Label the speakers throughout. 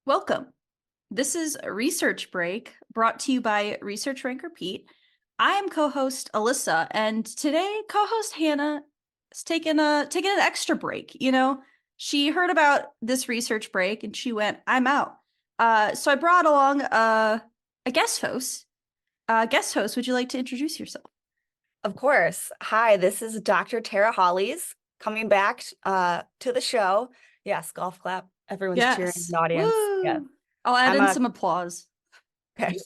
Speaker 1: Welcome. This is a research break brought to you by Research Rank Repeat. I am co-host Alyssa, and today co-host Hannah is taking an extra break. She heard about this research break and she went, "I'm out." So I brought along a guest host. Guest host, would you like to introduce yourself?
Speaker 2: Of course. Hi, this is Dr. Tara Hollies coming back to the show. Yes, golf clap. Everyone's cheering in
Speaker 1: Yes.
Speaker 2: the audience.
Speaker 1: Woo!
Speaker 2: Yes.
Speaker 1: I'll add
Speaker 2: I'm
Speaker 1: in
Speaker 2: a
Speaker 1: some applause.
Speaker 2: okay.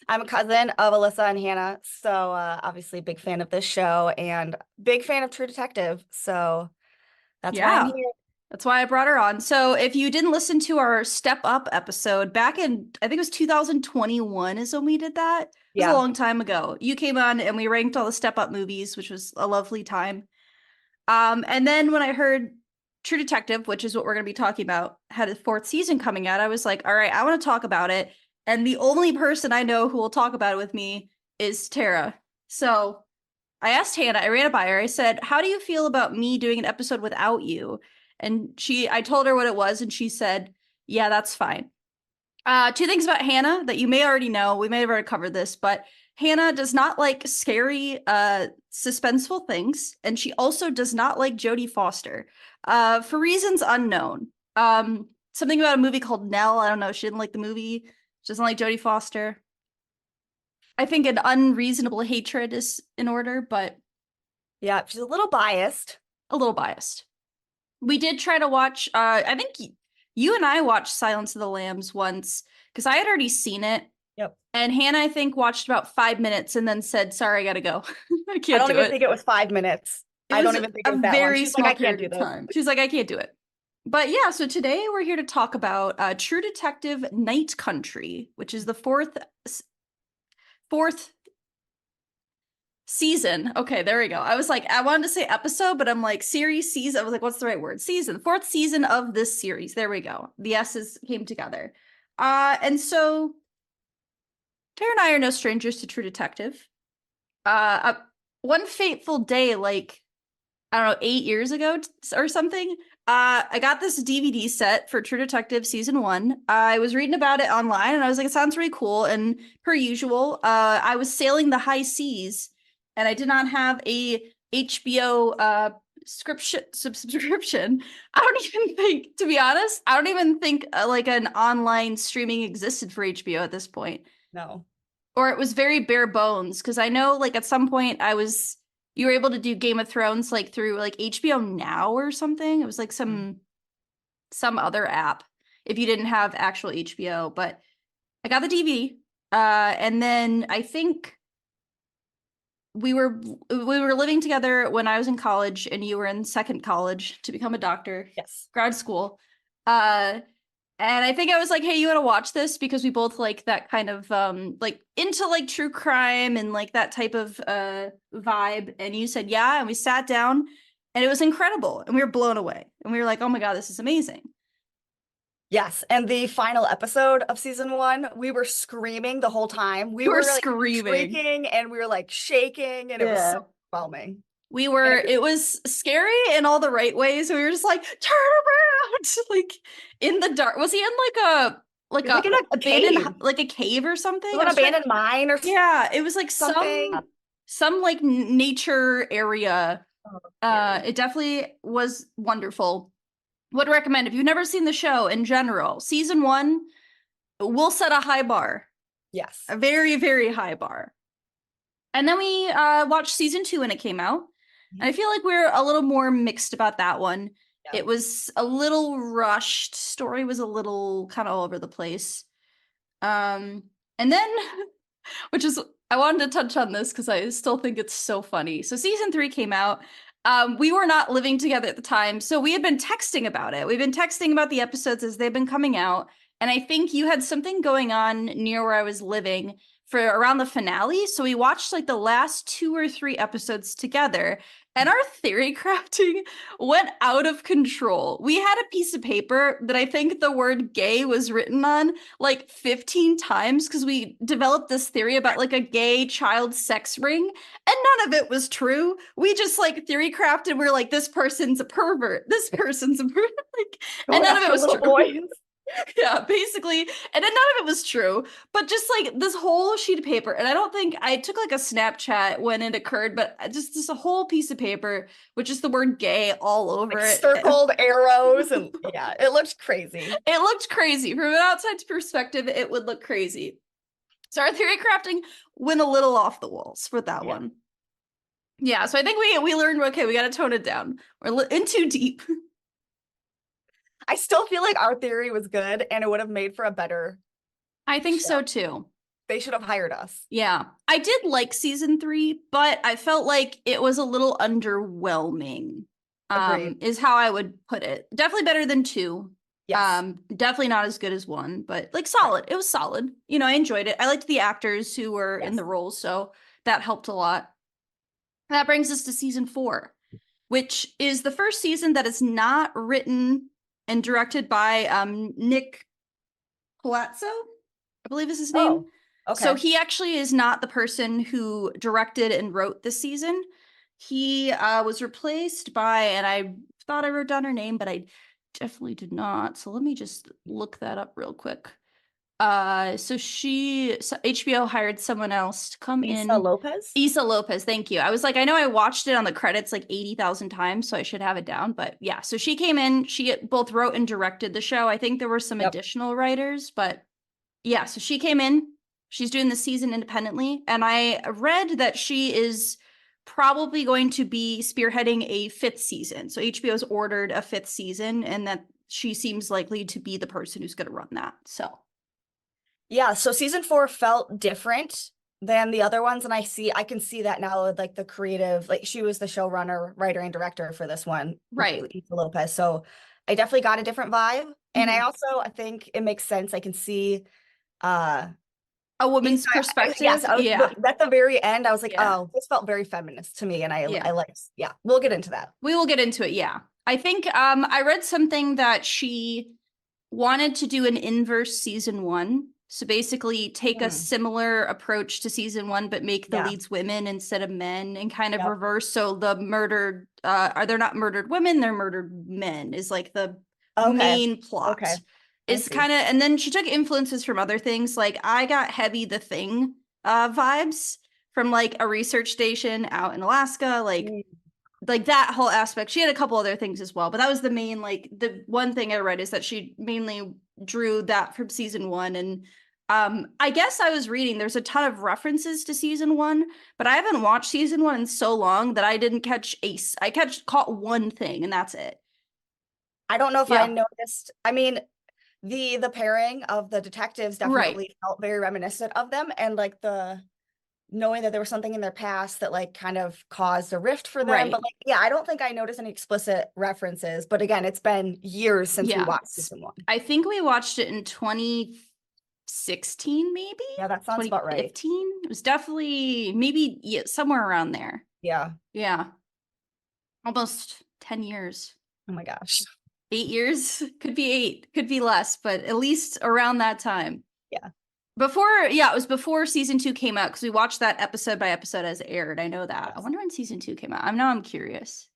Speaker 2: I'm a cousin of Alyssa and Hannah, so obviously big fan of this show and big fan of True Detective. So that's why I'm
Speaker 1: Yeah.
Speaker 2: here.
Speaker 1: That's why I brought her on. So if you didn't listen to our Step Up episode back in, I think it was 2021 is when we did that. It was a
Speaker 2: Yeah.
Speaker 1: long time ago. You came on and we ranked all the Step Up movies, which was a lovely time. And then when I heard True Detective, which is what we're going to be talking about, had a fourth season coming out, I was like, all right, I want to talk about it. And the only person I know who will talk about it with me is Tara. So I asked Hannah, I ran it by her. I said, "How do you feel about me doing an episode without you?" And I told her what it was, and she said, "Yeah, that's fine." Two things about Hannah that you may already know. We may have already covered this, but Hannah does not like scary, suspenseful things, and she also does not like Jodie Foster, for reasons unknown. Something about a movie called Nell. I don't know. She didn't like the movie. She doesn't like Jodie Foster. I think an unreasonable hatred is in order, but
Speaker 2: Yeah, she's a little biased.
Speaker 1: a little biased. We did try to watch, I think you and I watched Silence of the Lambs once because I had already seen it.
Speaker 2: Yep.
Speaker 1: And Hannah, I think, watched about 5 minutes and then said, "Sorry, I gotta go." I
Speaker 2: I
Speaker 1: can't
Speaker 2: don't
Speaker 1: do
Speaker 2: even
Speaker 1: it.
Speaker 2: think it was 5 minutes.
Speaker 1: It
Speaker 2: I
Speaker 1: was
Speaker 2: don't even think it
Speaker 1: a
Speaker 2: was that long.
Speaker 1: very
Speaker 2: She's like,
Speaker 1: small
Speaker 2: I can't
Speaker 1: period
Speaker 2: do
Speaker 1: of
Speaker 2: this.
Speaker 1: time. She was like, "I can't do it." But yeah, so today we're here to talk about True Detective Night Country, which is the fourth season. Okay, there we go. I was like, I wanted to say episode, but I'm like series, season. I was like, what's the right word? Season. Fourth season of this series. There we go. The S's came together. And so Tara and I are no strangers to True Detective. One fateful day, like, I don't know, 8 years ago or something, I got this DVD set for True Detective season 1. I was reading about it online and I was like, it sounds really cool. And per usual, I was sailing the high seas and I did not have a HBO subscription. I don't even think, to be honest, I don't even think like an online streaming existed for HBO at this point.
Speaker 2: No.
Speaker 1: Or it was very bare bones because I know like at some point you were able to do Game of Thrones like through like HBO Now or something. It was like some other app if you didn't have actual HBO. But I got the DVD, and then I think we were living together when I was in college, and you were in second college to become a doctor.
Speaker 2: Yes.
Speaker 1: Grad school. Uh, and I think I was like, "Hey, you want to watch this?" Because we both like that kind of like into like true crime and like that type of vibe. And you said, "Yeah," and we sat down and it was incredible. And we were blown away. And we were like, "Oh my God, this is amazing."
Speaker 2: Yes, and the final episode of season 1, we were screaming the whole time. We
Speaker 1: We were
Speaker 2: were like
Speaker 1: screaming.
Speaker 2: shrieking and we were like shaking, and it was so overwhelming.
Speaker 1: It was scary in all the right ways. We were just like, "Turn around!" Like in the dark. Was he in like
Speaker 2: Like in a
Speaker 1: abandoned
Speaker 2: cave.
Speaker 1: like a cave or something?
Speaker 2: It was an abandoned mine or
Speaker 1: Yeah, it was like
Speaker 2: something.
Speaker 1: some like nature area.
Speaker 2: Oh, scary.
Speaker 1: It definitely was wonderful. Would recommend if you've never seen the show in general. Season 1 will set a high bar,
Speaker 2: Yes.
Speaker 1: a very very high bar. And then we watched season 2 when it came out. And I feel like we're a little more mixed about that one.
Speaker 2: Yeah.
Speaker 1: It was a little rushed. Story was a little kind of all over the place. And then, which is, I wanted to touch on this because I still think it's so funny. So season 3 came out. We were not living together at the time, so we had been texting about it. We've been texting about the episodes as they've been coming out. And I think you had something going on near where I was living for around the finale. So we watched like the last 2 or 3 episodes together. And our theory crafting went out of control. We had a piece of paper that I think the word gay was written on like 15 times because we developed this theory about like a gay child sex ring, and none of it was true. We just like theory crafted. We're like, this person's a pervert. This person's a pervert. Like, and
Speaker 2: Going
Speaker 1: none of it
Speaker 2: after
Speaker 1: was
Speaker 2: little
Speaker 1: true.
Speaker 2: boys.
Speaker 1: Yeah, basically. And then none of it was true, but just like this whole sheet of paper. And I don't think I took like a Snapchat when it occurred, but just a whole piece of paper with just the word gay all over
Speaker 2: Like
Speaker 1: it.
Speaker 2: circled arrows, and yeah, it looked crazy.
Speaker 1: It looked crazy. From an outside perspective, it would look crazy. So our theory crafting went a little off the walls for that one. Yeah, so I think we learned, okay, we got to tone it down. We're in too deep.
Speaker 2: I still feel like our theory was good and it would have made for a better
Speaker 1: I think
Speaker 2: show.
Speaker 1: so too.
Speaker 2: They should have hired us.
Speaker 1: Yeah, I did like season 3, but I felt like it was a little underwhelming.
Speaker 2: Agreed.
Speaker 1: Is how I would put it. Definitely better than 2.
Speaker 2: Yes.
Speaker 1: Definitely not as good as 1, but like solid. It was solid. You know, I enjoyed it. I liked the actors who were in
Speaker 2: Yes.
Speaker 1: the roles, so that helped a lot. That brings us to season 4, which is the first season that is not written and directed by Nick Palazzo, I believe is his name.
Speaker 2: Oh, okay.
Speaker 1: So he actually is not the person who directed and wrote this season. He was replaced by, and I thought I wrote down her name, but I definitely did not. So let me just look that up real quick. So HBO hired someone else to come in.
Speaker 2: Issa Lopez?
Speaker 1: Issa Lopez, thank you. I was like, I know I watched it on the credits like 80,000 times, so I should have it down. But yeah, so she came in, she both wrote and directed the show. I think there were some additional writers, but yeah, so she came in. She's doing the season independently. And I read that she is probably going to be spearheading a 5th season. So HBO's ordered a 5th season, and that she seems likely to be the person who's going to run that. So
Speaker 2: yeah, so season 4 felt different than the other ones, and I can see that now with like the creative, like she was the showrunner, writer, and director for this one,
Speaker 1: right,
Speaker 2: Issa Lopez. So I definitely got a different vibe, and I think it makes sense. I can see
Speaker 1: a woman's perspective.
Speaker 2: Yes,
Speaker 1: Yeah,
Speaker 2: at the very end, I was like,
Speaker 1: Yeah.
Speaker 2: oh, this felt very feminist to me, and I
Speaker 1: Yeah.
Speaker 2: liked. Yeah, we'll get into that.
Speaker 1: we will get into it. Yeah, I think I read something that she wanted to do an inverse season 1. So basically take a similar approach to season 1, but make the leads women instead of men, and kind of reverse. So the murdered, they're not murdered women, they're murdered men is like the main plot.
Speaker 2: Okay.
Speaker 1: Is kind of, and then she took influences from other things. Like I got Heavy the Thing vibes from like a research station out in Alaska, like that whole aspect. She had a couple other things as well, but that was the main, like the one thing I read is that she mainly drew that from season 1. And I guess I was reading there's a ton of references to season 1, but I haven't watched season 1 in so long that I didn't catch caught one thing, and that's it.
Speaker 2: I don't know if I noticed. I mean, the pairing of the detectives definitely felt very reminiscent of them, and like the knowing that there was something in their past that like kind of caused a rift for them. But like, yeah, I don't think I noticed any explicit references. But again, it's been years since we watched season 1.
Speaker 1: I think we watched it in 2016, maybe.
Speaker 2: Yeah, that sounds about right.
Speaker 1: 2015. It was definitely maybe somewhere around there.
Speaker 2: Yeah.
Speaker 1: Yeah. Almost 10 years.
Speaker 2: Oh my gosh.
Speaker 1: 8 years, could be 8, could be less, but at least around that time.
Speaker 2: Yeah.
Speaker 1: It was before season 2 came out, because we watched that episode by episode as it aired. I know that. I wonder when season 2 came out. I'm curious.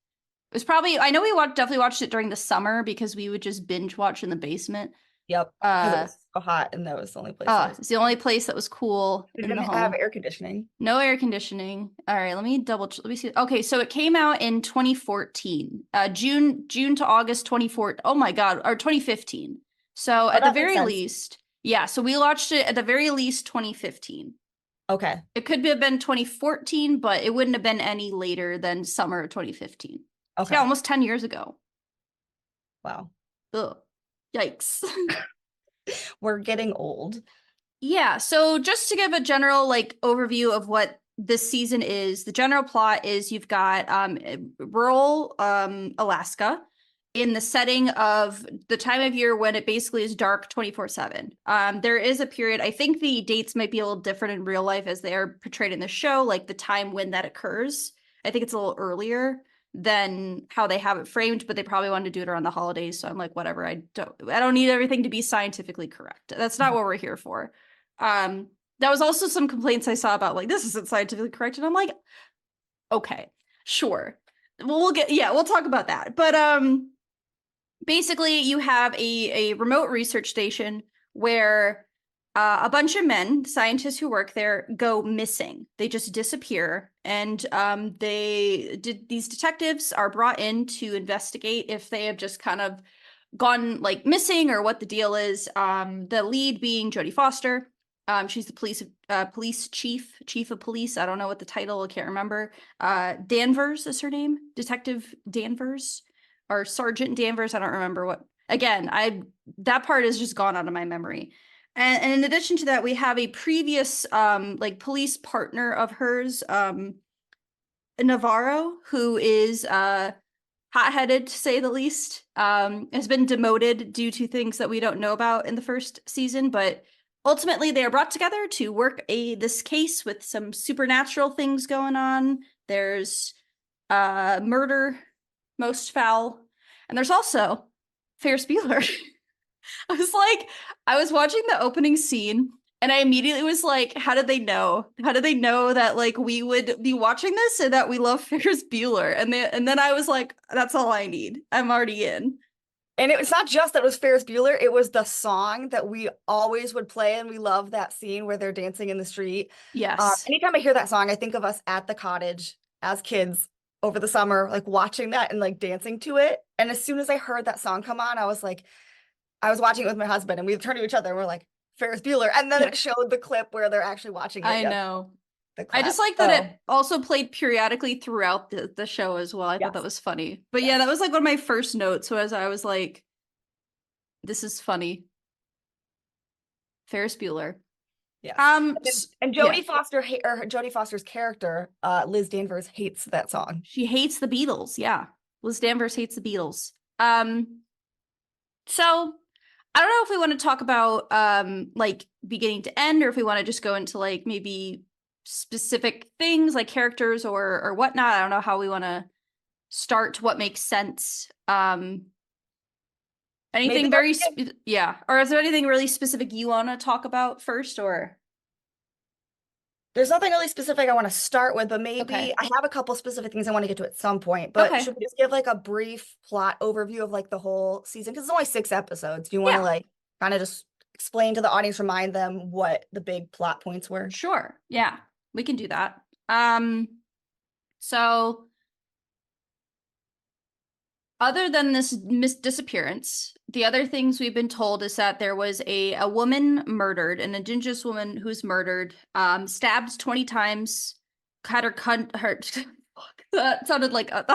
Speaker 1: It was probably, I know we definitely watched it during the summer because we would just binge watch in the basement.
Speaker 2: Yep. Because it was so hot, and that was the only place.
Speaker 1: It's the only place that was cool.
Speaker 2: It didn't have air conditioning.
Speaker 1: No air conditioning. All right, let me see. Okay, so it came out in 2014. June to August 2014. Oh my God, or 2015. So at the very least, yeah. So we watched it at the very least 2015.
Speaker 2: Okay.
Speaker 1: It could have been 2014, but it wouldn't have been any later than summer of 2015. Okay. Yeah, almost 10 years ago.
Speaker 2: Wow.
Speaker 1: Ugh. Yikes.
Speaker 2: We're getting old.
Speaker 1: Yeah, so just to give a general like overview of what this season is, the general plot is you've got rural Alaska in the setting of the time of year when it basically is dark 24/7. There is a period, I think the dates might be a little different in real life as they are portrayed in the show, like the time when that occurs. I think it's a little earlier. than how they have it framed, but they probably wanted to do it around the holidays. So I'm like, whatever. I don't need everything to be scientifically correct. That's not what we're here for. That was also some complaints I saw about like, this isn't scientifically correct. And I'm like, okay, sure. We'll talk about that. But basically you have a remote research station where a bunch of men, scientists who work there, go missing. They just disappear, and these detectives are brought in to investigate if they have just kind of gone like missing or what the deal is. The lead being Jodie Foster. She's the police chief of police. I don't know what the title, I can't remember. Danvers is her name, Detective Danvers or Sergeant Danvers. I don't remember what. Again, that part is just gone out of my memory. And in addition to that, we have a previous like police partner of hers, Navarro, who is hot-headed to say the least, has been demoted due to things that we don't know about in the first season, but ultimately they are brought together to work this case with some supernatural things going on. There's murder, most foul, and there's also Ferris Bueller. I was watching the opening scene and I immediately was like, how did they know? How did they know that like we would be watching this and that we love Ferris Bueller? And then I was like, that's all I need. I'm already in.
Speaker 2: And it's not just that it was Ferris Bueller, it was the song that we always would play, and we love that scene where they're dancing in the street.
Speaker 1: Yes.
Speaker 2: Anytime I hear that song, I think of us at the cottage as kids over the summer, like watching that and like dancing to it. And as soon as I heard that song come on, I was watching it with my husband, and we turned to each other and we're like, Ferris Bueller. And then it showed the clip where they're actually watching it.
Speaker 1: I know.
Speaker 2: The
Speaker 1: I just like that it also played periodically throughout the show as well. I thought that was funny. But yeah, that was like one of my first notes. So as I was like, this is funny. Ferris Bueller.
Speaker 2: Yeah. And Jodie Foster or Jodie Foster's character, Liz Danvers, hates that song.
Speaker 1: She hates the Beatles. Yeah. Liz Danvers hates the Beatles. So I don't know if we want to talk about like beginning to end, or if we want to just go into like maybe specific things like characters or whatnot. I don't know how we want to start, what makes sense. Anything very or is there anything really specific you want to talk about first? Or
Speaker 2: there's nothing really specific I want to start with, but maybe I have a couple specific things I want to get to at some point. But should we just give like a brief plot overview of like the whole season? Because it's only 6 episodes. Do you want to like kind of just explain to the audience, remind them what the big plot points were?
Speaker 1: Sure. Yeah, we can do that. So other than this disappearance, the other things we've been told is that there was a woman murdered, an indigenous woman who's murdered, stabbed 20 times, had her that sounded like a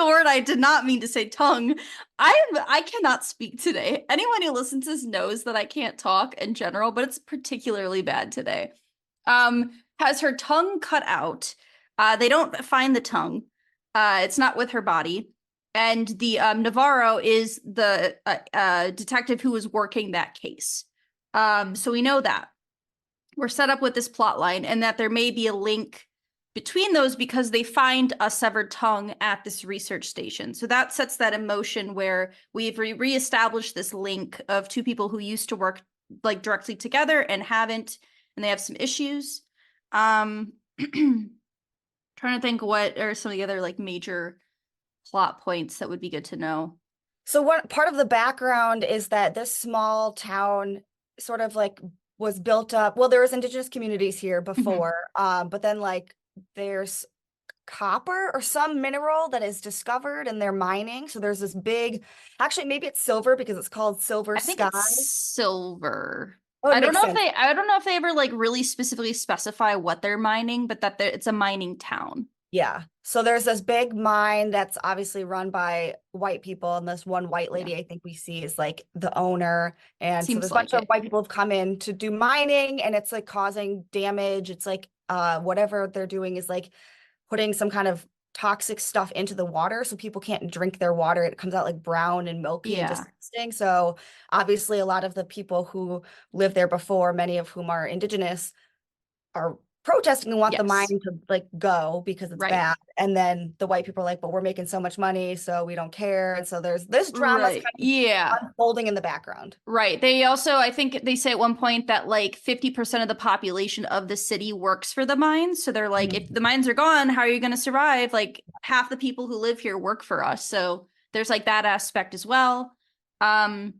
Speaker 1: word I did not mean to say, tongue. I cannot speak today. Anyone who listens to this knows that I can't talk in general, but it's particularly bad today. Has her tongue cut out. They don't find the tongue. It's not with her body. And the Navarro is the detective who was working that case. So we know that. We're set up with this plot line, and that there may be a link between those because they find a severed tongue at this research station. So that sets that in motion where we've reestablished this link of 2 people who used to work like directly together and haven't, and they have some issues. Trying to think what are some of the other like major plot points that would be good to know.
Speaker 2: So what part of the background is that this small town sort of like was built up. Well, there was indigenous communities here before, but then like there's copper or some mineral that is discovered and they're mining. So there's this big, actually maybe it's silver because it's called Silver Sky.
Speaker 1: I think it's silver.
Speaker 2: Oh,
Speaker 1: I don't know if they ever like really specifically specify what they're mining, but that it's a mining town.
Speaker 2: Yeah. So there's this big mine that's obviously run by white people, and this one white lady I think we see is like the owner. And so there's a bunch of white people have come in to do mining, and it's like causing damage. It's like whatever they're doing is like putting some kind of toxic stuff into the water, so people can't drink their water. It comes out like brown and milky and disgusting. So obviously a lot of the people who lived there before, many of whom are indigenous, are protesting and want the mine
Speaker 1: Yes.
Speaker 2: to like go because it's
Speaker 1: Right.
Speaker 2: bad. And then the white people are like, but we're making so much money, so we don't care. And so there's this drama's
Speaker 1: Right.
Speaker 2: kind of
Speaker 1: Yeah.
Speaker 2: unfolding in the background.
Speaker 1: Right. They also, I think they say at one point that like 50% of the population of the city works for the mines. So they're like, if the mines are gone, how are you going to survive? Like half the people who live here work for us. So there's like that aspect as well. Um,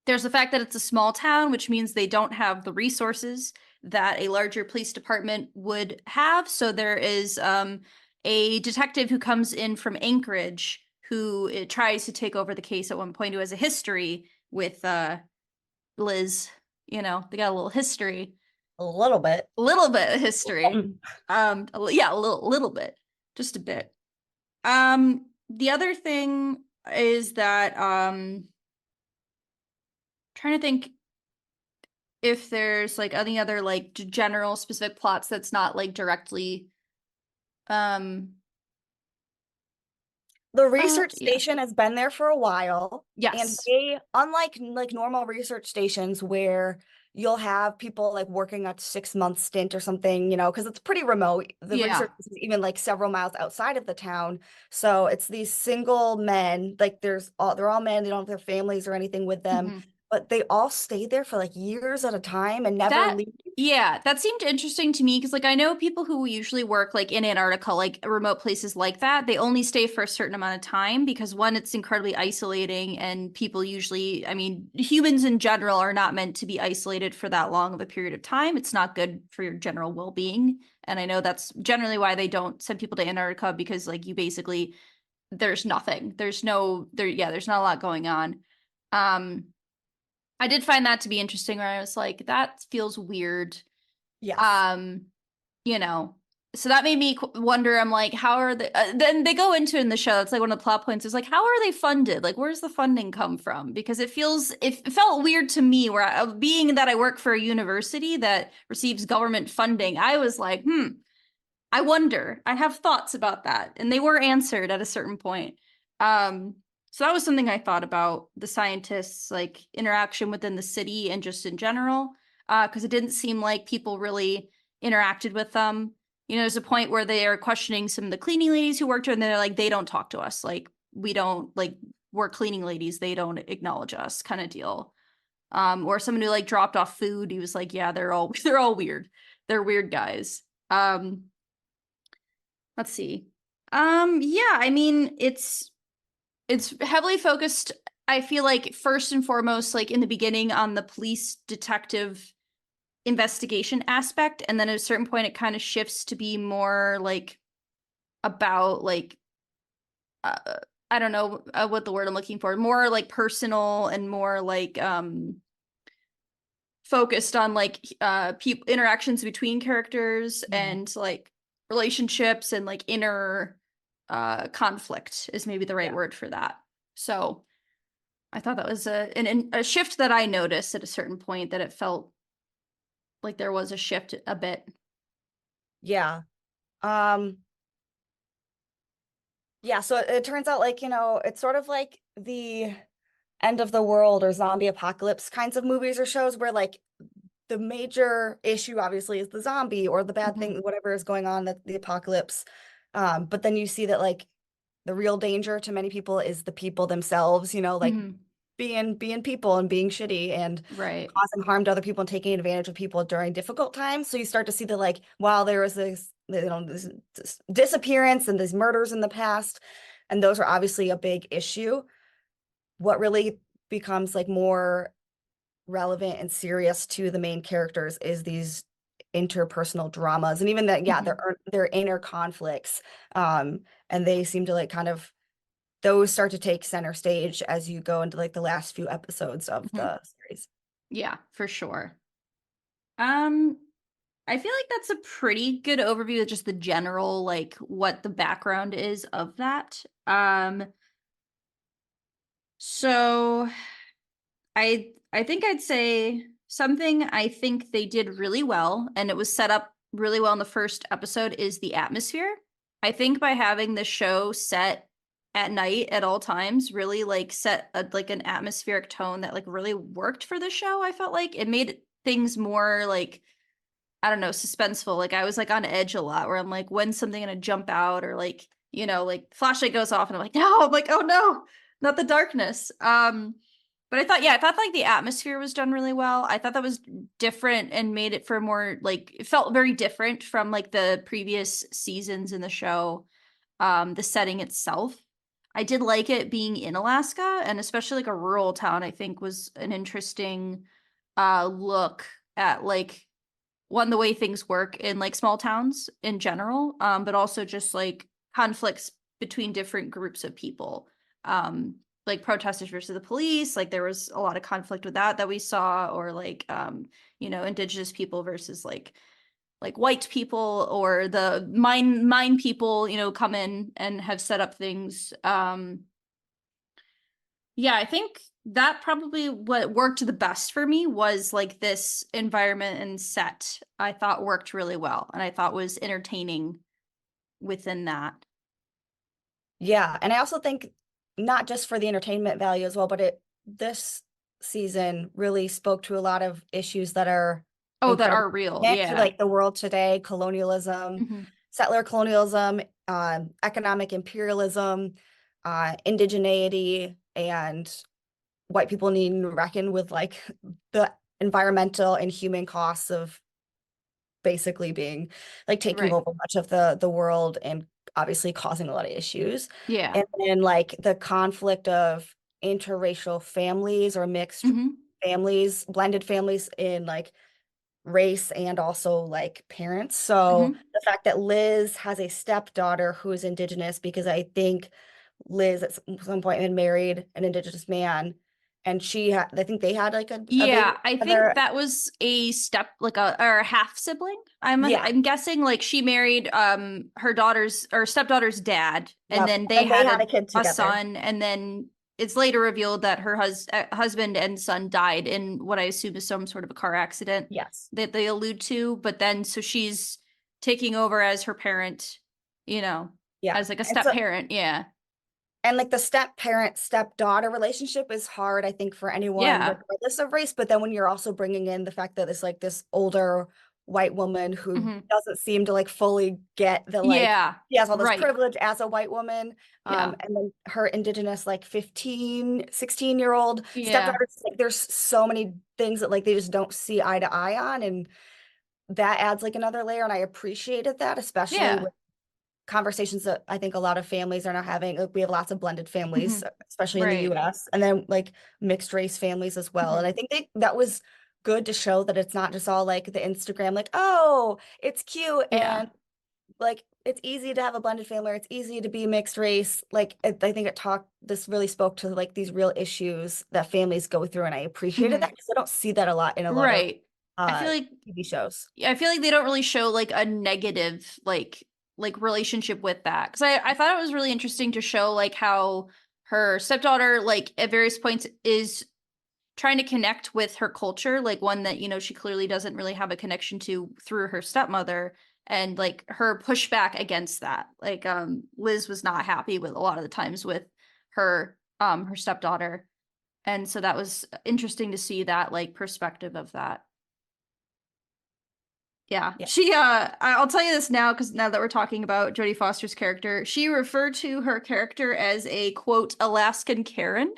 Speaker 1: there's the fact that it's a small town, which means they don't have the resources that a larger police department would have. So there is a detective who comes in from Anchorage who tries to take over the case at one point, who has a history with Liz. You know, they got a little history.
Speaker 2: A little bit.
Speaker 1: A little bit of history. Yeah, a little bit. Just a bit. The other thing is that trying to think if there's like any other like general specific plots that's not like directly um
Speaker 2: The research
Speaker 1: yeah.
Speaker 2: station has been there for a while, and
Speaker 1: Yes.
Speaker 2: they, unlike like normal research stations where you'll have people like working a 6-month stint or something, because it's pretty remote. The
Speaker 1: Yeah.
Speaker 2: research is even like several miles outside of the town. So it's these single men, like they're all men, they don't have their families or anything with them,
Speaker 1: Mhm.
Speaker 2: but they all stay there for like years at a time and never
Speaker 1: That
Speaker 2: leave.
Speaker 1: yeah, that seemed interesting to me because like I know people who usually work like in Antarctica, like remote places like that, they only stay for a certain amount of time because one, it's incredibly isolating and people usually, I mean, humans in general are not meant to be isolated for that long of a period of time. It's not good for your general well-being. And I know that's generally why they don't send people to Antarctica because like you basically there's nothing. There's not a lot going on. Um I did find that to be interesting where I was like, that feels weird.
Speaker 2: Yes.
Speaker 1: Um, you know, so that made me wonder. I'm like, how are they? Then they go into it in the show. It's like one of the plot points is like, how are they funded? Like, where's the funding come from? Because it felt weird to me where being that I work for a university that receives government funding, I was like, I wonder. I have thoughts about that, and they were answered at a certain point. Um, so that was something I thought about the scientists' like interaction within the city and just in general, because it didn't seem like people really interacted with them. You know, there's a point where they are questioning some of the cleaning ladies who worked here, and they're like, they don't talk to us. Like, we don't like we're cleaning ladies. They don't acknowledge us, kind of deal. Or someone who like dropped off food. He was like, yeah, they're all weird. They're weird guys. Let's see. Yeah, I mean, it's heavily focused, I feel like first and foremost, like in the beginning on the police detective investigation aspect, and then at a certain point it kind of shifts to be more like about like uh, I don't know what the word I'm looking for, more like personal and more like focused on like people interactions between characters and like relationships and like inner conflict is maybe the right
Speaker 2: Yeah.
Speaker 1: word for that. So I thought that was a shift that I noticed at a certain point that it felt like there was a shift a bit.
Speaker 2: Yeah. Um, yeah, so it turns out like, it's sort of like the end of the world or zombie apocalypse kinds of movies or shows where like the major issue obviously is the zombie or the bad
Speaker 1: Mm-hmm.
Speaker 2: thing, whatever is going on, that the apocalypse. But then you see that like the real danger to many people is the people themselves, like
Speaker 1: Mm-hmm.
Speaker 2: being people and being shitty and
Speaker 1: Right.
Speaker 2: causing harm to other people and taking advantage of people during difficult times. So you start to see that like while there was this disappearance and these murders in the past, and those are obviously a big issue, what really becomes like more relevant and serious to the main characters is these interpersonal dramas, and even that, yeah,
Speaker 1: Mm-hmm.
Speaker 2: their inner conflicts, and they seem to like kind of those start to take center stage as you go into like the last few episodes of
Speaker 1: Mm-hmm.
Speaker 2: the series.
Speaker 1: Yeah, for sure. Um, I feel like that's a pretty good overview of just the general, like what the background is of that. So I think I'd say something I think they did really well, and it was set up really well in the first episode, is the atmosphere. I think by having the show set at night at all times really like set like an atmospheric tone that like really worked for the show. I felt like it made things more like I don't know, suspenseful. Like I was like on edge a lot where I'm like, when's something gonna jump out or like, like flashlight goes off and I'm like, no, I'm like, oh no, not the darkness. But I thought like the atmosphere was done really well. I thought that was different and made it for more like it felt very different from like the previous seasons in the show. The setting itself. I did like it being in Alaska and especially like a rural town, I think was an interesting look at like one the way things work in like small towns in general, but also just like conflicts between different groups of people, like protesters versus the police. Like there was a lot of conflict with that we saw, or like indigenous people versus like white people, or the mine people come in and have set up things. Yeah, I think that probably what worked the best for me was like this environment and set I thought worked really well and I thought was entertaining within that.
Speaker 2: Yeah, and I also think not just for the entertainment value as well, but this season really spoke to a lot of issues that are
Speaker 1: Oh, that
Speaker 2: incredibly
Speaker 1: are real.
Speaker 2: to
Speaker 1: Yeah.
Speaker 2: like the world today, colonialism,
Speaker 1: Hmm.
Speaker 2: settler colonialism, economic imperialism, indigeneity, and white people needing to reckon with like the environmental and human costs of basically being like taking
Speaker 1: Right.
Speaker 2: over much of the world and obviously causing a lot of issues.
Speaker 1: Yeah.
Speaker 2: And then like the conflict of interracial families or mixed
Speaker 1: Hmm.
Speaker 2: families, blended families in like race and also like parents. So
Speaker 1: Hmm.
Speaker 2: the fact that Liz has a stepdaughter who is indigenous, because I think Liz at some point had married an indigenous man, and I think they had like a baby
Speaker 1: Yeah, I think
Speaker 2: together.
Speaker 1: that was a step like a or a half sibling.
Speaker 2: Yeah.
Speaker 1: I'm guessing like she married her daughter's or stepdaughter's dad and
Speaker 2: Yep.
Speaker 1: then they
Speaker 2: And they
Speaker 1: had
Speaker 2: had a kid
Speaker 1: a
Speaker 2: together.
Speaker 1: son, and then it's later revealed that her husband and son died in what I assume is some sort of a car accident
Speaker 2: Yes.
Speaker 1: that they allude to, but then so she's taking over as her parent, you know,
Speaker 2: Yeah.
Speaker 1: as like a
Speaker 2: And
Speaker 1: step
Speaker 2: so,
Speaker 1: parent. Yeah.
Speaker 2: and like the step parent, stepdaughter relationship is hard, I think, for anyone,
Speaker 1: Yeah.
Speaker 2: regardless of race. But then when you're also bringing in the fact that it's like this older white woman who
Speaker 1: Hmm.
Speaker 2: doesn't seem to like fully get the like,
Speaker 1: Yeah.
Speaker 2: she has all this
Speaker 1: Right.
Speaker 2: privilege as a white woman.
Speaker 1: Yeah.
Speaker 2: And then her indigenous, like 15, 16-year-old
Speaker 1: Yeah.
Speaker 2: stepdaughter, it's like there's so many things that like they just don't see eye to eye on. And that adds like another layer. And I appreciated that, especially
Speaker 1: Yeah.
Speaker 2: with conversations that I think a lot of families are now having. Like, we have lots of blended
Speaker 1: Hmm.
Speaker 2: families, especially in the
Speaker 1: Right.
Speaker 2: US, and then like mixed race families as well. And
Speaker 1: Hmm.
Speaker 2: I think that was good to show that it's not just all like the Instagram, like, oh, it's cute
Speaker 1: Yeah.
Speaker 2: and like it's easy to have a blended family, or it's easy to be mixed race. Like I think this really spoke to like these real issues that families go through. And I appreciated that
Speaker 1: Hmm.
Speaker 2: because I don't see that a lot in a lot of
Speaker 1: Right. I feel
Speaker 2: uh
Speaker 1: like
Speaker 2: TV shows.
Speaker 1: I feel like they don't really show like a negative relationship with that. Because I thought it was really interesting to show like how her stepdaughter like at various points is trying to connect with her culture, like one that, she clearly doesn't really have a connection to through her stepmother, and like her pushback against that. Like Liz was not happy with a lot of the times with her stepdaughter. And so that was interesting to see that like perspective of that. Yeah.
Speaker 2: Yeah.
Speaker 1: I'll tell you this now because now that we're talking about Jodie Foster's character, she referred to her character as a quote Alaskan Karen,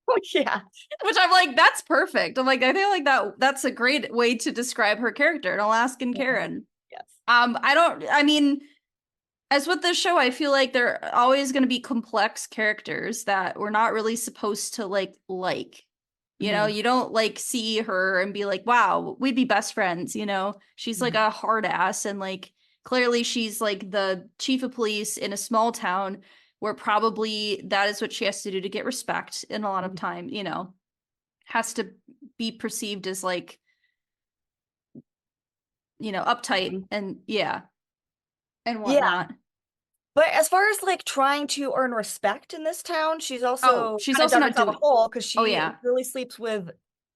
Speaker 2: Oh yeah.
Speaker 1: which I'm like, that's perfect. I'm like, I feel like that's a great way to describe her character, an Alaskan
Speaker 2: Yes.
Speaker 1: Karen.
Speaker 2: Yes.
Speaker 1: I mean, as with this show, I feel like they're always going to be complex characters that we're not really supposed to like.
Speaker 2: Mhm.
Speaker 1: You don't like see her and be like, wow, we'd be best friends. She's like
Speaker 2: Mhm.
Speaker 1: a hard ass, and like clearly she's like the chief of police in a small town where probably that is what she has to do to get respect in a lot of
Speaker 2: Mhm.
Speaker 1: time, has to be perceived as like, uptight
Speaker 2: Mhm.
Speaker 1: and yeah, and
Speaker 2: Yeah,
Speaker 1: whatnot.
Speaker 2: but as far as like trying to earn respect in this town, she's
Speaker 1: Oh,
Speaker 2: also
Speaker 1: she's
Speaker 2: kind of
Speaker 1: also
Speaker 2: dug
Speaker 1: not
Speaker 2: herself a
Speaker 1: doing.
Speaker 2: hole because
Speaker 1: Oh
Speaker 2: she
Speaker 1: yeah.
Speaker 2: really sleeps with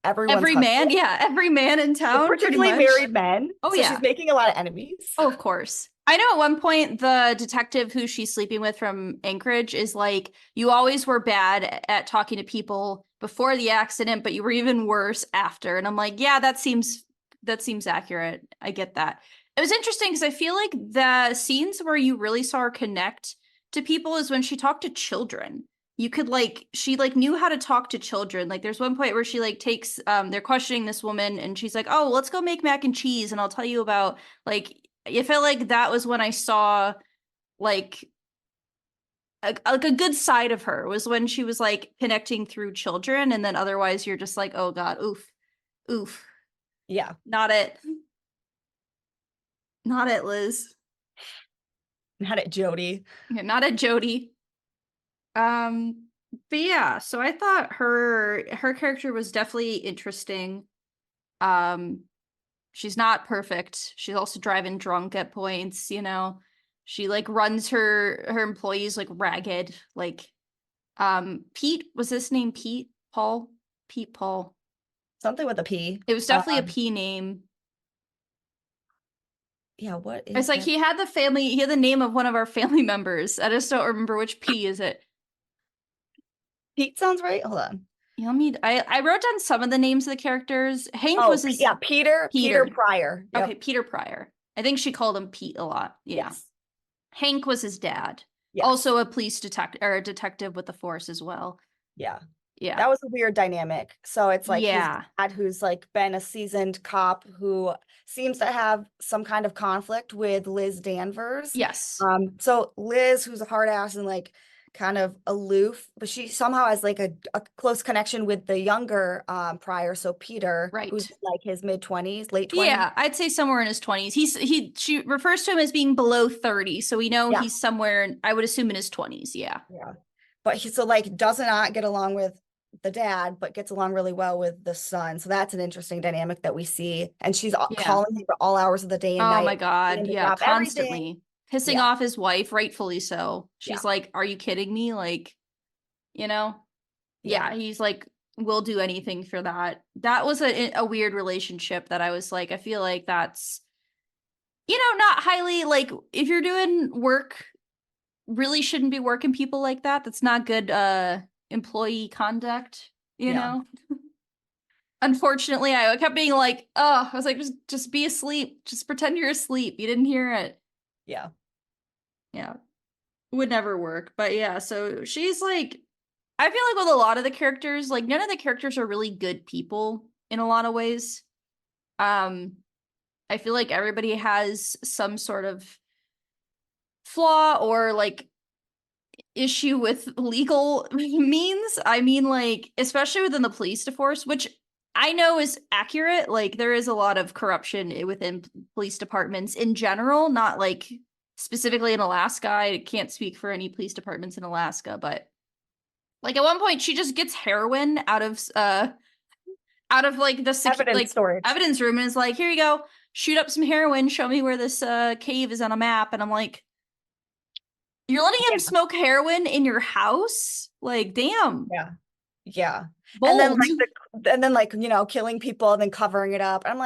Speaker 2: everyone's
Speaker 1: Every
Speaker 2: husband,
Speaker 1: man, yeah, every man in
Speaker 2: like
Speaker 1: town, pretty
Speaker 2: particularly
Speaker 1: much.
Speaker 2: married men.
Speaker 1: Oh
Speaker 2: So she's
Speaker 1: yeah.
Speaker 2: making a lot of enemies.
Speaker 1: Oh, of course. I know at one point the detective who she's sleeping with from Anchorage is like, you always were bad at talking to people before the accident, but you were even worse after. And I'm like, yeah, that seems that seems accurate. I get that. It was interesting because I feel like the scenes where you really saw her connect to people is when she talked to children. You could she knew how to talk to children. Like there's one point where she takes they're questioning this woman and she's like, "Oh, let's go make mac and cheese and I'll tell you about I felt like that was when I saw like a good side of her was when she was connecting through children, and then otherwise you're just like, oh god, oof.
Speaker 2: Yeah.
Speaker 1: Not it, Liz.
Speaker 2: Not it, Jodie.
Speaker 1: Yeah, not it, Jodie. But yeah, so I thought her character was definitely interesting. She's not perfect. She's also driving drunk at points, She runs her employees ragged. Pete, was his name Pete? Paul? Pete Paul.
Speaker 2: Something with a P.
Speaker 1: It was definitely a P name.
Speaker 2: Yeah, what is
Speaker 1: it's he had the name of one of our family members. I just don't remember which P is it.
Speaker 2: Pete sounds right. Hold on.
Speaker 1: Yeah, I wrote down some of the names of the characters. Hank was his
Speaker 2: Peter Pryor.
Speaker 1: Yep. Okay, Peter Pryor. I think she called him Pete a lot. Yeah. Yes. Hank was his dad. Yes. Also a police detective or a detective with the force as well.
Speaker 2: Yeah. Yeah. That was a weird dynamic. So it's his dad who's been a seasoned cop who seems to have some kind of conflict with Liz Danvers.
Speaker 1: Yes.
Speaker 2: So Liz, who's a hard ass and kind of aloof, but she somehow has a close connection with the younger Pryor, so Peter,
Speaker 1: right,
Speaker 2: who's his mid-20s, late 20s.
Speaker 1: Yeah, I'd say somewhere in his 20s. She refers to him as being below 30, so we know he's somewhere, I would assume, in his 20s. Yeah.
Speaker 2: But he does not get along with the dad, but gets along really well with the son. So that's an interesting dynamic that we see. And she's calling him for all hours of the day and night.
Speaker 1: Oh my god, yeah, constantly pissing off his wife, rightfully so. She's like, are you kidding me? Yeah, he's we'll do anything for that. That was a weird relationship that I was I feel like that's not highly if you're doing work, really shouldn't be working people like that. That's not good employee conduct, you know. Unfortunately, I kept being I was just be asleep, just pretend you're asleep, you didn't hear it. Yeah would never work. But yeah, so she's I feel with a lot of the characters, none of the characters are really good people in a lot of ways. I feel everybody has some sort of flaw or issue with legal means. I mean, especially within the police force, which I know is accurate. There is a lot of corruption within police departments in general, not specifically in Alaska. I can't speak for any police departments in Alaska, but at one point she just gets heroin out of the
Speaker 2: evidence storage
Speaker 1: evidence room and is here you go, shoot up some heroin, show me where this cave is on a map. And I'm you're letting him smoke heroin in your house? Damn.
Speaker 2: Yeah.
Speaker 1: Bold.
Speaker 2: And then killing people and then covering it up. I'm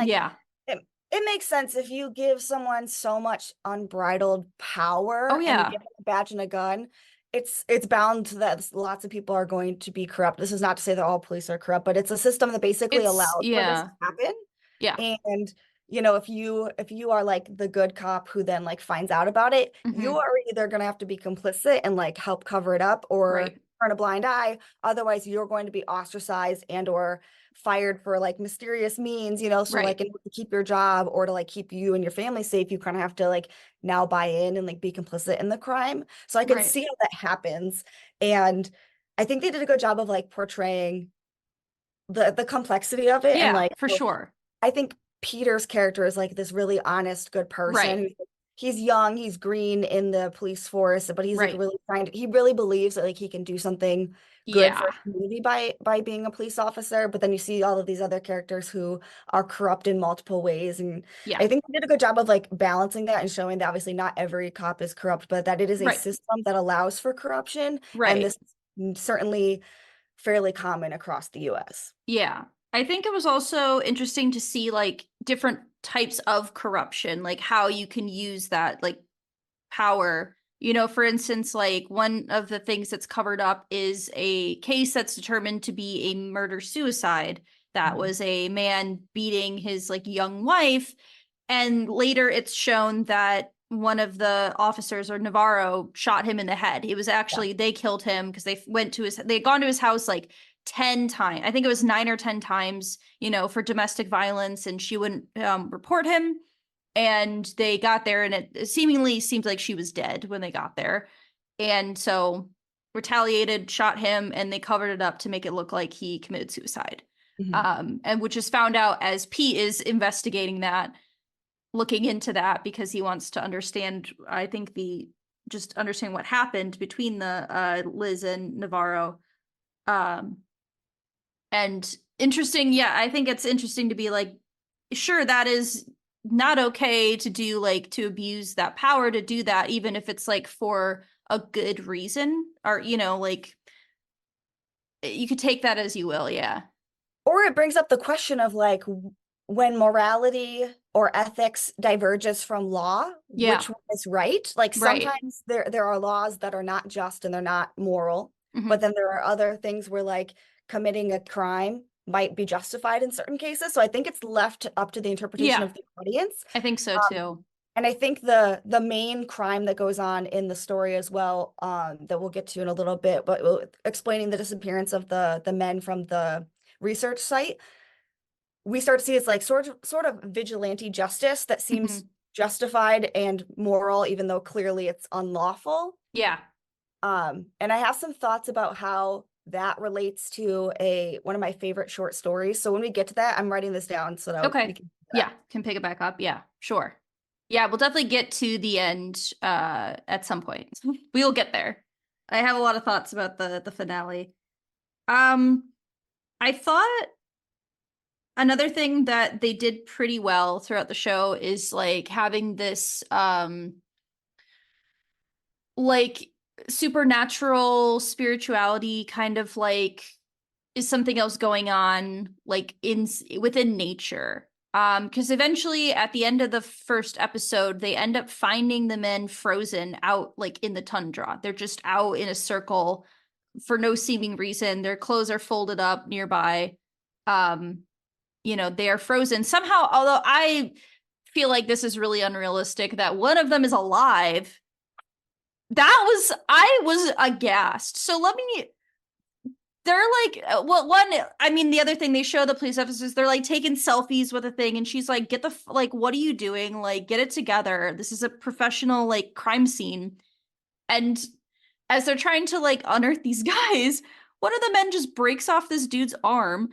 Speaker 2: it makes sense if you give someone so much unbridled power and you give them a badge and a gun. It's bound that lots of people are going to be corrupt. This is not to say that all police are corrupt, but it's a system that basically allows for this to happen. Yeah. And if you are the good cop who then finds out about it, you are either going to have to be complicit and help cover it up or turn a blind eye. Otherwise, you're going to be ostracized and or fired for mysterious means, so in order to keep your job or to keep you and your family safe, you kind of have to now buy in and be complicit in the crime. So I can see how that happens. And I think they did a good job of portraying the complexity of it.
Speaker 1: Yeah, and for sure.
Speaker 2: I think Peter's character is this really honest, good person. He's young, he's green in the police force, but he's really he really believes that he can do something good for the community by being a police officer. But then you see all of these other characters who are corrupt in multiple ways. And I think they did a good job of balancing that and showing that obviously not every cop is corrupt, but that it is a system that allows for corruption. And this is certainly fairly common across the US.
Speaker 1: Yeah. I think it was also interesting to see different types of corruption, how you can use that power. For instance, one of the things that's covered up is a case that's determined to be a murder-suicide. that was a man beating his like young wife. And later it's shown that one of the officers, or Navarro, shot him in the head. It was actually, they killed him because they had gone to his house like 10 times. I think it was 9 or 10 times, for domestic violence, and she wouldn't report him. And they got there, and it seemingly seemed like she was dead when they got there. And so retaliated, shot him, and they covered it up to make it look like he committed suicide. And which is found out as Pete is investigating that, looking into that, because he wants to understand, I think, just understand what happened between the Liz and Navarro. And interesting, yeah, I think it's interesting to be like, sure, that is not okay to do, like, to abuse that power to do that, even if it's like for a good reason, or like, you could take that as you will. Yeah.
Speaker 2: Or it brings up the question of like, when morality or ethics diverges from law, which one is right? Like sometimes there are laws that are not just and they're not moral, but then there are other things where like committing a crime might be justified in certain cases. So I think it's left up to the interpretation of the audience.
Speaker 1: I think so too.
Speaker 2: And I think the main crime that goes on in the story as well, that we'll get to in a little bit, but explaining the disappearance of the men from the research site, we start to see it's like sort of vigilante justice that seems justified and moral, even though clearly it's unlawful.
Speaker 1: Yeah.
Speaker 2: And I have some thoughts about how that relates to one of my favorite short stories. So when we get to that, I'm writing this down so that we
Speaker 1: can pick it back up. Yeah, sure. Yeah, we'll definitely get to the end at some point. We will get there. I have a lot of thoughts about the finale. I thought another thing that they did pretty well throughout the show is like having this like supernatural spirituality kind of like is something else going on like within nature. Because eventually at the end of the first episode, they end up finding the men frozen out like in the tundra. They're just out in a circle for no seeming reason. Their clothes are folded up nearby. They are frozen somehow, although I feel like this is really unrealistic that one of them is alive. I was aghast. So they're like, the other thing they show the police officers, they're like taking selfies with a thing, and she's like, what are you doing? Like, get it together. This is a professional like crime scene. And as they're trying to like unearth these guys, one of the men just breaks off this dude's arm,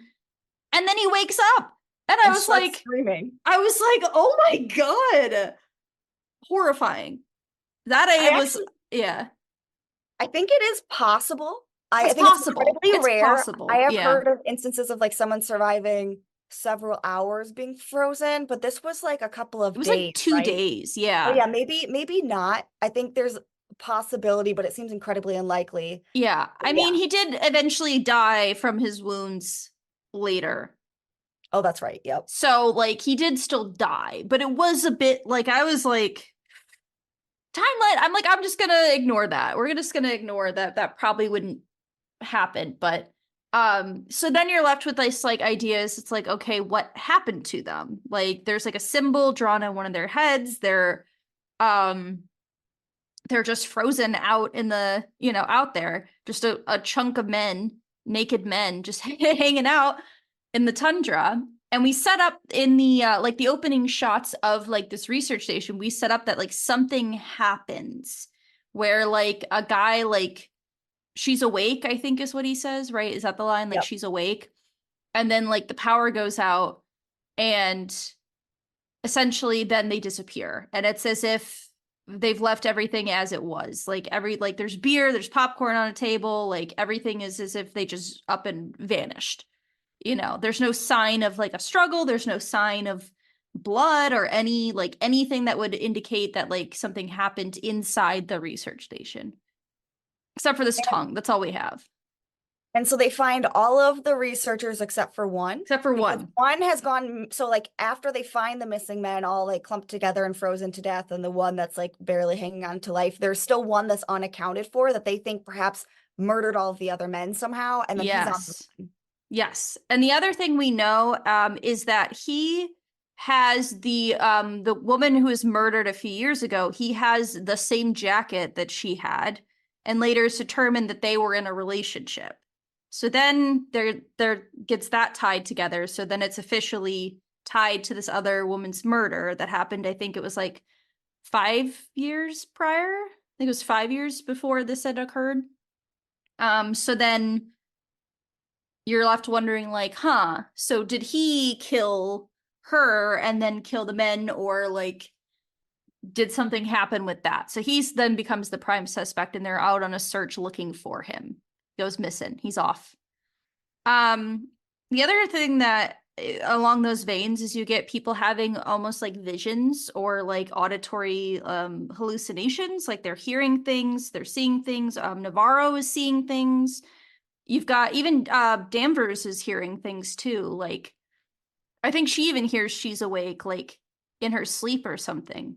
Speaker 1: and then he wakes up. And I was like
Speaker 2: screaming.
Speaker 1: I was like, oh my God. Horrifying. Yeah.
Speaker 2: I think it is possible.
Speaker 1: I think
Speaker 2: possible. It's incredibly rare.
Speaker 1: Possible.
Speaker 2: I have heard of instances of like someone surviving several hours being frozen, but this was like a couple of days. It was
Speaker 1: like 2 days. Yeah.
Speaker 2: But yeah, maybe not. I think there's a possibility, but it seems incredibly unlikely.
Speaker 1: Yeah. I mean, he did eventually die from his wounds later.
Speaker 2: Oh, that's right. Yep.
Speaker 1: So like he did still die, but it was a bit like, I was like, timeline. I'm like, I'm just gonna ignore that. We're just gonna ignore that. That probably wouldn't happen. But so then you're left with this like ideas. It's like, okay, what happened to them? Like there's like a symbol drawn on one of their heads. They're just frozen out in the, out there, just a chunk of men, naked men, just hanging out in the tundra. And we set up in the like the opening shots of like this research station, we set up that like something happens where like a guy, like she's awake, I think is what he says, right? Is that the line? Like she's awake. And then like the power goes out, and essentially then they disappear. And it's as if they've left everything as it was. Like there's beer, there's popcorn on a table, like everything is as if they just up and vanished. There's no sign of like a struggle. There's no sign of blood or anything that would indicate that like something happened inside the research station. Except for this tongue. That's all we have.
Speaker 2: And so they find all of the researchers except for one. One has gone, so like after they find the missing men all like clumped together and frozen to death, and the one that's like barely hanging on to life, there's still one that's unaccounted for that they think perhaps murdered all of the other men somehow. And then he's on.
Speaker 1: Yes. And the other thing we know is that he has the woman who was murdered a few years ago, he has the same jacket that she had, and later is determined that they were in a relationship. So then there gets that tied together. So then it's officially tied to this other woman's murder that happened, I think it was like 5 years prior. I think it was 5 years before this had occurred. So then you're left wondering, like, huh, so did he kill her and then kill the men, or like did something happen with that? So he's then becomes the prime suspect, and they're out on a search looking for him. He goes missing. He's off. The other thing that along those veins is you get people having almost like visions or like auditory hallucinations, like they're hearing things, they're seeing things. Navarro is seeing things. You've got even Danvers is hearing things too. Like, I think she even hears she's awake, like in her sleep or something.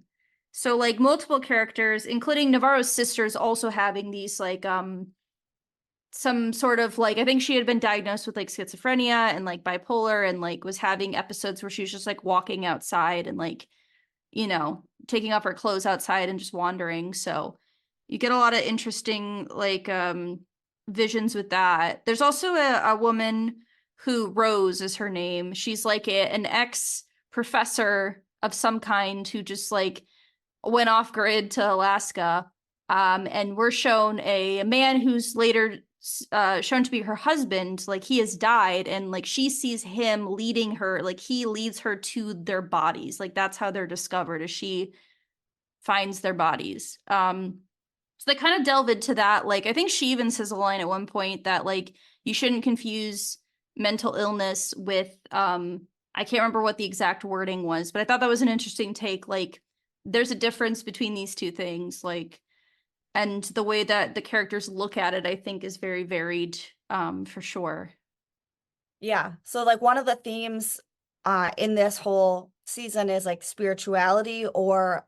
Speaker 1: So like multiple characters, including Navarro's sisters, also having these like some sort of like, I think she had been diagnosed with like schizophrenia and like bipolar, and like was having episodes where she was just like walking outside and like, you know, taking off her clothes outside and just wandering. So you get a lot of interesting like visions with that. There's also a woman who, Rose is her name. She's like an ex professor of some kind who just like went off grid to Alaska. And we're shown a man who's later shown to be her husband. Like he has died, and like she sees him leading her, like he leads her to their bodies. Like that's how they're discovered, as she finds their bodies. So they kind of delve into that. Like I think she even says a line at one point that like you shouldn't confuse mental illness with I can't remember what the exact wording was, but I thought that was an interesting take. Like there's a difference between these two things, like, and the way that the characters look at it, I think, is very varied, for sure.
Speaker 2: Yeah. So like one of the themes in this whole season is like spirituality, or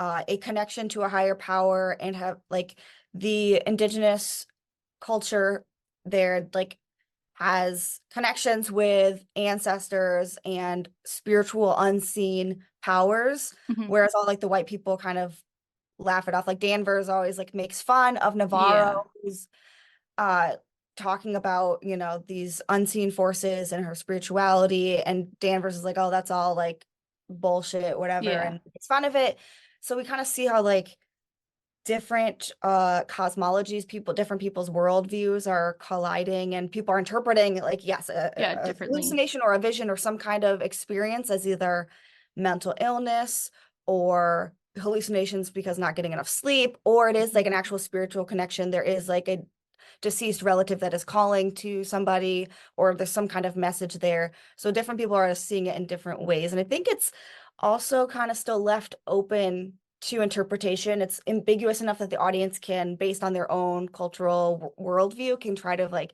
Speaker 2: a connection to a higher power, and have like the indigenous culture there like has connections with ancestors and spiritual unseen powers,
Speaker 1: Mhm.
Speaker 2: whereas all like the white people kind of laugh it off. Like Danvers always like makes fun of
Speaker 1: Yeah.
Speaker 2: Navarro, who's uh talking about, you know, these unseen forces and her spirituality, and Danvers is like, oh, that's all like bullshit, whatever,
Speaker 1: Yeah.
Speaker 2: and makes fun of it. So we kind of see how like different cosmologies, different people's worldviews are colliding, and people are interpreting like, yes,
Speaker 1: Yeah,
Speaker 2: a
Speaker 1: differently.
Speaker 2: hallucination or a vision or some kind of experience as either mental illness or hallucinations because not getting enough sleep, or it is like an actual spiritual connection. There is like a deceased relative that is calling to somebody, or there's some kind of message there. So different people are seeing it in different ways. And I think it's also kind of still left open to interpretation. It's ambiguous enough that the audience can, based on their own cultural worldview, can try to like,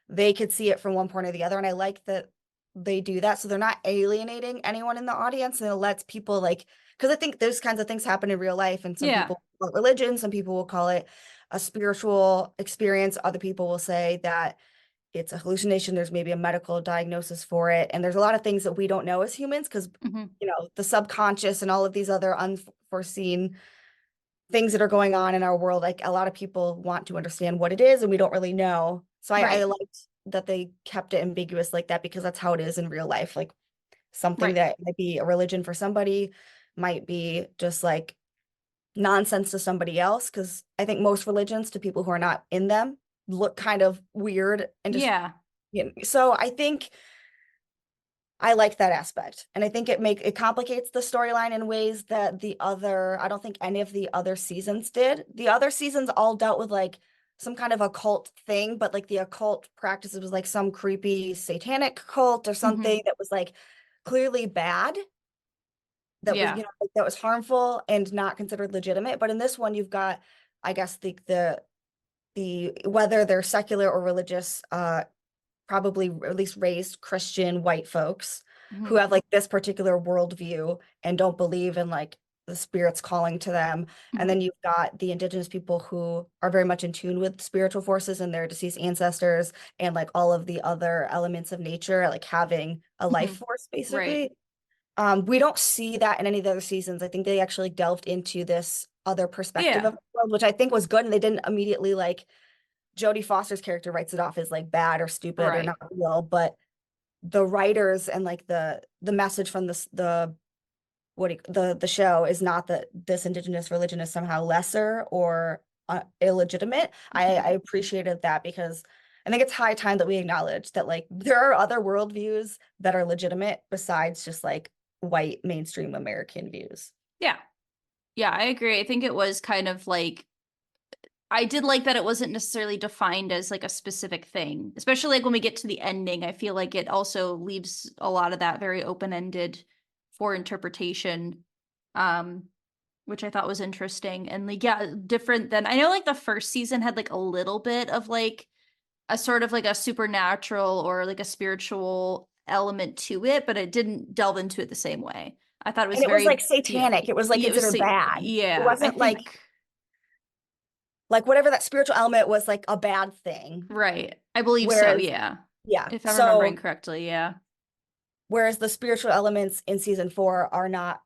Speaker 2: they could see it from one point or the other. And I like that they do that. So they're not alienating anyone in the audience, and it lets people like, because I think those kinds of things happen in real life, and some
Speaker 1: Yeah.
Speaker 2: people call it religion, some people will call it a spiritual experience. Other people will say that it's a hallucination. There's maybe a medical diagnosis for it. And there's a lot of things that we don't know as humans because,
Speaker 1: Hmm.
Speaker 2: you know, the subconscious and all of these other unforeseen things that are going on in our world. Like a lot of people want to understand what it is, and we don't really know. So I
Speaker 1: Right.
Speaker 2: liked that they kept it ambiguous like that, because that's how it is in real life. Like something
Speaker 1: Right.
Speaker 2: that might be a religion for somebody might be just like nonsense to somebody else, because I think most religions to people who are not in them look kind of weird and just,
Speaker 1: Yeah.
Speaker 2: you know. So I think I like that aspect, and I think it complicates the storyline in ways that I don't think any of the other seasons did. The other seasons all dealt with like some kind of occult thing, but like the occult practices was like some creepy satanic cult or
Speaker 1: Hmm.
Speaker 2: something that was like clearly bad, that was,
Speaker 1: Yeah.
Speaker 2: you know, like, that was harmful and not considered legitimate. But in this one, you've got, I guess, the whether they're secular or religious, probably at least raised Christian white folks who
Speaker 1: Hmm.
Speaker 2: have like this particular worldview and don't believe in like the spirits calling to them. And then you've got the indigenous people who are very much in tune with spiritual forces and their deceased ancestors and like all of the other elements of nature, like having a life force,
Speaker 1: Right.
Speaker 2: basically. We don't see that in any of the other seasons. I think they actually delved into this other perspective
Speaker 1: Yeah.
Speaker 2: of the world, which I think was good. And they didn't immediately like Jodie Foster's character writes it off as like bad or stupid or
Speaker 1: Right.
Speaker 2: not real, but the writers and like the message from the the show is not that this indigenous religion is somehow lesser or illegitimate. I appreciated that because I think it's high time that we acknowledge that like there are other worldviews that are legitimate besides just like white mainstream American views.
Speaker 1: Yeah. Yeah, I agree. I think it was kind of like I did like that it wasn't necessarily defined as like a specific thing, especially like when we get to the ending. I feel like it also leaves a lot of that very open-ended for interpretation, um, which I thought was interesting. And like, yeah, different than I know like the first season had like a little bit of like a sort of like a supernatural or like a spiritual element to it, but it didn't delve into it the same way. I thought it was
Speaker 2: And it was like
Speaker 1: very, yeah,
Speaker 2: satanic. It was like
Speaker 1: it was,
Speaker 2: considered bad. It
Speaker 1: yeah, I
Speaker 2: wasn't
Speaker 1: think.
Speaker 2: like whatever that spiritual element was like a bad thing.
Speaker 1: Right. I believe so,
Speaker 2: Whereas,
Speaker 1: yeah.
Speaker 2: yeah.
Speaker 1: If I'm remembering
Speaker 2: So
Speaker 1: correctly, yeah.
Speaker 2: whereas the spiritual elements in season 4 are not,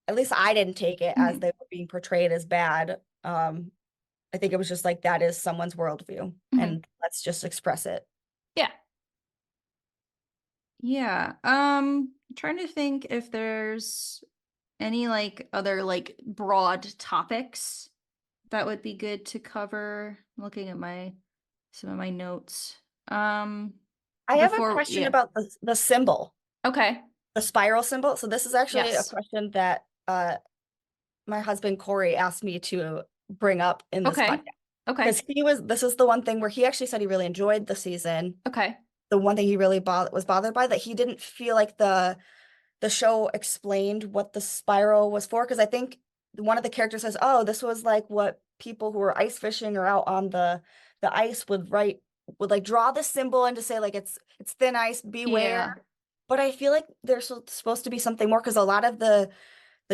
Speaker 2: at least I didn't take it as
Speaker 1: Mhm.
Speaker 2: they were being portrayed as bad. I think it was just like that is someone's worldview
Speaker 1: Mhm.
Speaker 2: and let's just express it.
Speaker 1: Yeah. Yeah. Trying to think if there's any like other like broad topics that would be good to cover. I'm looking at my some of my notes. Um
Speaker 2: I have a
Speaker 1: before
Speaker 2: question
Speaker 1: yeah.
Speaker 2: about the symbol,
Speaker 1: Okay.
Speaker 2: the spiral symbol. So this is actually a
Speaker 1: Yes.
Speaker 2: question that my husband Corey asked me to bring up in this
Speaker 1: Okay.
Speaker 2: podcast
Speaker 1: Okay.
Speaker 2: because this is the one thing where he actually said he really enjoyed the season.
Speaker 1: Okay.
Speaker 2: The one thing he really was bothered by, that he didn't feel like the show explained what the spiral was for, because I think one of the characters says, "Oh, this was like what people who were ice fishing or out on the ice would like draw the symbol and to say like it's thin ice, beware."
Speaker 1: Yeah.
Speaker 2: But I feel like there's supposed to be something more because a lot of the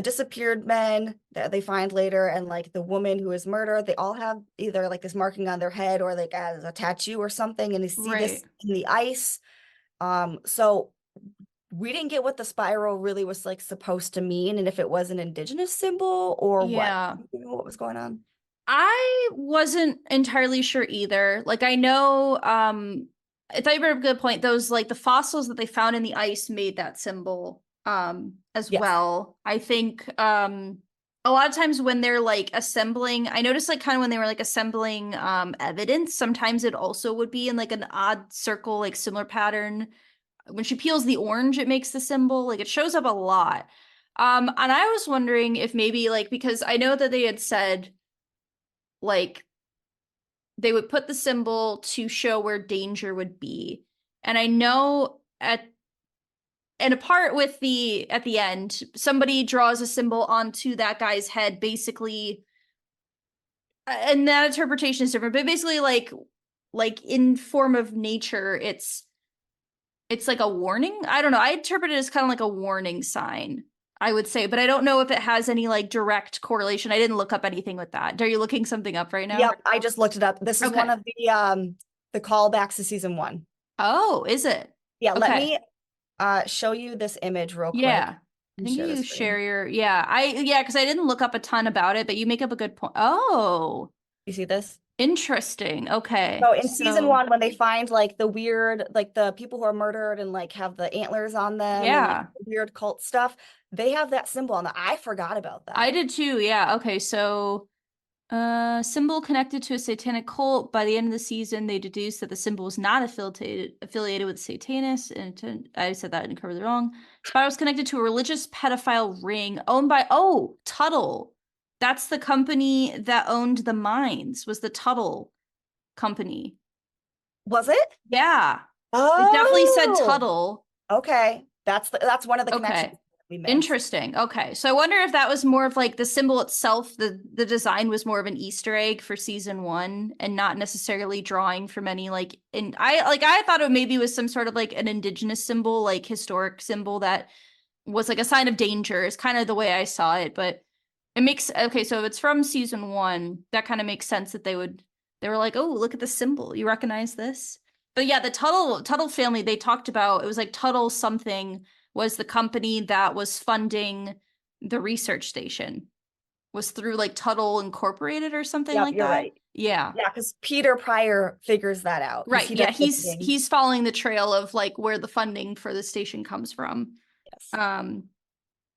Speaker 2: disappeared men that they find later and like the woman who is murdered, they all have either like this marking on their head or like as a tattoo or something, and you see this
Speaker 1: Right.
Speaker 2: in the ice. So we didn't get what the spiral really was like supposed to mean, and if it was an indigenous symbol or what.
Speaker 1: Yeah.
Speaker 2: You know what was going on?
Speaker 1: I wasn't entirely sure either. Like I know I thought you brought up a good point. Those like the fossils that they found in the ice made that symbol as
Speaker 2: Yes.
Speaker 1: well. I think a lot of times when they're like assembling, I noticed like kind of when they were like assembling evidence, sometimes it also would be in like an odd circle, like similar pattern. When she peels the orange, it makes the symbol. Like it shows up a lot. And I was wondering if maybe like because I know that they had said like they would put the symbol to show where danger would be. And I know at and a part with the at the end, somebody draws a symbol onto that guy's head, basically, and that interpretation is different, but basically like in form of nature, it's like a warning. I don't know. I interpret it as kind of like a warning sign, I would say, but I don't know if it has any like direct correlation. I didn't look up anything with that. Are you looking something up right now?
Speaker 2: Yep, I just looked it up. This is one
Speaker 1: Okay.
Speaker 2: of the callbacks to season 1.
Speaker 1: Oh, is it?
Speaker 2: Yeah, let
Speaker 1: Okay.
Speaker 2: me show you this image real quick
Speaker 1: Yeah. I
Speaker 2: and
Speaker 1: think
Speaker 2: share the
Speaker 1: you share
Speaker 2: screen.
Speaker 1: your yeah, because I didn't look up a ton about it, but you make up a good point. Oh,
Speaker 2: You see this?
Speaker 1: interesting. Okay.
Speaker 2: So in season
Speaker 1: So
Speaker 2: 1, when they find like the weird, like the people who are murdered and like have the antlers on them and like
Speaker 1: yeah,
Speaker 2: weird cult stuff, they have that symbol on that. I forgot about
Speaker 1: I
Speaker 2: that.
Speaker 1: did too. Yeah. Okay. So symbol connected to a satanic cult. By the end of the season, they deduced that the symbol was not affiliated with Satanists. And I said that incredibly wrong. Spiral was connected to a religious pedophile ring owned by Tuttle. That's the company that owned the mines. Was the Tuttle company?
Speaker 2: Was it?
Speaker 1: Yeah, it definitely said
Speaker 2: Oh,
Speaker 1: Tuttle.
Speaker 2: okay. That's one of the connections
Speaker 1: Okay.
Speaker 2: we missed.
Speaker 1: Interesting. Okay. So I wonder if that was more of like the symbol itself, the design was more of an Easter egg for season 1 and not necessarily drawing from any like I thought it maybe was some sort of like an indigenous symbol, like historic symbol that was like a sign of danger is kind of the way I saw it, but It makes, okay, so if it's from season 1, that kind of makes sense that they were like, oh, look at the symbol. You recognize this? But yeah, the Tuttle family, they talked about, it was like Tuttle something was the company that was funding the research station. Was through like Tuttle Incorporated or something
Speaker 2: Yep,
Speaker 1: like
Speaker 2: you're
Speaker 1: that.
Speaker 2: right.
Speaker 1: Yeah.
Speaker 2: Yeah, because Peter Pryor figures that out because
Speaker 1: Right.
Speaker 2: he does
Speaker 1: Yeah,
Speaker 2: the
Speaker 1: he's
Speaker 2: bidding.
Speaker 1: he's following the trail of like where the funding for the station comes from.
Speaker 2: Yes.
Speaker 1: Um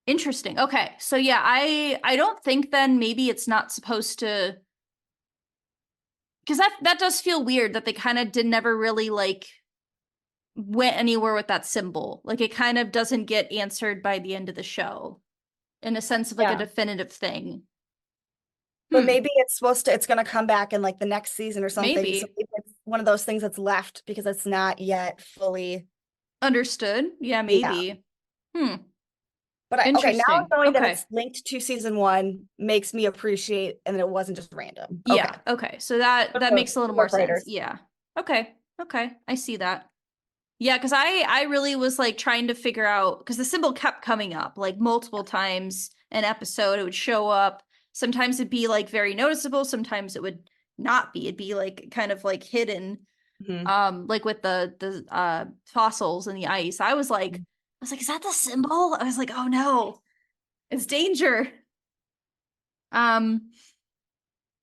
Speaker 1: Interesting. Okay. So yeah, I don't think then maybe it's not supposed to, because that does feel weird that they kind of did never really like went anywhere with that symbol. Like it kind of doesn't get answered by the end of the show in a sense of like a
Speaker 2: Yeah.
Speaker 1: definitive thing.
Speaker 2: But maybe it's gonna come back in like the next season or something. So
Speaker 1: Maybe.
Speaker 2: maybe it's one of those things that's left because it's not yet fully.
Speaker 1: Understood. Yeah,
Speaker 2: Yeah.
Speaker 1: maybe. Hmm.
Speaker 2: But okay, now
Speaker 1: Interesting.
Speaker 2: knowing that
Speaker 1: Okay.
Speaker 2: it's linked to season one makes me appreciate and that it wasn't just random. Okay.
Speaker 1: Yeah. Okay. So that makes a little
Speaker 2: Good
Speaker 1: more
Speaker 2: work,
Speaker 1: sense.
Speaker 2: writers.
Speaker 1: Yeah. Okay. Okay. I see that. Yeah, because I really was like trying to figure out, because the symbol kept coming up like multiple times an episode. It would show up. Sometimes it'd be like very noticeable. Sometimes it would not be. It'd be like kind of like hidden.
Speaker 2: Mhm.
Speaker 1: Like with the fossils in the ice. I was like, is that the symbol? I was like, oh no, it's danger. Um,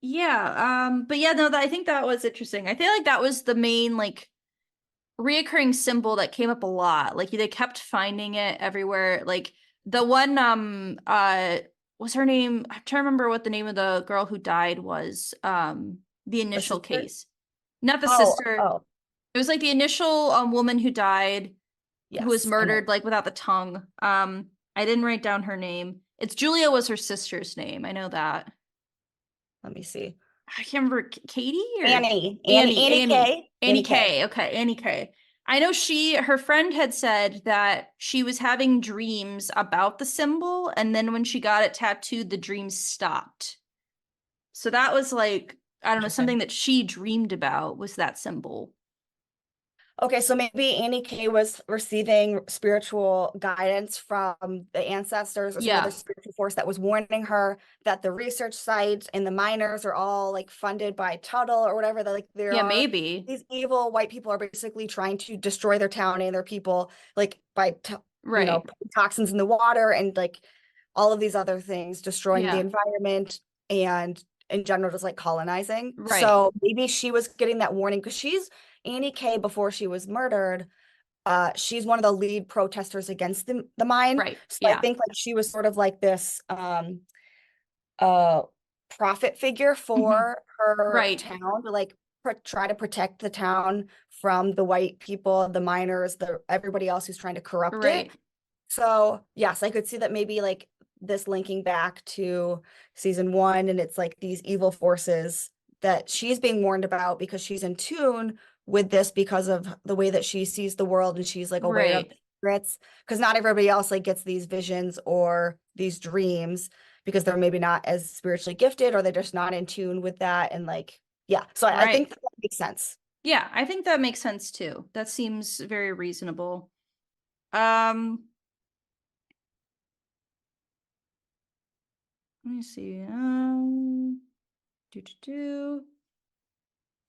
Speaker 1: yeah, but yeah, no, I think that was interesting. I feel like that was the main like reoccurring symbol that came up a lot. Like they kept finding it everywhere. Like the one was her name? I'm trying to remember what the name of the girl who died was. The
Speaker 2: The
Speaker 1: initial
Speaker 2: sister?
Speaker 1: case. Not the
Speaker 2: Oh,
Speaker 1: sister.
Speaker 2: oh,
Speaker 1: It was like the initial woman who died, who was
Speaker 2: yes. I know.
Speaker 1: murdered like without the tongue. I didn't write down her name. It's Julia was her sister's name. I know that.
Speaker 2: Let me see.
Speaker 1: I can't remember, Katie or
Speaker 2: Annie. Annie.
Speaker 1: Annie,
Speaker 2: Annie
Speaker 1: Annie,
Speaker 2: K.
Speaker 1: Annie
Speaker 2: Annie K.
Speaker 1: K. Okay, Annie K. I know her friend had said that she was having dreams about the symbol, and then when she got it tattooed, the dreams stopped. So that was like, I don't know,
Speaker 2: Interesting.
Speaker 1: something that she dreamed about was that symbol.
Speaker 2: Okay, so maybe Annie K was receiving spiritual guidance from the ancestors or some other
Speaker 1: Yeah.
Speaker 2: spiritual force that was warning her that the research sites and the miners are all like funded by Tuttle or whatever. That like there
Speaker 1: Yeah,
Speaker 2: are
Speaker 1: maybe.
Speaker 2: these evil white people are basically trying to destroy their town and their people, like by
Speaker 1: Right.
Speaker 2: putting toxins in the water and like all of these other things, destroying the
Speaker 1: Yeah.
Speaker 2: environment and in general just like colonizing.
Speaker 1: Right.
Speaker 2: So maybe she was getting that warning because she's Annie K before she was murdered. She's one of the lead protesters against the mine.
Speaker 1: Right.
Speaker 2: So I
Speaker 1: Yeah.
Speaker 2: think like she was sort of like this uh prophet figure
Speaker 1: Hmm.
Speaker 2: for her
Speaker 1: Right.
Speaker 2: town to like try to protect the town from the white people, the miners, the everybody else who's trying to corrupt it.
Speaker 1: Right.
Speaker 2: So yes, I could see that maybe like this linking back to season one, and it's like these evil forces that she's being warned about because she's in tune with this because of the way that she sees the world and she's like aware of
Speaker 1: Right.
Speaker 2: secrets. Because not everybody else like gets these visions or these dreams because they're maybe not as spiritually gifted or they're just not in tune with that. And like, yeah, so I think
Speaker 1: Right.
Speaker 2: that makes sense.
Speaker 1: Yeah, I think that makes sense too. That seems very reasonable. Um, Let me see. Do do do.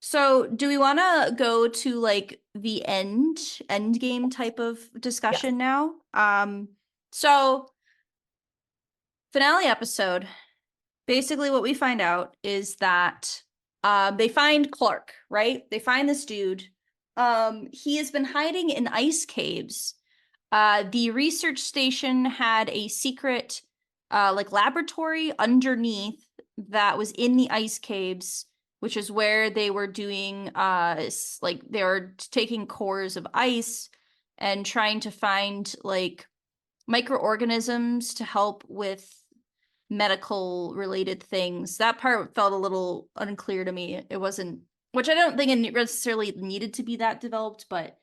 Speaker 1: So, do we want to go to like the end game type of
Speaker 2: Yes.
Speaker 1: discussion now? So finale episode. Basically, what we find out is that they find Clark, right? They find this dude. He has been hiding in ice caves. The research station had a secret, like laboratory underneath that was in the ice caves, which is where they were doing, like they were taking cores of ice and trying to find like microorganisms to help with medical related things. That part felt a little unclear to me. It wasn't, which I don't think it necessarily needed to be that developed, but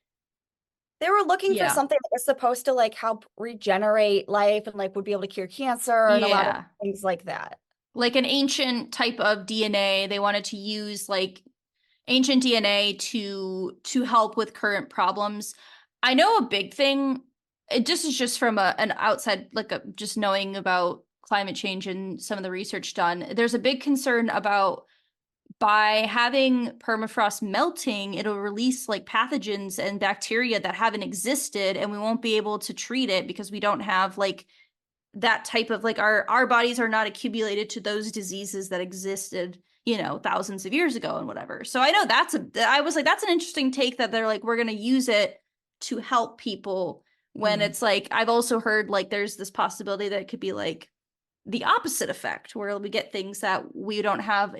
Speaker 2: They were looking for
Speaker 1: yeah.
Speaker 2: something that was supposed to like help regenerate life and like would be able to cure cancer and a lot of
Speaker 1: Yeah.
Speaker 2: things like that.
Speaker 1: Like an ancient type of DNA. They wanted to use like ancient DNA to help with current problems. I know a big thing, it just is just from an outside, like just knowing about climate change and some of the research done, there's a big concern about by having permafrost melting, it'll release like pathogens and bacteria that haven't existed, and we won't be able to treat it because we don't have like that type of like our bodies are not accumulated to those diseases that existed, you know, thousands of years ago and whatever. So I know I was like, that's an interesting take that they're like, we're going to use it to help people when it's like, I've also heard like there's this possibility that it could be like the opposite effect where we get things that we don't have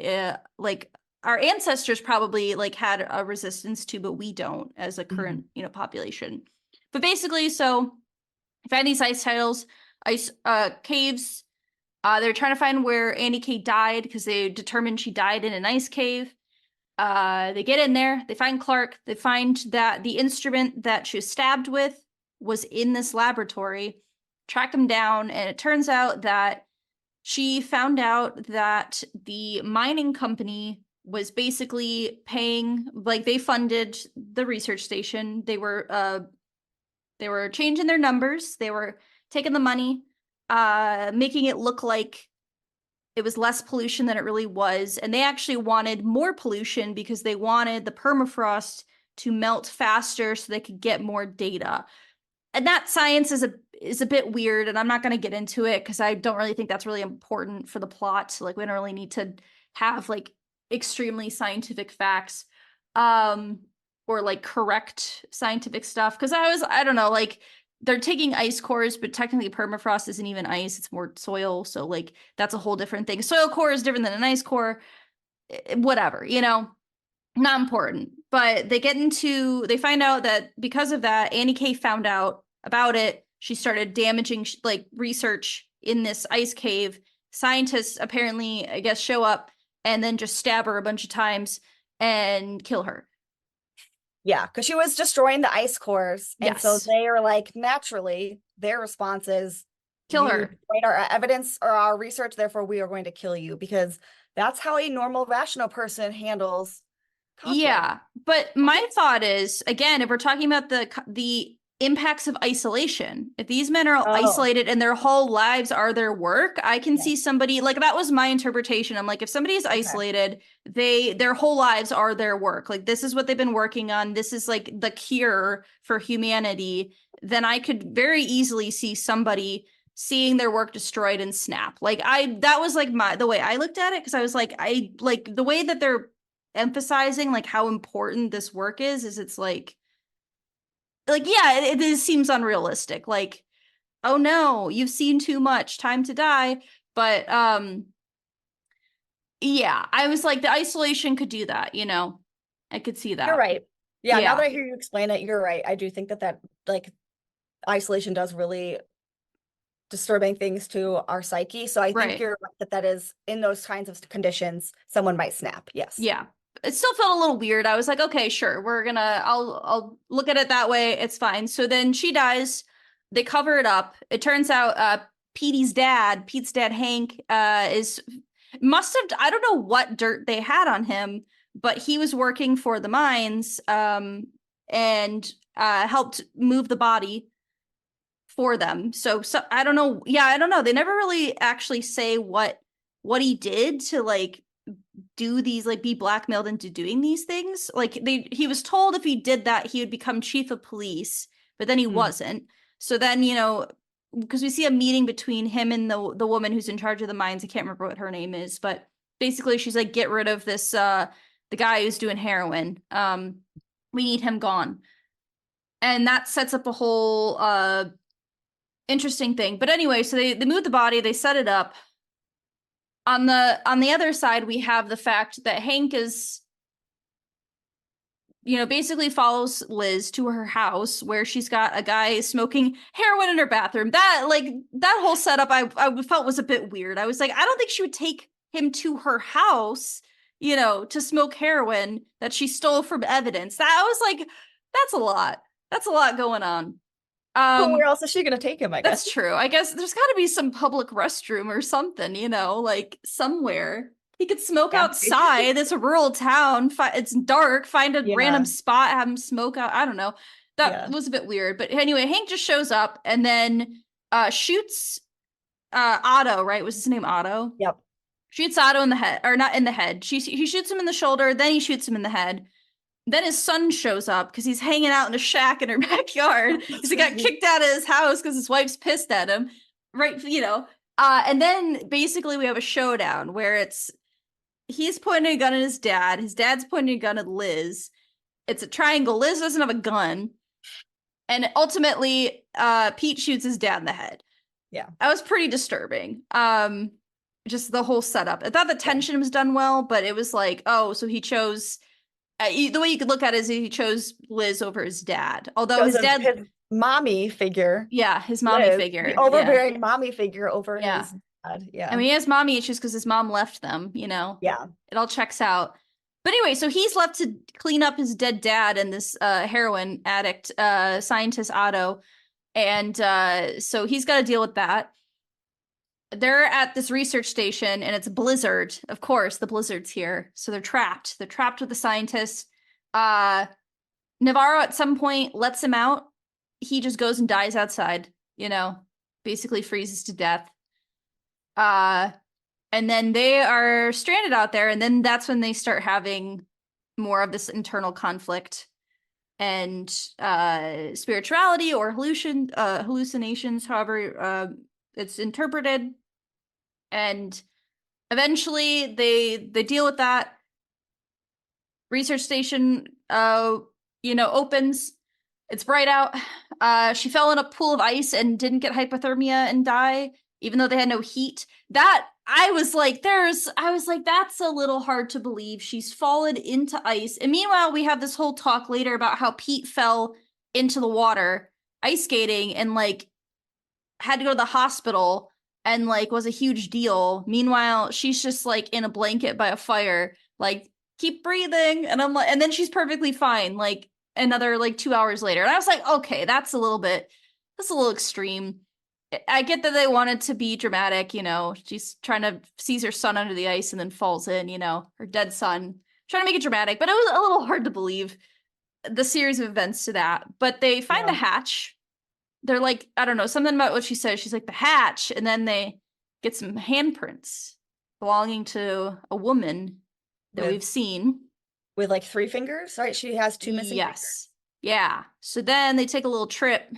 Speaker 1: like our ancestors probably like had a resistance to, but we don't as a current, you know, population. But basically, so find these ice titles, ice caves. They're trying to find where Annie K died because they determined she died in an ice cave. They get in there, they find Clark, they find that the instrument that she was stabbed with was in this laboratory, track him down, and it turns out that she found out that the mining company was basically paying, like they funded the research station. They were changing their numbers. They were taking the money, making it look like it was less pollution than it really was. And they actually wanted more pollution because they wanted the permafrost to melt faster so they could get more data. And that science is a bit weird, and I'm not going to get into it because I don't really think that's really important for the plot. So, like, we don't really need to have like extremely scientific facts, or like correct scientific stuff. Because I don't know, like they're taking ice cores, but technically permafrost isn't even ice; it's more soil. So, like, that's a whole different thing. Soil core is different than an ice core. Whatever, you know. Not important. But they find out that because of that, Annie K found out about it. She started damaging like research in this ice cave. Scientists apparently, I guess, show up and then just stab her a bunch of times and kill her.
Speaker 2: Yeah, because she was destroying the ice cores. And so they are like, naturally, their response is
Speaker 1: kill her.
Speaker 2: Destroyed our evidence or our research, therefore we are going to kill you, because that's how a normal, rational person handles conflict.
Speaker 1: Yeah, but my thought is, again, if we're talking about the impacts of isolation, if these men are isolated and their whole lives are their work, I can see somebody, like, that was my interpretation. I'm like, if somebody is isolated, their whole lives are their work. Like, this is what they've been working on. This is like the cure for humanity. Then I could very easily see somebody seeing their work destroyed and snap. Like, that was like the way I looked at it, because I was like, I like the way that they're emphasizing like how important this work is it's like yeah, it seems unrealistic. Like, oh no, you've seen too much, time to die. But yeah, I was like, the isolation could do that, you know. I could see that.
Speaker 2: You're right. Yeah, now that I hear you explain it, you're right. I do think that like isolation does really disturbing things to our psyche. So I think you're right that is, in those kinds of conditions, someone might snap. Yes.
Speaker 1: Yeah. It still felt a little weird. I was like, okay, sure, I'll look at it that way. It's fine. So then she dies. They cover it up. It turns out Pete's dad, Hank, must have, I don't know what dirt they had on him, but he was working for the mines and helped move the body for them. So I don't know. Yeah, I don't know. They never really actually say what he did to like do these, like be blackmailed into doing these things. Like he was told if he did that, he would become chief of police, but then he wasn't. So then, you know, because we see a meeting between him and the woman who's in charge of the mines. I can't remember what her name is, but basically she's like, get rid of this, the guy who's doing heroin. We need him gone. And that sets up a whole interesting thing. But anyway, so they move the body, they set it up. On the other side, we have the fact that Hank is, you know, basically follows Liz to her house where she's got a guy smoking heroin in her bathroom. That whole setup I felt was a bit weird. I was like, I don't think she would take him to her house, you know, to smoke heroin that she stole from evidence. That I was like, that's a lot. That's a lot going on.
Speaker 2: But where else is she gonna take him? I guess
Speaker 1: that's true. I guess there's got to be some public restroom or something, you know, like somewhere he could smoke outside. It's a rural town. It's dark. Find a random spot, have him smoke out. I don't know. That was a bit weird. But anyway, Hank just shows up and then shoots Otto, right? Was his name Otto?
Speaker 2: Yep.
Speaker 1: Shoots Otto in the head, or not in the head. He shoots him in the shoulder, then he shoots him in the head. Then his son shows up because he's hanging out in a shack in her backyard because he got kicked out of his house because his wife's pissed at him. Right, you know. And then basically we have a showdown where he's pointing a gun at his dad's pointing a gun at Liz. It's a triangle. Liz doesn't have a gun. And ultimately, Pete shoots his dad in the head.
Speaker 2: Yeah.
Speaker 1: That was pretty disturbing. Just the whole setup. I thought the tension was done well, but it was like, oh, so he chose the way you could look at it is he chose Liz over his dad. Although his dad,
Speaker 2: his mommy figure.
Speaker 1: Yeah, his mommy
Speaker 2: Liz,
Speaker 1: figure.
Speaker 2: The overbearing mommy figure over
Speaker 1: Yeah.
Speaker 2: his dad. Yeah.
Speaker 1: I mean, he has mommy issues because his mom left them, you know?
Speaker 2: Yeah.
Speaker 1: It all checks out. But anyway, so he's left to clean up his dead dad and this heroin addict scientist Otto. And so he's got to deal with that. They're at this research station and it's a blizzard. Of course, the blizzard's here. So they're trapped. They're trapped with the scientists. Navarro at some point lets him out. He just goes and dies outside, you know, basically freezes to death. And then they are stranded out there, and then that's when they start having more of this internal conflict and spirituality or hallucinations, however it's interpreted. And eventually they deal with that. Research station opens. It's bright out. She fell in a pool of ice and didn't get hypothermia and die, even though they had no heat. That I was like, that's a little hard to believe. She's fallen into ice. And meanwhile, we have this whole talk later about how Pete fell into the water ice skating and like had to go to the hospital and like was a huge deal. Meanwhile, she's just like in a blanket by a fire, like keep breathing. And I'm like, and then she's perfectly fine, like another like 2 hours later. And I was like, okay, that's a little extreme. I get that they wanted to be dramatic, you know, she's trying to sees her son under the ice and then falls in, you know, her dead son, trying to make it dramatic, but it was a little hard to believe the series of events to that. But they find the hatch. They're like, I don't know, something about what she says. She's like, the hatch. And then they get some handprints belonging to a woman that we've seen.
Speaker 2: With like 3 fingers, right? She has 2 missing fingers.
Speaker 1: Yes. Yeah. So then they take a little trip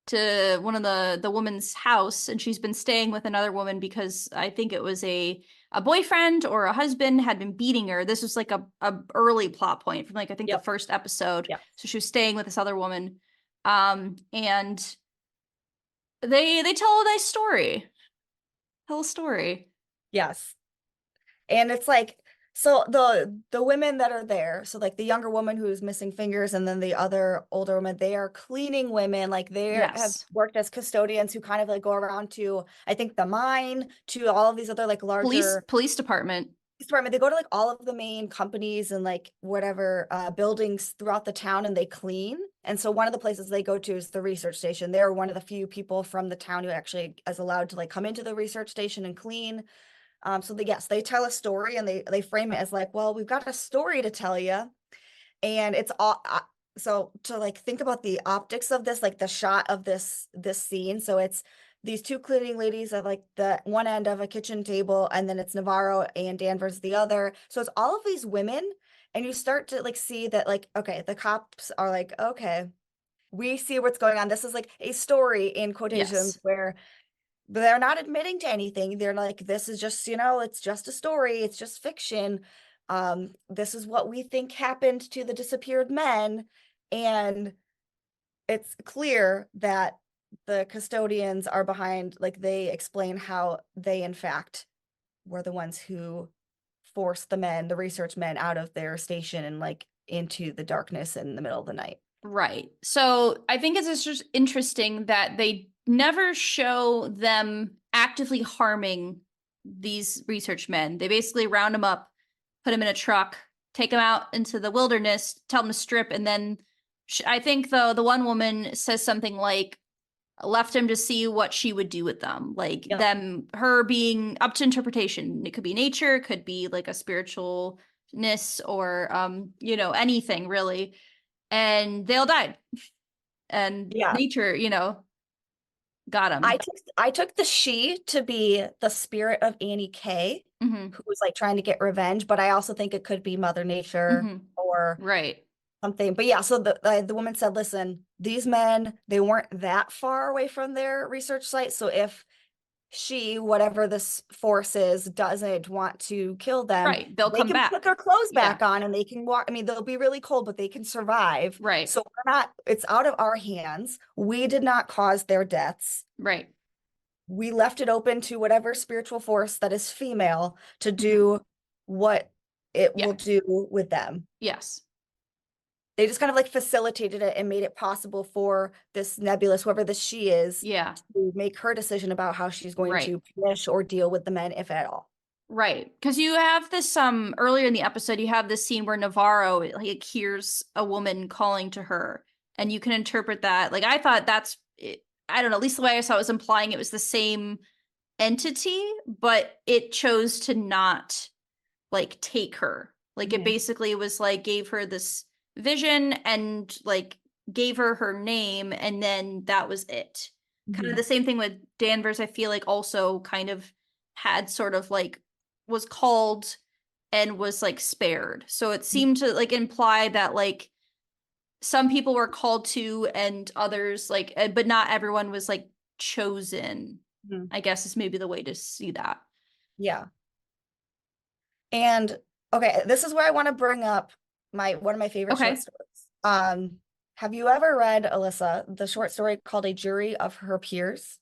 Speaker 1: to one of the woman's house, and she's been staying with another woman because I think it was a boyfriend or a husband had been beating her. This was like a early plot point from like I think the first episode.
Speaker 2: Yep.
Speaker 1: So she was staying with this other woman, and they tell a nice story. Tell a story.
Speaker 2: Yes, and it's like, so the women that are there, so like the younger woman who's missing fingers and then the other older woman, they are cleaning women, like they have worked as custodians who kind of like go around to, I think, the mine, to all of these other like larger
Speaker 1: police department.
Speaker 2: They go to like all of the main companies and like whatever buildings throughout the town, and they clean. And so one of the places they go to is the research station. They're one of the few people from the town who actually is allowed to like come into the research station and clean. So they tell a story, and they frame it as like, well, we've got a story to tell you. And it's all, so to like think about the optics of this, like the shot of this scene. So it's these 2 cleaning ladies at like the one end of a kitchen table, and then it's Navarro and Danvers the other. So it's all of these women, and you start to like see that like, okay, the cops are like, okay, we see what's going on. This is like a story in quotations where they're not admitting to anything. They're like, this is just, it's just a story. It's just fiction. This is what we think happened to the disappeared men. And it's clear that the custodians are behind, like they explain how they in fact were the ones who forced the research men out of their station and like into the darkness in the middle of the night.
Speaker 1: Right. So I think it's just interesting that they never show them actively harming these research men. They basically round them up, put them in a truck, take them out into the wilderness, tell them to strip, and then I think the one woman says something like, left him to see what she would do with them, like her being up to interpretation. It could be nature, it could be like a spiritualness, or anything really. And they all died. And nature, Got him.
Speaker 2: I took the she to be the spirit of Annie K,
Speaker 1: Mm-hmm.
Speaker 2: who was like trying to get revenge, but I also think it could be Mother Nature
Speaker 1: Mm-hmm.
Speaker 2: or
Speaker 1: Right.
Speaker 2: something. But yeah, so the woman said, listen, these men, they weren't that far away from their research site. So if she, whatever this force is, doesn't want to kill them,
Speaker 1: Right. They'll
Speaker 2: they
Speaker 1: come
Speaker 2: can put
Speaker 1: back.
Speaker 2: their clothes
Speaker 1: Yeah.
Speaker 2: back on and they can walk. I mean, they'll be really cold, but they can survive.
Speaker 1: Right.
Speaker 2: So we're not, it's out of our hands. We did not cause their deaths.
Speaker 1: Right.
Speaker 2: We left it open to whatever spiritual force that is female to
Speaker 1: Mm-hmm.
Speaker 2: do what it
Speaker 1: Yeah.
Speaker 2: will do with them.
Speaker 1: Yes.
Speaker 2: They just kind of like facilitated it and made it possible for this nebulous, whoever this she is,
Speaker 1: Yeah.
Speaker 2: to make her decision about how she's going
Speaker 1: Right.
Speaker 2: to punish or deal with the men, if at all.
Speaker 1: Right. Because you have this earlier in the episode, you have this scene where Navarro like hears a woman calling to her, and you can interpret that. Like I thought that's it, I don't know, at least the way I saw it was implying it was the same entity, but it chose to not like take her. Like it basically was like gave her this vision and like gave her her name, and then that was it. Kind of
Speaker 2: Mhm.
Speaker 1: the same thing with Danvers, I feel like also kind of had sort of like was called and was like spared. So it seemed to like imply that like some people were called to and others like but not everyone was like chosen.
Speaker 2: Mhm.
Speaker 1: I guess is maybe the way to see that.
Speaker 2: Yeah. And okay, this is where I want to bring up my one of my favorite short
Speaker 1: Okay.
Speaker 2: stories. Have you ever read, Alyssa, the short story called A Jury of Her Peers?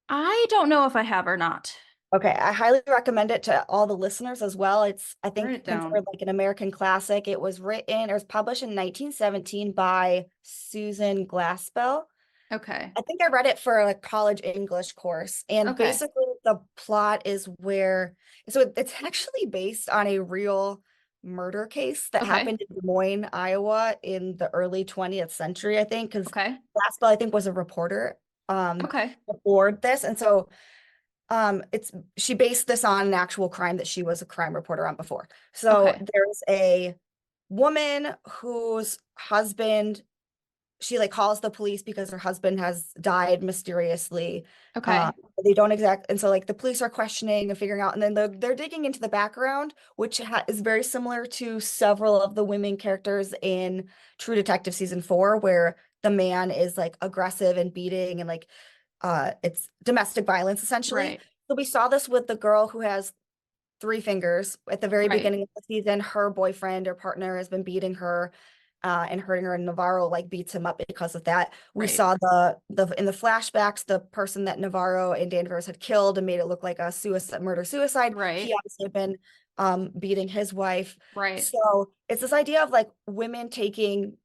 Speaker 1: I don't know if I have or not.
Speaker 2: Okay, I highly recommend it to all the listeners as well. It's, I
Speaker 1: Write
Speaker 2: think,
Speaker 1: it down.
Speaker 2: considered like an American classic. It was published in 1917 by Susan Glaspell.
Speaker 1: Okay.
Speaker 2: I think I read it for a college English course. And
Speaker 1: Okay.
Speaker 2: basically the plot is where, so it's actually based on a real murder case that
Speaker 1: Okay.
Speaker 2: happened in Des Moines, Iowa in the early 20th century, I think, because
Speaker 1: Okay.
Speaker 2: Glaspell, I think, was a reporter
Speaker 1: Okay.
Speaker 2: before this. And so it's she based this on an actual crime that she was a crime reporter on before. So
Speaker 1: Okay.
Speaker 2: there's a woman whose husband, she like calls the police because her husband has died mysteriously.
Speaker 1: Okay.
Speaker 2: They don't exact, and so like the police are questioning and figuring out, and then they're digging into the background, which is very similar to several of the women characters in True Detective season 4, where the man is like aggressive and beating and like it's domestic violence essentially.
Speaker 1: Right.
Speaker 2: So we saw this with the girl who has three fingers at the very
Speaker 1: Right.
Speaker 2: beginning of the season. Her boyfriend or partner has been beating her and hurting her, and Navarro like beats him up because of that. We
Speaker 1: Right.
Speaker 2: saw the in the flashbacks, the person that Navarro and Danvers had killed and made it look like a murder suicide.
Speaker 1: Right.
Speaker 2: He obviously had been beating his wife.
Speaker 1: Right.
Speaker 2: So it's this idea of like women taking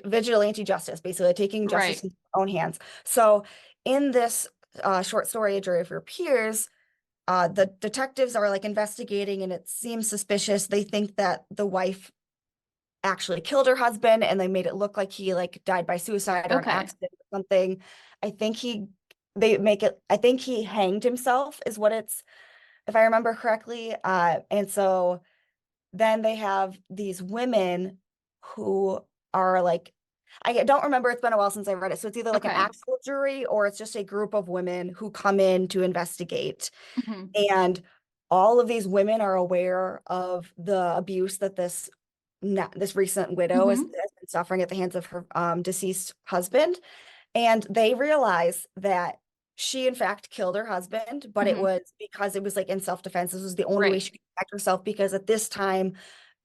Speaker 2: vigilante justice, basically taking justice
Speaker 1: Right.
Speaker 2: in their own hands. So in this short story, A Jury of Your Peers, the detectives are like investigating and it seems suspicious. They think that the wife actually killed her husband and they made it look like he like died by suicide or an
Speaker 1: Okay.
Speaker 2: accident or something. I think they make it, I think he hanged himself is what it's, if I remember correctly. And so then they have these women who are like, I don't remember, it's been a while since I read it. So it's either like an
Speaker 1: Okay.
Speaker 2: actual jury or it's just a group of women who come in to investigate.
Speaker 1: Hmm.
Speaker 2: And all of these women are aware of the abuse that this recent widow has
Speaker 1: Hmm.
Speaker 2: been suffering at the hands of her deceased husband. And they realize that she, in fact, killed her husband, but it
Speaker 1: Hmm.
Speaker 2: was because it was like in self-defense. This was the only way
Speaker 1: Right.
Speaker 2: she could protect herself because at this time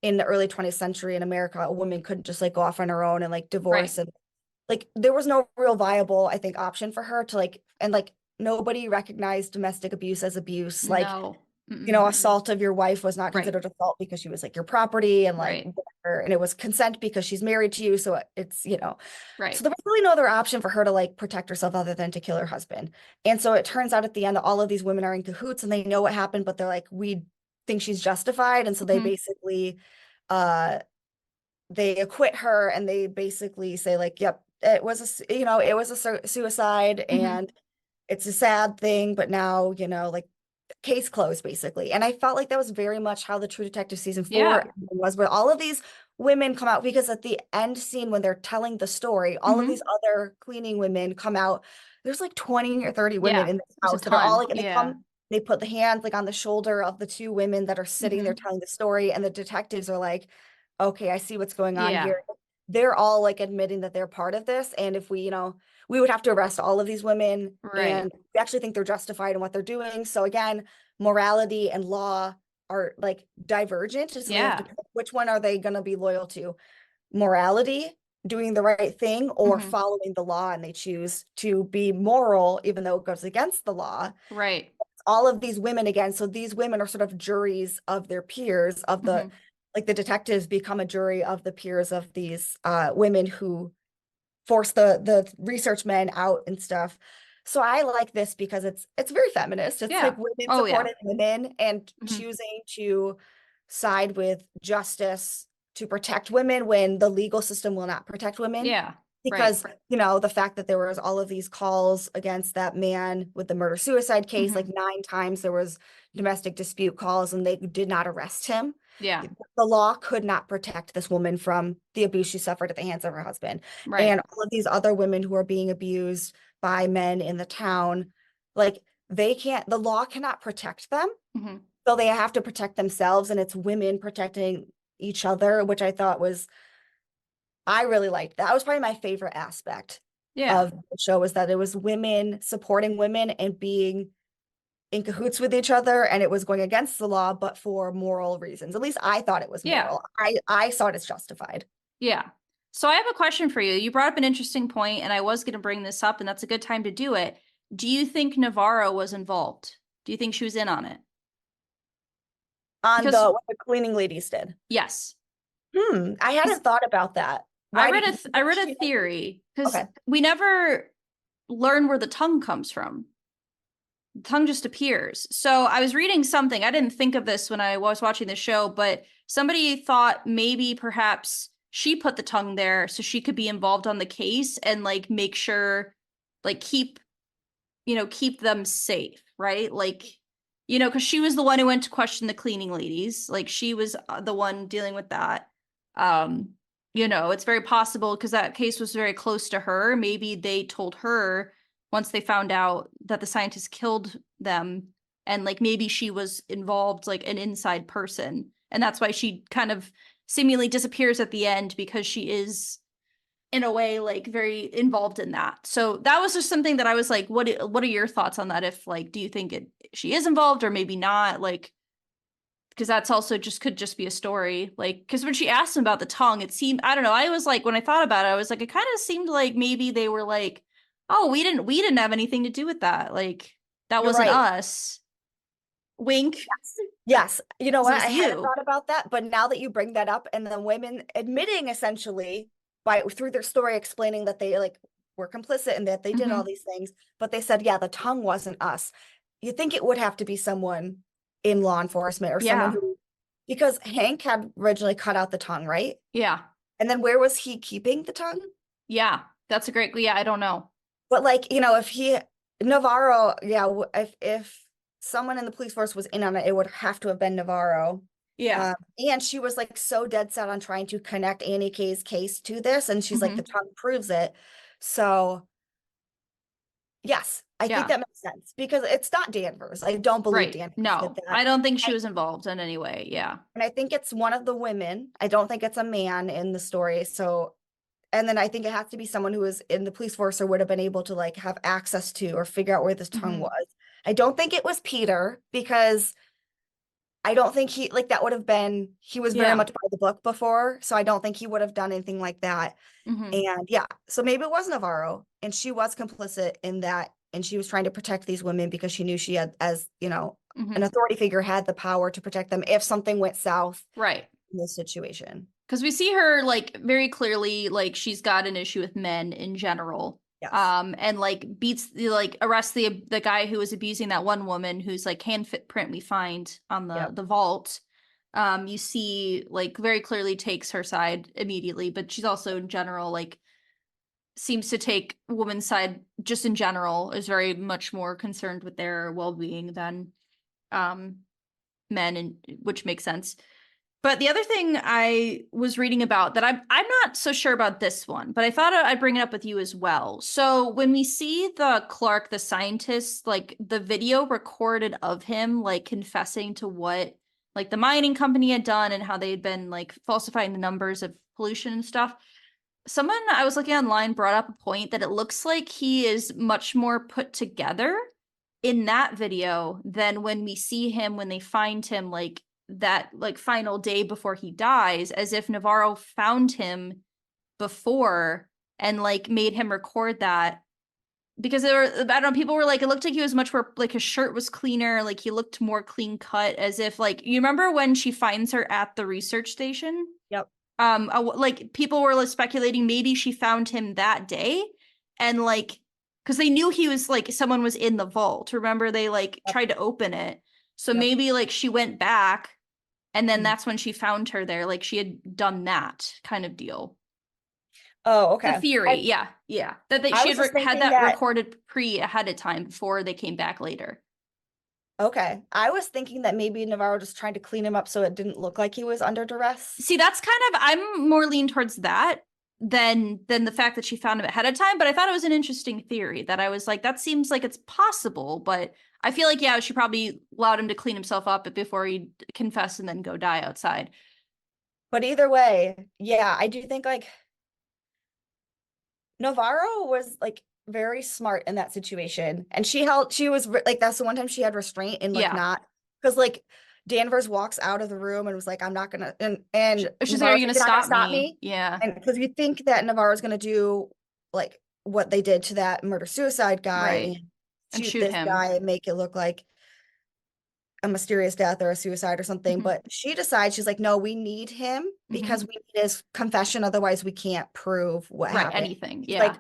Speaker 2: in the early 20th century in America, a woman couldn't just like go off on her own and like
Speaker 1: Right.
Speaker 2: divorce and like there was no real viable, I think, option for her to like, and like nobody recognized domestic abuse as abuse. Like,
Speaker 1: No. Mm-mm.
Speaker 2: assault of your wife was not
Speaker 1: Right.
Speaker 2: considered assault because she was like your property and like
Speaker 1: Right.
Speaker 2: whatever. And it was consent because she's married to you. So it's, so
Speaker 1: Right.
Speaker 2: there was really no other option for her to like protect herself other than to kill her husband. And so it turns out at the end that all of these women are in cahoots and they know what happened, but they're like, we think she's justified. And so they
Speaker 1: Hmm.
Speaker 2: basically, uh, they acquit her and they basically say like, yep, it was it was a suicide
Speaker 1: Hmm.
Speaker 2: and it's a sad thing, but now, like case closed basically. And I felt like that was very much how the True Detective season 4
Speaker 1: Yeah.
Speaker 2: was, where all of these women come out, because at the end scene when they're telling the story, all of these other cleaning women come out. There's like 20 or 30 women in this
Speaker 1: there's a
Speaker 2: house that are all
Speaker 1: ton.
Speaker 2: like, and they put the hands like on the shoulder of the two women that are sitting there telling the story, and the detectives are like, okay, I see what's going on here. They're all like admitting that they're part of this, and if we, we would have to arrest all of these women, and we actually think they're justified in what they're doing. So again, morality and law are like divergent. So we have to pick which one are they going to be loyal to? Morality, doing the right thing, or following the law, and they choose to be moral even though it goes against the law.
Speaker 1: Right.
Speaker 2: All of these women again, so these women are sort of juries of their peers, of the like the detectives become a jury of the peers of these women who force the research men out and stuff. So I like this because it's very feminist. It's like women supporting women and choosing to side with justice to protect women when the legal system will not protect women. Because, the fact that there was all of these calls against that man with the murder-suicide case, like 9 times there was domestic dispute calls and they did not arrest him. The law could not protect this woman from the abuse she suffered at the hands of her husband. And all of these other women who are being abused by men in the town, like the law cannot protect them. So they have to protect themselves, and it's women protecting each other, which I really liked. That was probably my favorite aspect of the show, was that it was women supporting women and being in cahoots with each other, and it was going against the law, but for moral reasons. At least I thought it was moral. I saw it as justified.
Speaker 1: So I have a question for you. You brought up an interesting point, and I was going to bring this up, and that's a good time to do it. Do you think Navarro was involved? Do you think she was in on it?
Speaker 2: On what the cleaning ladies did?
Speaker 1: Yes.
Speaker 2: I hadn't thought about that.
Speaker 1: I read a theory, because we never learn where the tongue comes from. The tongue just appears. So I was reading something. I didn't think of this when I was watching the show, but somebody thought maybe perhaps she put the tongue there so she could be involved on the case and like make sure, like keep them safe, right? Like, because she was the one who went to question the cleaning ladies. Like she was the one dealing with that. It's very possible because that case was very close to her. Maybe they told her once they found out that the scientists killed them, and like maybe she was involved, like an inside person. And that's why she kind of seemingly disappears at the end, because she is in a way like very involved in that. So that was just something that I was like, what are your thoughts on that? If like, do you think she is involved or maybe not? Like, because that's also could just be a story. Like, because when she asked him about the tongue, it seemed, I don't know, I was like, when I thought about it, I was like, it kind of seemed like maybe they were like, oh, we didn't have anything to do with that. Like, that wasn't us. Wink.
Speaker 2: Yes. You know what? I hadn't thought about that, but now that you bring that up, and the women admitting essentially through their story explaining that they like were complicit and that they did all these things, but they said, yeah, the tongue wasn't us. You think it would have to be someone in law enforcement or someone who, because Hank had originally cut out the tongue, right? And then where was he keeping the tongue?
Speaker 1: That's a great, I don't know.
Speaker 2: But like, if Navarro, if someone in the police force was in on it, it would have to have been Navarro. And she was like so dead set on trying to connect Annie K's case to this, and she's like, the tongue proves it. So yes, I think that makes sense, because it's not Danvers. I don't believe Danvers did that.
Speaker 1: I don't think she was involved in any way.
Speaker 2: And I think it's one of the women. I don't think it's a man in the story. So, and then I think it has to be someone who was in the police force or would have been able to like have access to or figure out where this tongue was. I don't think it was Peter, because I don't think he was very much by the book before. So I don't think he would have done anything like that. And so maybe it was Navarro, and she was complicit in that. And she was trying to protect these women because she knew she had, as an authority figure, had the power to protect them if something went south in this situation.
Speaker 1: Because we see her like very clearly, like she's got an issue with men in general. And like arrests the guy who was abusing that one woman whose like hand print we find on the vault. You see like very clearly takes her side immediately, but she's also in general like seems to take women's side just in general, is very much more concerned with their well-being than men, and which makes sense. But the other thing I was reading about that I'm not so sure about this one, but I thought I'd bring it up with you as well. So when we see the Clark, the scientist, like the video recorded of him like confessing to what like the mining company had done and how they had been like falsifying the numbers of pollution and stuff. Someone I was looking online brought up a point that it looks like he is much more put together in that video than when we see him when they find him like that like final day before he dies, as if Navarro found him before and like made him record that. Because there were, I don't know, people were like, it looked like he was much more like his shirt was cleaner, like he looked more clean cut, as if like you remember when she finds her at the research station?
Speaker 2: Yep.
Speaker 1: Like people were like speculating maybe she found him that day, and like because they knew he was like someone was in the vault. Remember they like
Speaker 2: Yep.
Speaker 1: tried to open it, so
Speaker 2: Yep.
Speaker 1: maybe like she went back, and then
Speaker 2: Mhm.
Speaker 1: that's when she found her there. Like she had done that kind of deal.
Speaker 2: Oh,
Speaker 1: The
Speaker 2: okay.
Speaker 1: theory, yeah, yeah, that
Speaker 2: I
Speaker 1: she
Speaker 2: was
Speaker 1: had
Speaker 2: just
Speaker 1: had
Speaker 2: thinking
Speaker 1: that
Speaker 2: that,
Speaker 1: recorded pre ahead of time before they came back later.
Speaker 2: okay. I was thinking that maybe Navarro just tried to clean him up so it didn't look like he was under duress.
Speaker 1: See, that's kind of I'm more lean towards that than the fact that she found him ahead of time. But I thought it was an interesting theory that I was like, that seems like it's possible. But I feel like yeah, she probably allowed him to clean himself up before he confess and then go die outside.
Speaker 2: But either way, yeah, I do think like Navarro was like very smart in that situation. And she was like, that's the one time she had restraint and like
Speaker 1: Yeah,
Speaker 2: not, because like Danvers walks out of the room and was like, I'm not gonna, and
Speaker 1: she's like, "Are
Speaker 2: Navarro's
Speaker 1: you
Speaker 2: like,
Speaker 1: gonna
Speaker 2: you're not gonna
Speaker 1: stop
Speaker 2: stop
Speaker 1: me?"
Speaker 2: me.
Speaker 1: Yeah,
Speaker 2: And because you think that Navarro's gonna do like what they did to that murder suicide guy
Speaker 1: right.
Speaker 2: and
Speaker 1: And
Speaker 2: shoot
Speaker 1: shoot
Speaker 2: this
Speaker 1: him.
Speaker 2: guy and make it look like a mysterious death or a suicide or something.
Speaker 1: Hmm.
Speaker 2: But she decides, she's like, no, we need him because
Speaker 1: Hmm.
Speaker 2: we need his confession. Otherwise, we can't prove what
Speaker 1: Right.
Speaker 2: happened.
Speaker 1: Anything.
Speaker 2: She's
Speaker 1: Yeah.
Speaker 2: like,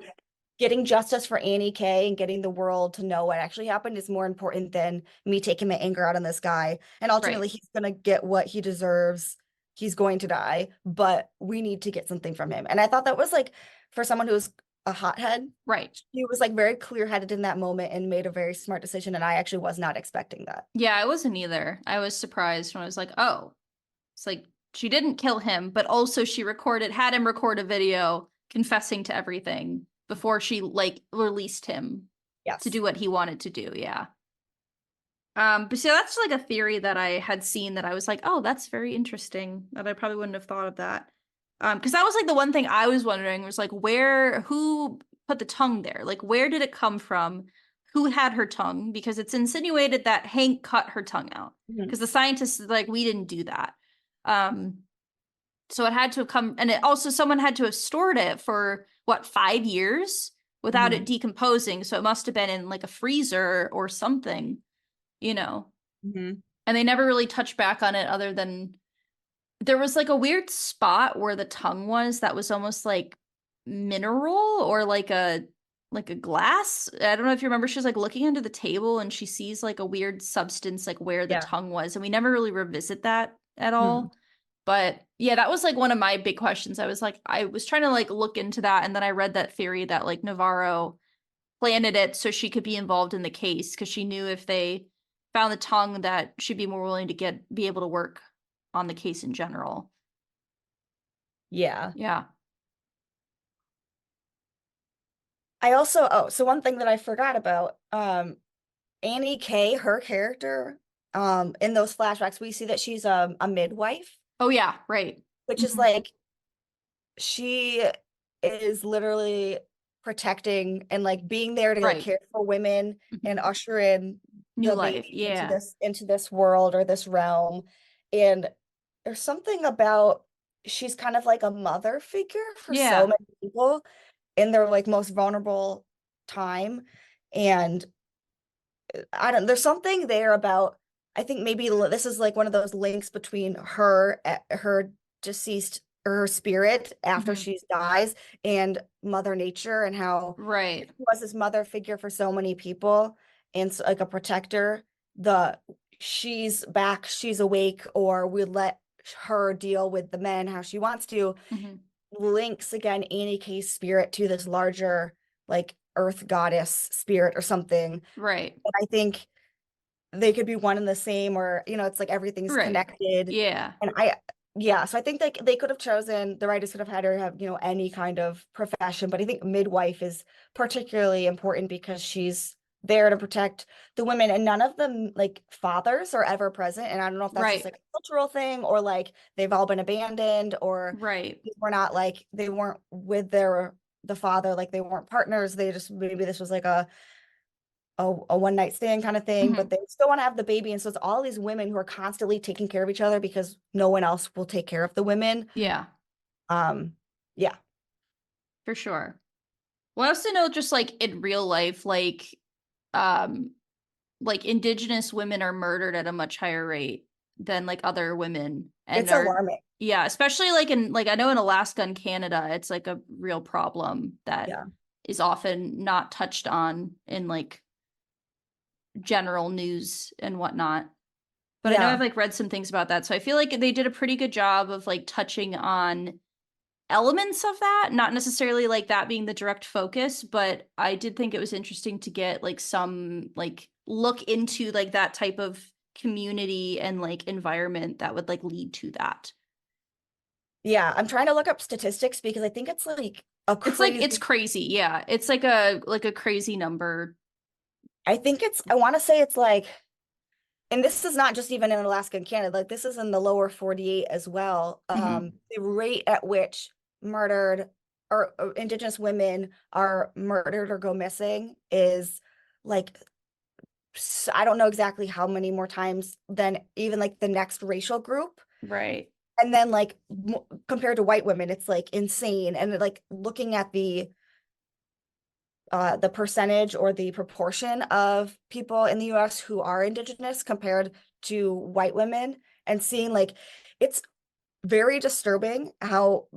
Speaker 2: getting justice for Annie K and getting the world to know what actually happened is more important than me taking my anger out on this guy. And
Speaker 1: Right.
Speaker 2: ultimately, he's going to get what he deserves. He's going to die, but we need to get something from him. And I thought that was like, for someone who's a hothead,
Speaker 1: Right.
Speaker 2: he was like very clear headed in that moment and made a very smart decision. And I actually was not expecting that.
Speaker 1: Yeah, I wasn't either. I was surprised when I was like, oh, it's like she didn't kill him, but also she had him record a video confessing to everything before she like released him to
Speaker 2: Yes.
Speaker 1: do what he wanted to do. Yeah. But so that's like a theory that I had seen that I was like, oh, that's very interesting. That I probably wouldn't have thought of that. Because that was like the one thing I was wondering was like who put the tongue there? Like where did it come from? Who had her tongue? Because it's insinuated that Hank cut her tongue out.
Speaker 2: Mhm.
Speaker 1: Because the scientists like, we didn't do that. Um, so it had to have come, and it also someone had to have stored it for what, 5 years without it
Speaker 2: Mhm.
Speaker 1: decomposing. So it must have been in like a freezer or something, you know.
Speaker 2: Mhm.
Speaker 1: And they never really touched back on it other than there was like a weird spot where the tongue was that was almost like mineral or like a glass. I don't know if you remember, she's like looking under the table and she sees like a weird substance like where the
Speaker 2: Yeah.
Speaker 1: tongue was, and we never really revisit that at
Speaker 2: Mhm.
Speaker 1: all. But yeah, that was like one of my big questions. I was like, I was trying to like look into that, and then I read that theory that like Navarro planted it so she could be involved in the case because she knew if they found the tongue that she'd be more willing to be able to work on the case in general.
Speaker 2: Yeah.
Speaker 1: Yeah.
Speaker 2: I also, oh, so one thing that I forgot about, Annie K, her character, in those flashbacks, we see that she's a midwife,
Speaker 1: Oh yeah, right.
Speaker 2: which is
Speaker 1: Hmm.
Speaker 2: like she is literally protecting and like being there to like
Speaker 1: Right.
Speaker 2: care for women and
Speaker 1: Hmm.
Speaker 2: usher in
Speaker 1: New
Speaker 2: the
Speaker 1: life.
Speaker 2: baby
Speaker 1: Yeah.
Speaker 2: into this world or this realm. And there's something about she's kind of like a mother figure for so
Speaker 1: Yeah.
Speaker 2: many people in their like most vulnerable time. And I don't, there's something there about, I think maybe this is like one of those links between her deceased or her spirit after
Speaker 1: Hmm.
Speaker 2: she dies and Mother Nature and how
Speaker 1: Right.
Speaker 2: she was this mother figure for so many people and so, like a protector. The she's back, she's awake, or we let her deal with the men how she wants to,
Speaker 1: Hmm.
Speaker 2: links again Annie K's spirit to this larger like earth goddess spirit or something.
Speaker 1: Right.
Speaker 2: But I think they could be one and the same, or it's like everything's
Speaker 1: Right.
Speaker 2: connected.
Speaker 1: Yeah.
Speaker 2: And yeah, so I think they could have chosen, the writers could have had her have, any kind of profession, but I think midwife is particularly important because she's there to protect the women, and none of them like fathers are ever present. And I don't know if that's just
Speaker 1: Right.
Speaker 2: like a cultural thing, or like they've all been abandoned, or
Speaker 1: Right.
Speaker 2: they weren't with the father, like they weren't partners. They just, maybe this was like a one night stand kind of thing, but
Speaker 1: Mhm.
Speaker 2: they still want to have the baby. And so it's all these women who are constantly taking care of each other because no one else will take care of the women.
Speaker 1: Yeah,
Speaker 2: Um, yeah,
Speaker 1: for sure. Well, I also know just like in real life, um like indigenous women are murdered at a much higher rate than like other women and
Speaker 2: it's
Speaker 1: are
Speaker 2: alarming.
Speaker 1: yeah, especially like in like I know in Alaska and Canada, it's like a real problem that
Speaker 2: Yeah.
Speaker 1: is often not touched on in like general news and whatnot. But I know I've
Speaker 2: Yeah.
Speaker 1: like read some things about that. So I feel like they did a pretty good job of like touching on elements of that, not necessarily like that being the direct focus, but I did think it was interesting to get like some like look into like that type of community and like environment that would like lead to that.
Speaker 2: Yeah. I'm trying to look up statistics because I think it's like a
Speaker 1: It's
Speaker 2: crazy,
Speaker 1: crazy. Yeah. It's like a crazy number.
Speaker 2: I want to say it's like, and this is not just even in Alaska and Canada, like this is in the lower 48 as well.
Speaker 1: Mhm.
Speaker 2: The rate at which murdered or Indigenous women are murdered or go missing is like, I don't know exactly how many more times than even like the next racial group.
Speaker 1: Right.
Speaker 2: And then like compared to white women, it's like insane. And like looking at the percentage or the proportion of people in the US who are Indigenous compared to white women, and seeing like it's very disturbing how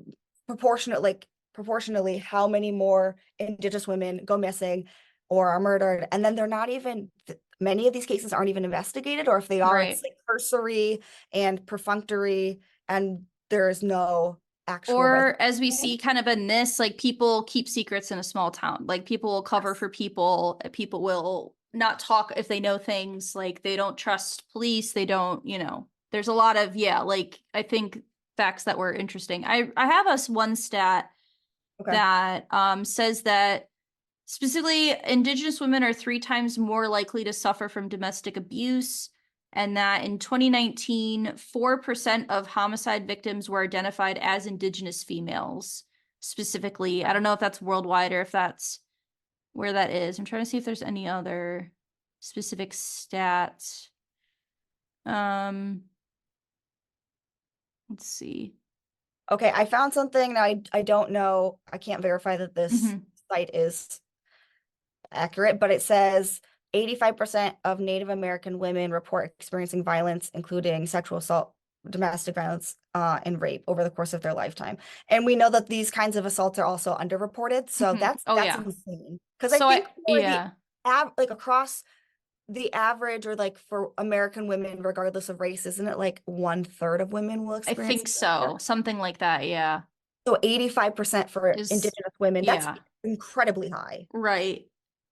Speaker 2: proportionately how many more Indigenous women go missing or are murdered. And then they're not even, many of these cases aren't even investigated, or if they are, it's
Speaker 1: Right.
Speaker 2: like cursory and perfunctory, and there is no actual
Speaker 1: Or as we
Speaker 2: resolution.
Speaker 1: see kind of in this, like people keep secrets in a small town. Like people will cover
Speaker 2: Yes.
Speaker 1: for people. People will not talk if they know things. Like they don't trust police. They don't, there's a lot of, yeah, like I think facts that were interesting. I have us one stat
Speaker 2: Okay.
Speaker 1: that says that specifically Indigenous women are 3 times more likely to suffer from domestic abuse, and that in 2019, 4% of homicide victims were identified as Indigenous females. Specifically, I don't know if that's worldwide or if that's where that is. I'm trying to see if there's any other specific stats. Um, let's see.
Speaker 2: Okay, I found something. Now I don't know. I can't verify that this
Speaker 1: Mhm.
Speaker 2: site is accurate, but it says 85% of Native American women report experiencing violence, including sexual assault, domestic violence, and rape over the course of their lifetime. And we know that these kinds of assaults are also underreported. So
Speaker 1: Mhm. Oh
Speaker 2: that's
Speaker 1: yeah.
Speaker 2: insane. Because I
Speaker 1: So I
Speaker 2: think for the
Speaker 1: yeah.
Speaker 2: like across the average, or like for American women, regardless of race, isn't it like 1/3 of women will
Speaker 1: I
Speaker 2: experience
Speaker 1: think
Speaker 2: something like
Speaker 1: so.
Speaker 2: that?
Speaker 1: Something like that, yeah.
Speaker 2: So 85% for
Speaker 1: Is
Speaker 2: Indigenous women, that's
Speaker 1: yeah.
Speaker 2: incredibly high.
Speaker 1: Right.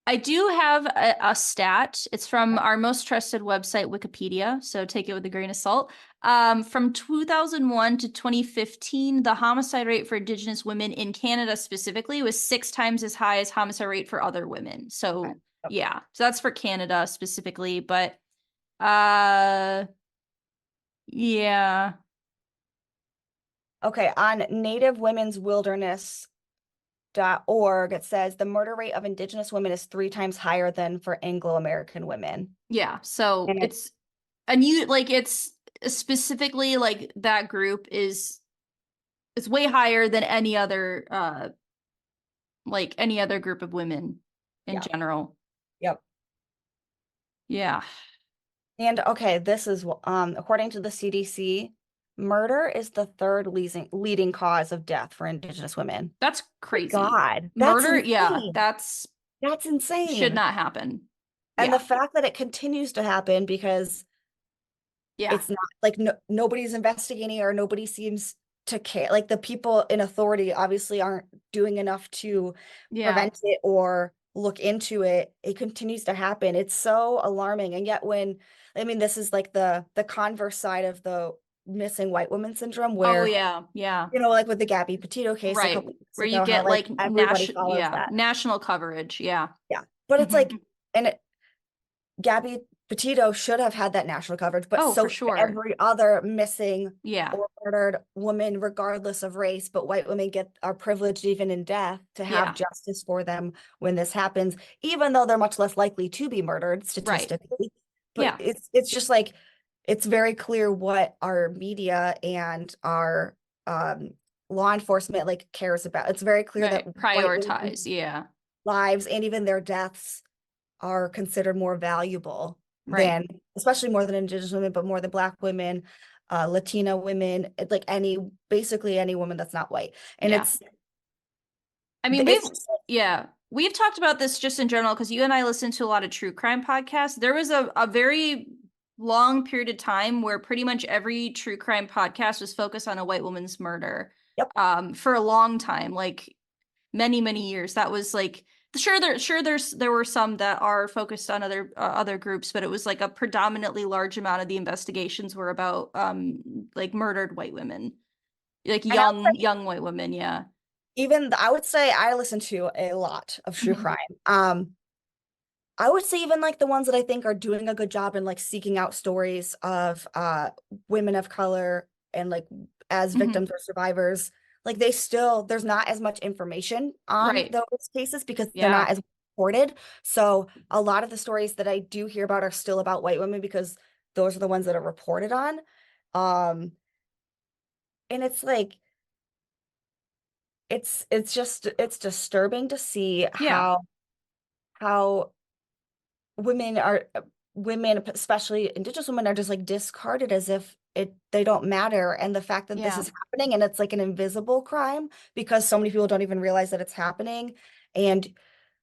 Speaker 1: I do have a stat. It's from our most trusted website, Wikipedia, so take it with a grain of salt. From 2001 to 2015, the homicide rate for Indigenous women in Canada specifically was 6 times as high as homicide rate for other women.
Speaker 2: Okay.
Speaker 1: So
Speaker 2: Yep.
Speaker 1: yeah, so that's for Canada specifically, but uh yeah.
Speaker 2: Okay, on nativewomen'swilderness.org, it says the murder rate of Indigenous women is 3 times higher than for Anglo-American women.
Speaker 1: Yeah, so
Speaker 2: And it,
Speaker 1: it's a new like it's specifically like that group is it's way higher than any other like any other group of women in
Speaker 2: yeah,
Speaker 1: general.
Speaker 2: yep.
Speaker 1: Yeah.
Speaker 2: And okay, this is according to the CDC, murder is the third leading cause of death for Indigenous women.
Speaker 1: That's
Speaker 2: My
Speaker 1: crazy.
Speaker 2: God, that's
Speaker 1: Murder, yeah,
Speaker 2: insane.
Speaker 1: that's
Speaker 2: That's
Speaker 1: should
Speaker 2: insane.
Speaker 1: not happen.
Speaker 2: And the
Speaker 1: Yeah.
Speaker 2: fact that it continues to happen because
Speaker 1: Yeah.
Speaker 2: it's not like nobody's investigating, or nobody seems to care. Like the people in authority obviously aren't doing enough to
Speaker 1: Yeah.
Speaker 2: prevent it or look into it. It continues to happen. It's so alarming. And yet when, I mean, this is like the converse side of missing white woman syndrome,
Speaker 1: Oh
Speaker 2: where,
Speaker 1: yeah, yeah.
Speaker 2: like with the Gabby Petito case a
Speaker 1: Right.
Speaker 2: couple weeks
Speaker 1: Where you
Speaker 2: ago, how
Speaker 1: get
Speaker 2: like
Speaker 1: like
Speaker 2: everybody follows that.
Speaker 1: national coverage. Yeah.
Speaker 2: Yeah. But it's like,
Speaker 1: Mhm.
Speaker 2: and Gabby Petito should have had that national coverage, but
Speaker 1: Oh,
Speaker 2: so
Speaker 1: for
Speaker 2: should
Speaker 1: sure.
Speaker 2: every other missing
Speaker 1: Yeah.
Speaker 2: or murdered woman, regardless of race. But white women are privileged even in death to have
Speaker 1: Yeah.
Speaker 2: justice for them when this happens, even though they're much less likely to be murdered
Speaker 1: Right.
Speaker 2: statistically. But
Speaker 1: Yeah.
Speaker 2: it's just like it's very clear what our media and our um, law enforcement like cares about. It's very clear that
Speaker 1: Right.
Speaker 2: white
Speaker 1: Prioritize.
Speaker 2: women's
Speaker 1: Yeah.
Speaker 2: lives and even their deaths are considered more valuable
Speaker 1: Right.
Speaker 2: than, especially more than Indigenous women, but more than Black women, Latina women, like basically any woman that's not white. And
Speaker 1: Yeah. I mean,
Speaker 2: it's just,
Speaker 1: we've talked about this just in general because you and I listen to a lot of true crime podcasts. There was a very long period of time where pretty much every true crime podcast was focused on a white woman's murder.
Speaker 2: yep.
Speaker 1: For a long time, like many years. That was like there were some that are focused on other groups, but it was like a predominantly large amount of the investigations were about like murdered white women, like
Speaker 2: And
Speaker 1: young white women. Yeah.
Speaker 2: I would say I listen to a lot of true
Speaker 1: Mhm.
Speaker 2: crime. I would say even like the ones that I think are doing a good job in like seeking out stories of women of color and like as
Speaker 1: Mhm.
Speaker 2: victims or survivors, like there's not as much information on
Speaker 1: Right.
Speaker 2: those cases because they're
Speaker 1: Yeah.
Speaker 2: not as reported. So a lot of the stories that I do hear about are still about white women because those are the ones that are reported on. Um, and it's like it's disturbing to see
Speaker 1: Yeah.
Speaker 2: how women are women, especially Indigenous women, are just like discarded as if they don't matter. And the fact that this
Speaker 1: Yeah.
Speaker 2: is happening and it's like an invisible crime because so many people don't even realize that it's happening. And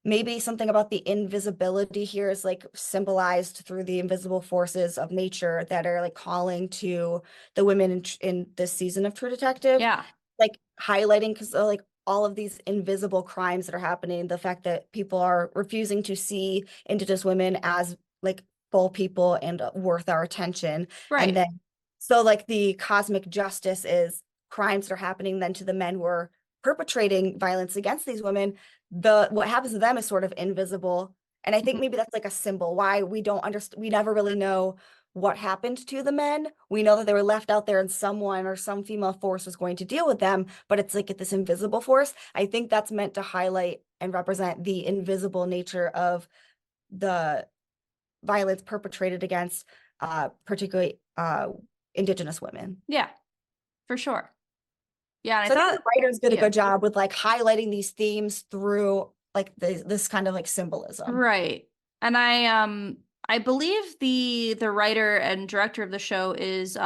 Speaker 2: maybe something about the invisibility here is like symbolized through the invisible forces of nature that are like calling to the women in this season of True Detective,
Speaker 1: Yeah.
Speaker 2: like highlighting because like all of these invisible crimes that are happening, the fact that people are refusing to see Indigenous women as like full people and worth our attention. And
Speaker 1: Right.
Speaker 2: then, so like the cosmic justice is crimes that are happening then to the men who are perpetrating violence against these women. What happens to them is sort of invisible. And I think
Speaker 1: Mhm.
Speaker 2: maybe that's like a symbol why we don't understand, we never really know what happened to the men. We know that they were left out there and someone or some female force was going to deal with them, but it's like this invisible force. I think that's meant to highlight and represent the invisible nature of the violence perpetrated against particularly Indigenous women.
Speaker 1: Yeah, for sure. Yeah, and I
Speaker 2: So I think the
Speaker 1: thought,
Speaker 2: writers did a
Speaker 1: yeah.
Speaker 2: good job with like highlighting these themes through like this kind of like symbolism.
Speaker 1: Right. And I believe the writer and director of the show is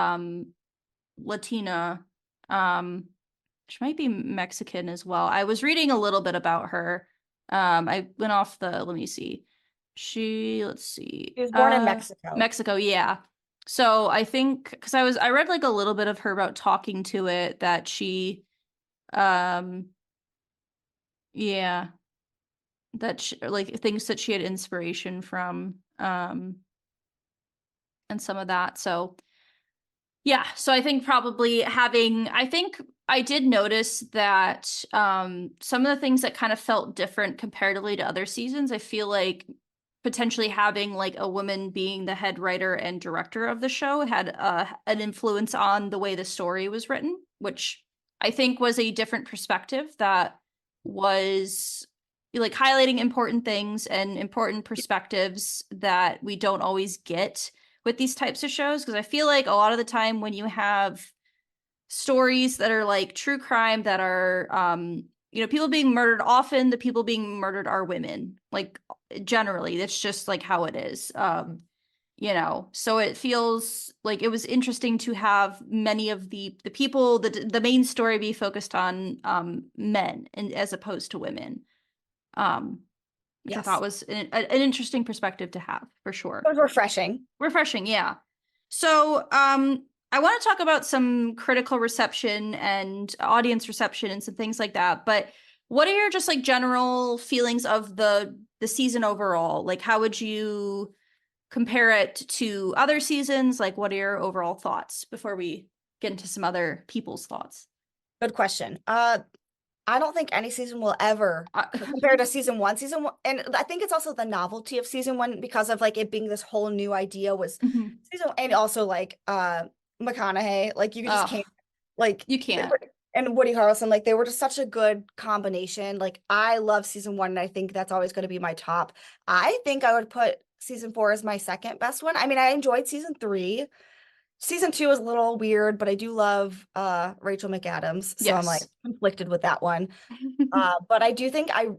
Speaker 1: Latina. She might be Mexican as well. I was reading a little bit about her. I went off the, let me see. Let's see.
Speaker 2: She was born in Mexico.
Speaker 1: Mexico, yeah. So I think because I read like a little bit of her about talking to it that she um yeah, that like things that she had inspiration from and some of that. So yeah, so I think probably I think I did notice that some of the things that kind of felt different comparatively to other seasons, I feel like potentially having like a woman being the head writer and director of the show had an influence on the way the story was written, which I think was a different perspective that was like highlighting important things and important perspectives that we don't always get with these types of shows, because I feel like a lot of the time when you have stories that are like true crime that are people being murdered, often the people being murdered are women, like generally that's just like how it is. So it feels like it was interesting to have many of the people, the main story be focused on men and as opposed to women, um which I thought
Speaker 2: Yes.
Speaker 1: was an interesting perspective to have for
Speaker 2: It
Speaker 1: sure.
Speaker 2: was refreshing.
Speaker 1: Refreshing, yeah. So, I want to talk about some critical reception and audience reception and some things like that. But what are your just like general feelings of the season overall? Like, how would you compare it to other seasons? Like, what are your overall thoughts before we get into some other people's thoughts.
Speaker 2: Good question. I don't think any season will ever compare to season one. Season one, and I think it's also the novelty of season one because of like it being this whole new idea was season one, and also like McConaughey, like you just can't like
Speaker 1: you can't.
Speaker 2: And Woody Harrelson, like they were just such a good combination. Like I love season one, and I think that's always going to be my top. I think I would put season four as my second best one. I mean, I enjoyed season three. Season two is a little weird, but I do love Rachel McAdams, so I'm like
Speaker 1: Yes.
Speaker 2: conflicted with that one. But I do think I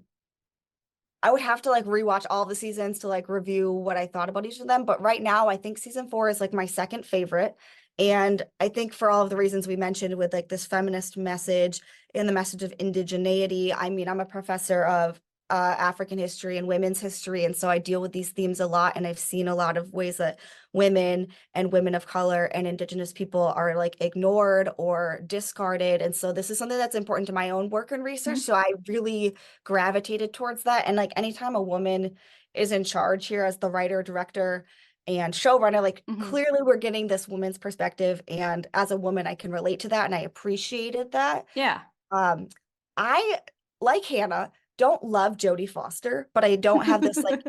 Speaker 2: would have to like rewatch all the seasons to like review what I thought about each of them. But right now, I think season four is like my second favorite. And I think for all of the reasons we mentioned with like this feminist message and the message of indigeneity, I mean, I'm a professor of African history and women's history. And so I deal with these themes a lot. And I've seen a lot of ways that women and women of color and indigenous people are like ignored or discarded. And so this is something that's important to my own work and research. So I really gravitated towards that. And like anytime a woman is in charge here as the writer, director, and showrunner, like clearly we're getting this woman's perspective. And as a woman, I can relate to that. And I appreciated that.
Speaker 1: Yeah.
Speaker 2: I, like Hannah, don't love Jodie Foster, but I don't have this like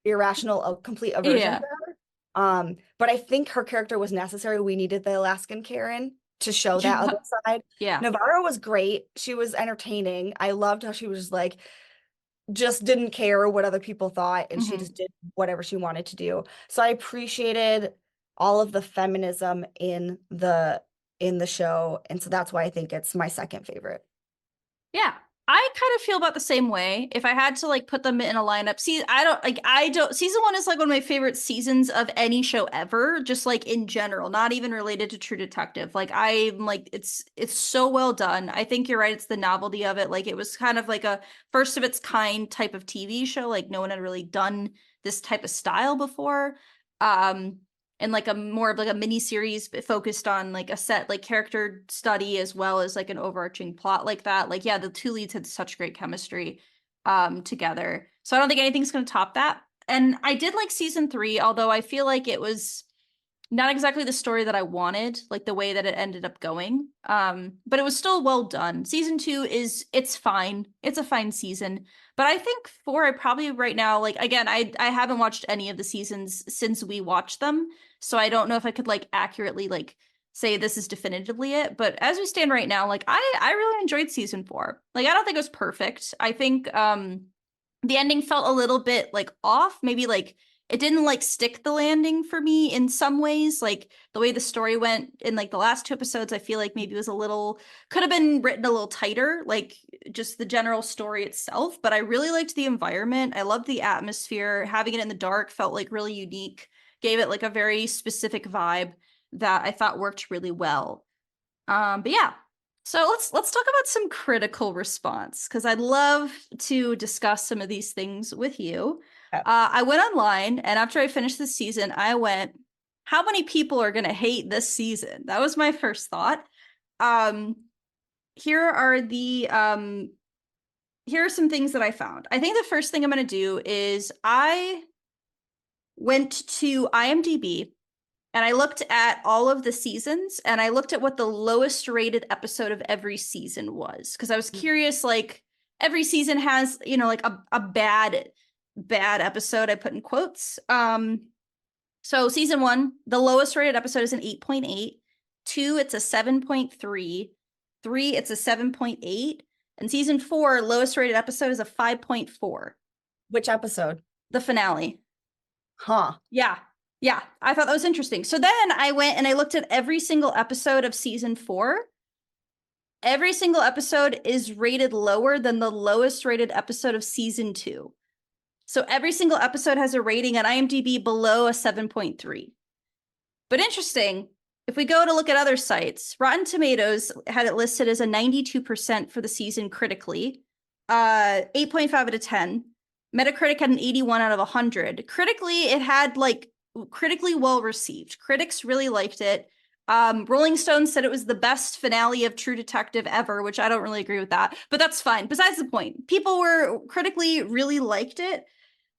Speaker 2: irrational, complete aversion for her. But I think her character was necessary. We needed the Alaskan Karen to show that other side.
Speaker 1: Yeah.
Speaker 2: Navarro was great. She was entertaining. I loved how she was like, just didn't care what other people thought, and she just did whatever she wanted to do. So I appreciated all of the feminism in the show, and so that's why I think it's my second favorite.
Speaker 1: Yeah. I kind of feel about the same way. If I had to like put them in a lineup, see, I don't, season one is like one of my favorite seasons of any show ever, just like in general, not even related to True Detective. Like I'm like, it's so well done. I think you're right. It's the novelty of it. Like it was kind of like a first of its kind type of TV show. Like no one had really done this type of style before. And like a more of like a mini series focused on like a set like character study as well as like an overarching plot like that. Like yeah, the two leads had such great chemistry together. So I don't think anything's going to top that. And I did like season 3, although I feel like it was not exactly the story that I wanted, like the way that it ended up going. But it was still well done. Season 2 it's fine. It's a fine season. But I think 4, I probably right now, like again, I haven't watched any of the seasons since we watched them. So I don't know if I could like accurately like say this is definitively it. But as we stand right now, like I really enjoyed season 4. Like I don't think it was perfect. I think the ending felt a little bit like off, maybe like it didn't like stick the landing for me in some ways. Like the way the story went in like the last 2 episodes, I feel like maybe it was a little, could have been written a little tighter, like just the general story itself. But I really liked the environment. I loved the atmosphere. Having it in the dark felt like really unique, gave it like a very specific vibe that I thought worked really well. But yeah, so let's talk about some critical response because I'd love to discuss some of these things with you. I went online, and after I finished the season, I went, how many people are going to hate this season? That was my first thought. Here are some things that I found. I think the first thing I'm going to do is I went to IMDb and I looked at all of the seasons and I looked at what the lowest rated episode of every season was because I was curious, like every season has, you know, like a bad episode, I put in quotes. So season 1, the lowest rated episode is an 8.8. 2, it's a 7.3. 3, it's a 7.8. And season 4, lowest rated episode is a 5.4.
Speaker 2: Which episode?
Speaker 1: The finale.
Speaker 2: Huh.
Speaker 1: Yeah. Yeah. I thought that was interesting. So then I went and I looked at every single episode of season 4. Every single episode is rated lower than the lowest rated episode of season 2. So every single episode has a rating on IMDb below a 7.3. But interesting, if we go to look at other sites, Rotten Tomatoes had it listed as a 92% for the season critically, 8.5 out of 10. Metacritic had an 81 out of 100. Critically, it had like critically well received. Critics really liked it. Rolling Stone said it was the best finale of True Detective ever, which I don't really agree with that, but that's fine. Besides the point, people were critically really liked it.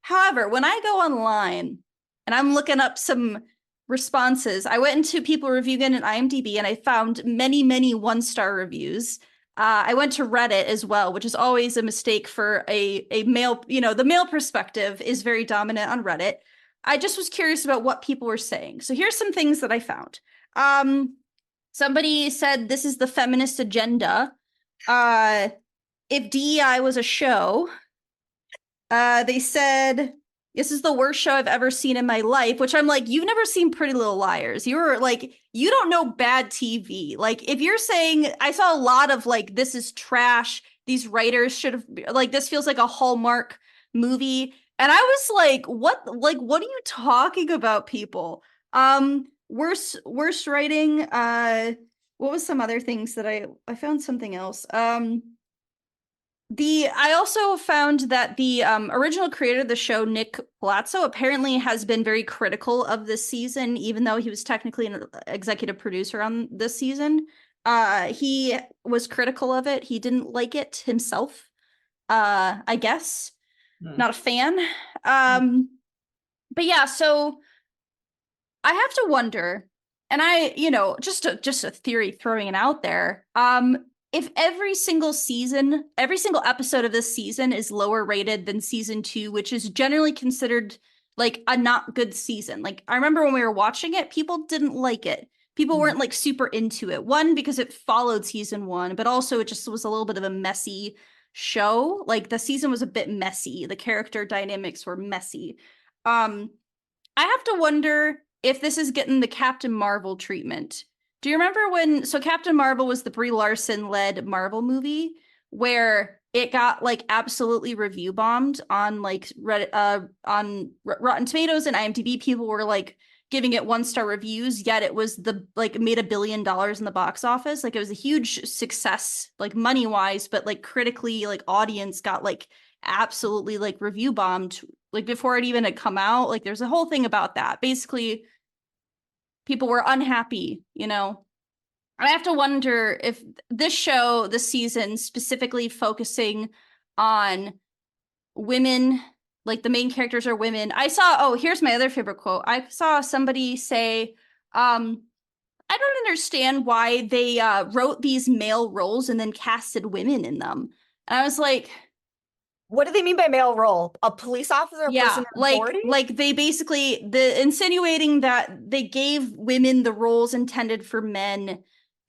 Speaker 1: However, when I go online and I'm looking up some responses. I went into people reviewing it in IMDb and I found many, many 1-star reviews. I went to Reddit as well, which is always a mistake for a male, the male perspective is very dominant on Reddit. I just was curious about what people were saying. So here's some things that I found. Somebody said this is the feminist agenda. If DEI was a show, they said this is the worst show I've ever seen in my life, which I'm like, you've never seen Pretty Little Liars. You were like, you don't know bad TV. Like, if you're saying, I saw a lot of like, this is trash. These writers should have, like, this feels like a Hallmark movie. And I was like, what are you talking about, people? Worst writing. What was some other things that I found something else. I also found that the original creator of the show, Nick Palazzo, apparently has been very critical of this season, even though he was technically an executive producer on this season. He was critical of it. He didn't like it himself, I guess. Not a fan. But yeah, so I have to wonder, and just a theory throwing it out there. If every single episode of this season is lower rated than season 2, which is generally considered like a not good season. Like, I remember when we were watching it, people didn't like it. People weren't like super into it. One, because it followed season 1, but also it just was a little bit of a messy show. Like, the season was a bit messy. The character dynamics were messy. I have to wonder if this is getting the Captain Marvel treatment. Do you remember so Captain Marvel was the Brie Larson led Marvel movie where it got like absolutely review bombed on like Reddit, on Rotten Tomatoes and IMDb. People were like giving it 1-star reviews, yet it was made $1 billion in the box office. Like, it was a huge success, like money wise, but like critically, like audience got like absolutely like review bombed, like before it even had come out. Like, there's a whole thing about that. Basically, people were unhappy, I have to wonder if this show, this season, specifically focusing on women, like the main characters are women. Here's my other favorite quote. I saw somebody say, I don't understand why they wrote these male roles and then casted women in them. And I was like,
Speaker 2: what do they mean by male role? A police officer, a person in authority?
Speaker 1: Like they basically insinuating that they gave women the roles intended for men,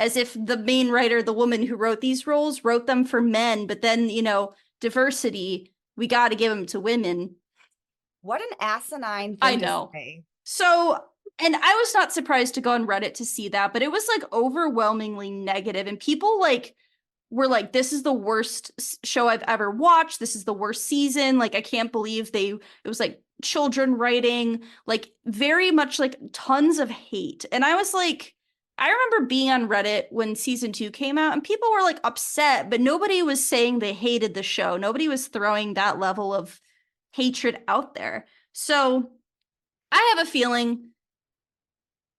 Speaker 1: as if the main writer, the woman who wrote these roles, wrote them for men, but then, diversity, we got to give them to women.
Speaker 2: What an asinine thing
Speaker 1: I know.
Speaker 2: to say.
Speaker 1: So, and I was not surprised to go on Reddit to see that, but it was like overwhelmingly negative, and people like were like, this is the worst show I've ever watched. This is the worst season. Like, I can't believe it was like children writing, like very much like tons of hate. And I was like, I remember being on Reddit when season 2 came out and people were like upset, but nobody was saying they hated the show. Nobody was throwing that level of hatred out there. So I have a feeling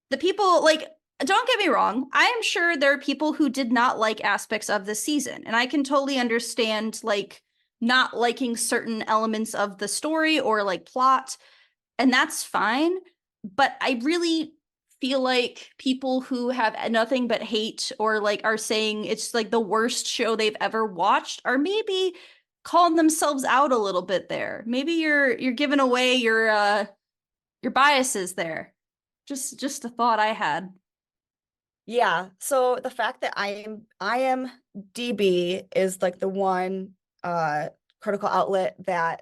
Speaker 1: the people, like, don't get me wrong, I am sure there are people who did not like aspects of this season, and I can totally understand like not liking certain elements of the story or like plot, and that's fine. But I really feel like people who have nothing but hate or like are saying it's like the worst show they've ever watched are maybe calling themselves out a little bit there. Maybe you're giving away your biases there. Just a thought I had.
Speaker 2: Yeah. So the fact that IMDb is like the one critical outlet that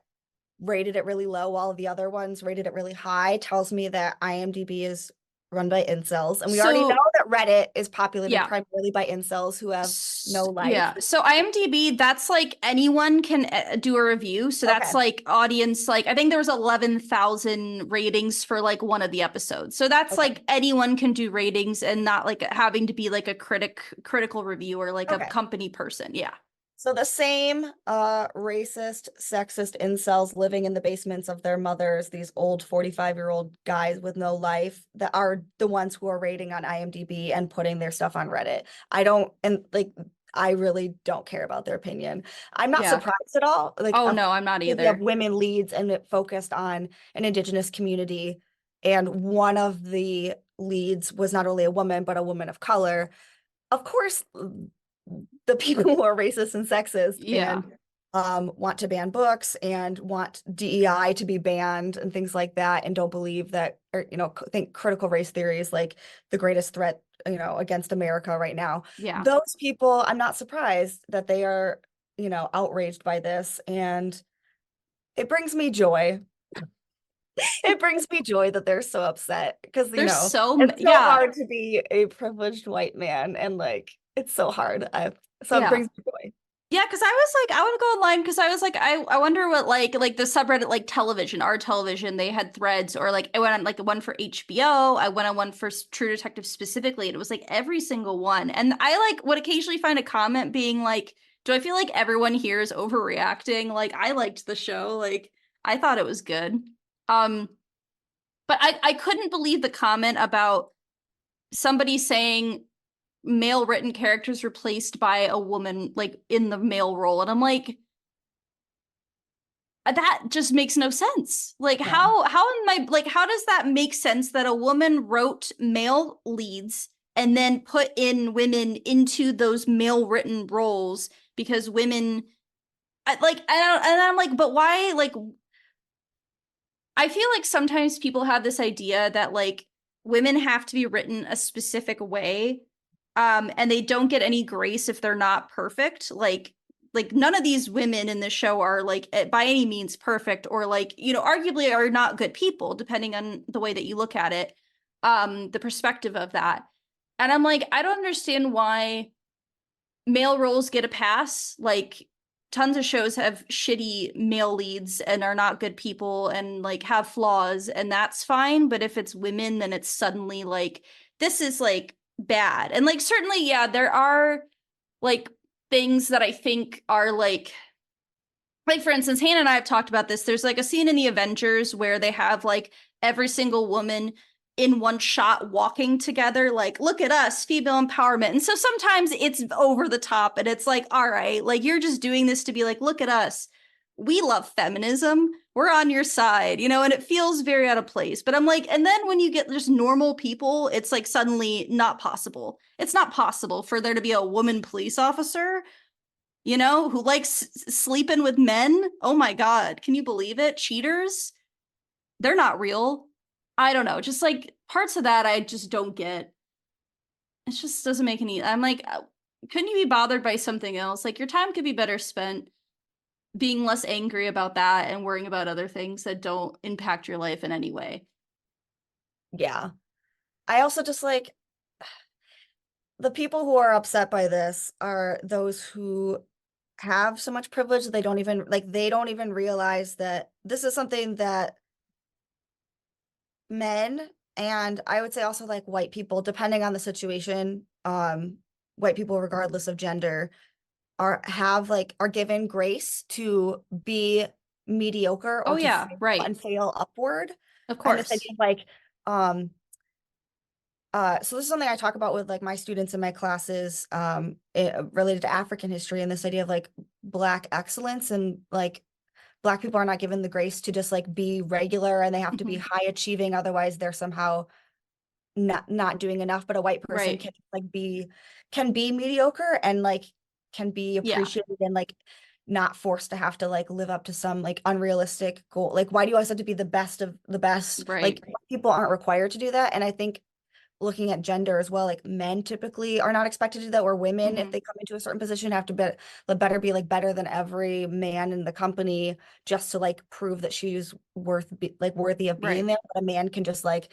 Speaker 2: rated it really low while the other ones rated it really high tells me that IMDb is run by incels. And we already know that Reddit is populated primarily by incels who have no life.
Speaker 1: Yeah. So IMDb, that's like anyone can do a review. So that's like audience, like I think there was 11,000 ratings for like one of the episodes. So that's like anyone can do ratings and not like having to be like a critical reviewer, like a company person. Yeah.
Speaker 2: So the same racist, sexist incels living in the basements of their mothers, these old 45-year-old guys with no life, that are the ones who are rating on IMDb and putting their stuff on Reddit. I really don't care about their opinion. I'm not surprised at all. Like,
Speaker 1: no, I'm not either.
Speaker 2: We have women leads and it focused on an Indigenous community. and one of the leads was not only a woman, but a woman of color. Of course, the people who are racist and sexist
Speaker 1: Yeah.
Speaker 2: and want to ban books and want DEI to be banned and things like that, and don't believe that, or think critical race theory is like the greatest threat, against America right now.
Speaker 1: Yeah.
Speaker 2: Those people, I'm not surprised that they are, outraged by this, and it brings me joy. It brings me joy that they're so upset because,
Speaker 1: There's
Speaker 2: it's so
Speaker 1: yeah.
Speaker 2: hard to be a privileged white man, and like it's so hard. So it
Speaker 1: Yeah.
Speaker 2: brings me joy.
Speaker 1: Yeah, because I was like, I would go online because I was like, I wonder what like the subreddit like television, our television, they had threads, or like I went on like one for HBO, I went on one for True Detective specifically, and it was like every single one. And I like would occasionally find a comment being like, do I feel like everyone here is overreacting? Like I liked the show, like I thought it was good. Um, but I couldn't believe the comment about somebody saying male written characters replaced by a woman like in the male role, and I'm like, that just makes no sense. Like
Speaker 2: Yeah.
Speaker 1: how does that make sense that a woman wrote male leads and then put in women into those male written roles because women I don't, and I'm like, but why? Like I feel like sometimes people have this idea that like women have to be written a specific way, and they don't get any grace if they're not perfect. Like none of these women in this show are like by any means perfect, or like, arguably are not good people, depending on the way that you look at it, the perspective of that. And I'm like, I don't understand why male roles get a pass. Like tons of shows have shitty male leads and are not good people and like have flaws, and that's fine. But if it's women, then it's suddenly like this is like bad. And like certainly, yeah, there are like things that I think are like for instance, Hannah and I have talked about this. There's like a scene in the Avengers where they have like every single woman in one shot walking together, like, look at us, female empowerment. And so sometimes it's over the top and it's like, all right, like you're just doing this to be like, look at us. We love feminism. We're on your side, and it feels very out of place. But I'm like, and then when you get just normal people, it's like suddenly not possible. It's not possible for there to be a woman police officer, who likes sleeping with men. Oh my God. Can you believe it? Cheaters? They're not real. I don't know. Just like parts of that I just don't get. It just doesn't make any. I'm like, couldn't you be bothered by something else? Like your time could be better spent being less angry about that and worrying about other things that don't impact your life in any way.
Speaker 2: Yeah. I also just like the people who are upset by this are those who have so much privilege that they don't even realize that this is something that men, and I would say also like white people, depending on the situation, white people regardless of gender are given grace to be mediocre
Speaker 1: Oh
Speaker 2: or to
Speaker 1: yeah,
Speaker 2: fail
Speaker 1: right.
Speaker 2: and fail upward.
Speaker 1: Of
Speaker 2: And this
Speaker 1: course.
Speaker 2: idea of like um so this is something I talk about with like my students in my classes, related to African history, and this idea of like Black excellence, and like Black people are not given the grace to just like be regular, and they have to be
Speaker 1: Mhm.
Speaker 2: high achieving, otherwise they're somehow not doing enough. But a white person
Speaker 1: Right.
Speaker 2: can be mediocre and like can be
Speaker 1: Yeah.
Speaker 2: appreciated, and like not forced to have to like live up to some like unrealistic goal. Like, why do you always have to be the best of the best? Like,
Speaker 1: Right.
Speaker 2: people aren't required to do that. And I think looking at gender as well, like men typically are not expected to do that, where women, if
Speaker 1: Mhm.
Speaker 2: they come into a certain position, have to be like better than every man in the company just to like prove that she's worthy of being
Speaker 1: Right.
Speaker 2: there. But a man can just like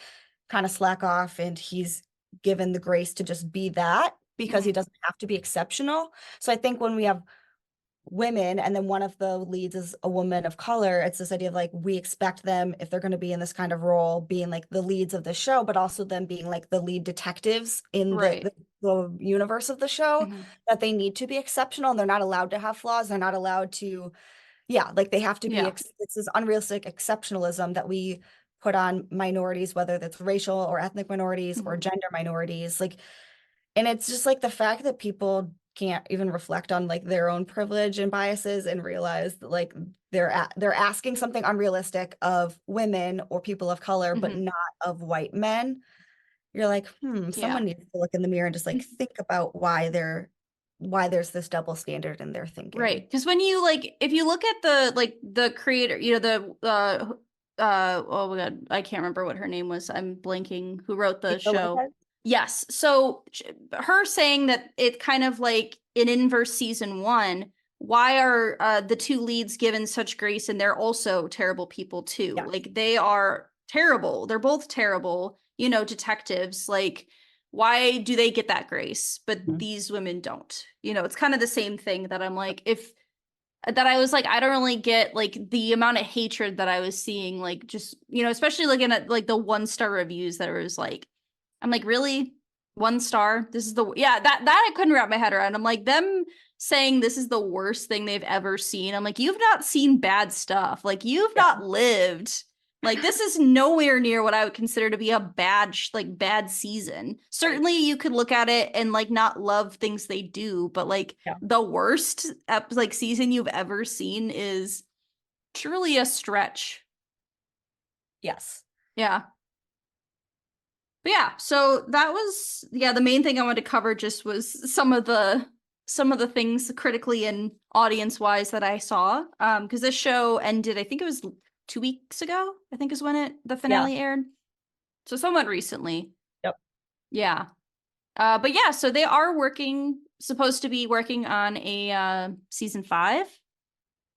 Speaker 2: kind of slack off, and he's given the grace to just be that because he
Speaker 1: Mhm.
Speaker 2: doesn't have to be exceptional. So I think when we have women and then one of the leads is a woman of color, it's this idea of like we expect them, if they're going to be in this kind of role, being like the leads of the show, but also them being like the lead detectives in
Speaker 1: Right.
Speaker 2: the universe of the show,
Speaker 1: Mhm.
Speaker 2: that they need to be exceptional, and they're not allowed to have flaws. They're not allowed to, yeah, like they have to be
Speaker 1: Yeah.
Speaker 2: it's this unrealistic exceptionalism that we put on minorities, whether that's racial or ethnic minorities or
Speaker 1: Mhm.
Speaker 2: gender minorities. Like, and it's just like the fact that people can't even reflect on like their own privilege and biases and realize that like they're asking something unrealistic of women or people of color, but not of white men. You're like, someone needs to look in the mirror and just like think about why there's this double standard in their thinking.
Speaker 1: Right. Because when you like, if you look at the creator, oh my God, I can't remember what her name was. I'm blanking. Who wrote the show?
Speaker 2: Lopez?
Speaker 1: Yes. So her saying that it's kind of like in inverse season 1, why are the 2 leads given such grace and they're also terrible people too?
Speaker 2: Yeah.
Speaker 1: Like they are terrible. They're both terrible, detectives. Like why do they get that grace, but these women don't? It's kind of the same thing that I'm like, that I was like, I don't really get like the amount of hatred that I was seeing, like just, especially looking at like the 1-star reviews that was like, I'm like, really? 1 star? This is that I couldn't wrap my head around. I'm like, them saying this is the worst thing they've ever seen. I'm like, you've not seen bad stuff. Like you've not lived. Like this is nowhere near what I would consider to be a bad season. Certainly you could look at it and like not love things they do, but like the worst season you've ever seen is truly a stretch.
Speaker 2: Yes.
Speaker 1: Yeah. But yeah, so that was the main thing I wanted to cover just was some of the things critically and audience wise that I saw. Because this show ended, I think it was 2 weeks ago, I think is when the finale aired. So somewhat recently.
Speaker 2: Yep.
Speaker 1: Yeah. But yeah, so they are supposed to be working on a season 5,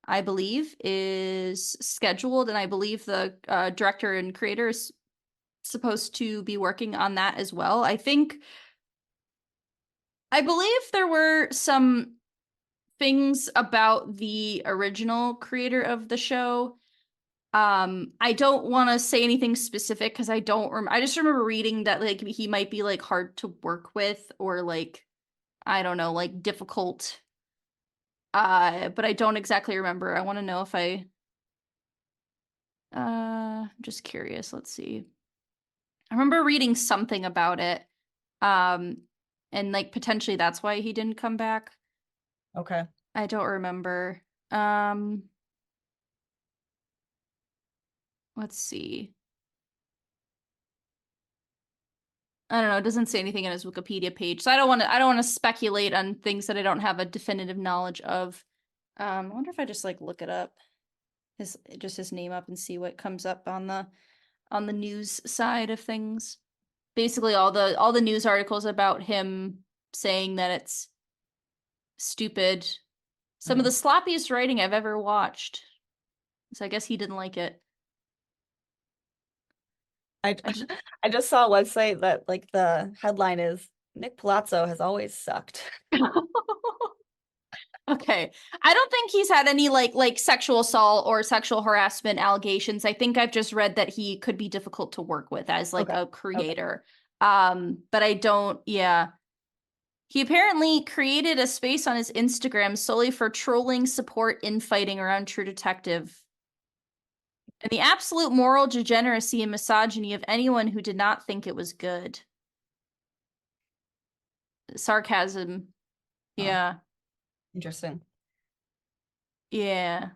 Speaker 1: I believe, is scheduled, and I believe the director and creator is supposed to be working on that as well. I believe there were some things about the original creator of the show. I don't want to say anything specific because I just remember reading that like he might be like hard to work with or like I don't know, like difficult. But I don't exactly remember. I want to know if I'm just curious. Let's see. I remember reading something about it. And like potentially that's why he didn't come back.
Speaker 2: Okay.
Speaker 1: I don't remember. Let's see. I don't know. It doesn't say anything on his Wikipedia page, so I don't want to speculate on things that I don't have a definitive knowledge of. I wonder if I just like look it up, his name up and see what comes up on the news side of things. Basically, all the news articles about him saying that it's stupid. Some of the sloppiest writing I've ever watched. So I guess he didn't like it.
Speaker 2: I just saw a website that like the headline is Nick Palazzo has always sucked.
Speaker 1: Okay. I don't think he's had any like sexual assault or sexual harassment allegations. I think I've just read that he could be difficult to work with as like a creator. But I don't, He apparently created a space on his Instagram solely for trolling, support, infighting around True Detective. And the absolute moral degeneracy and misogyny of anyone who did not think it was good. Sarcasm. Yeah.
Speaker 2: Interesting.
Speaker 1: Yeah.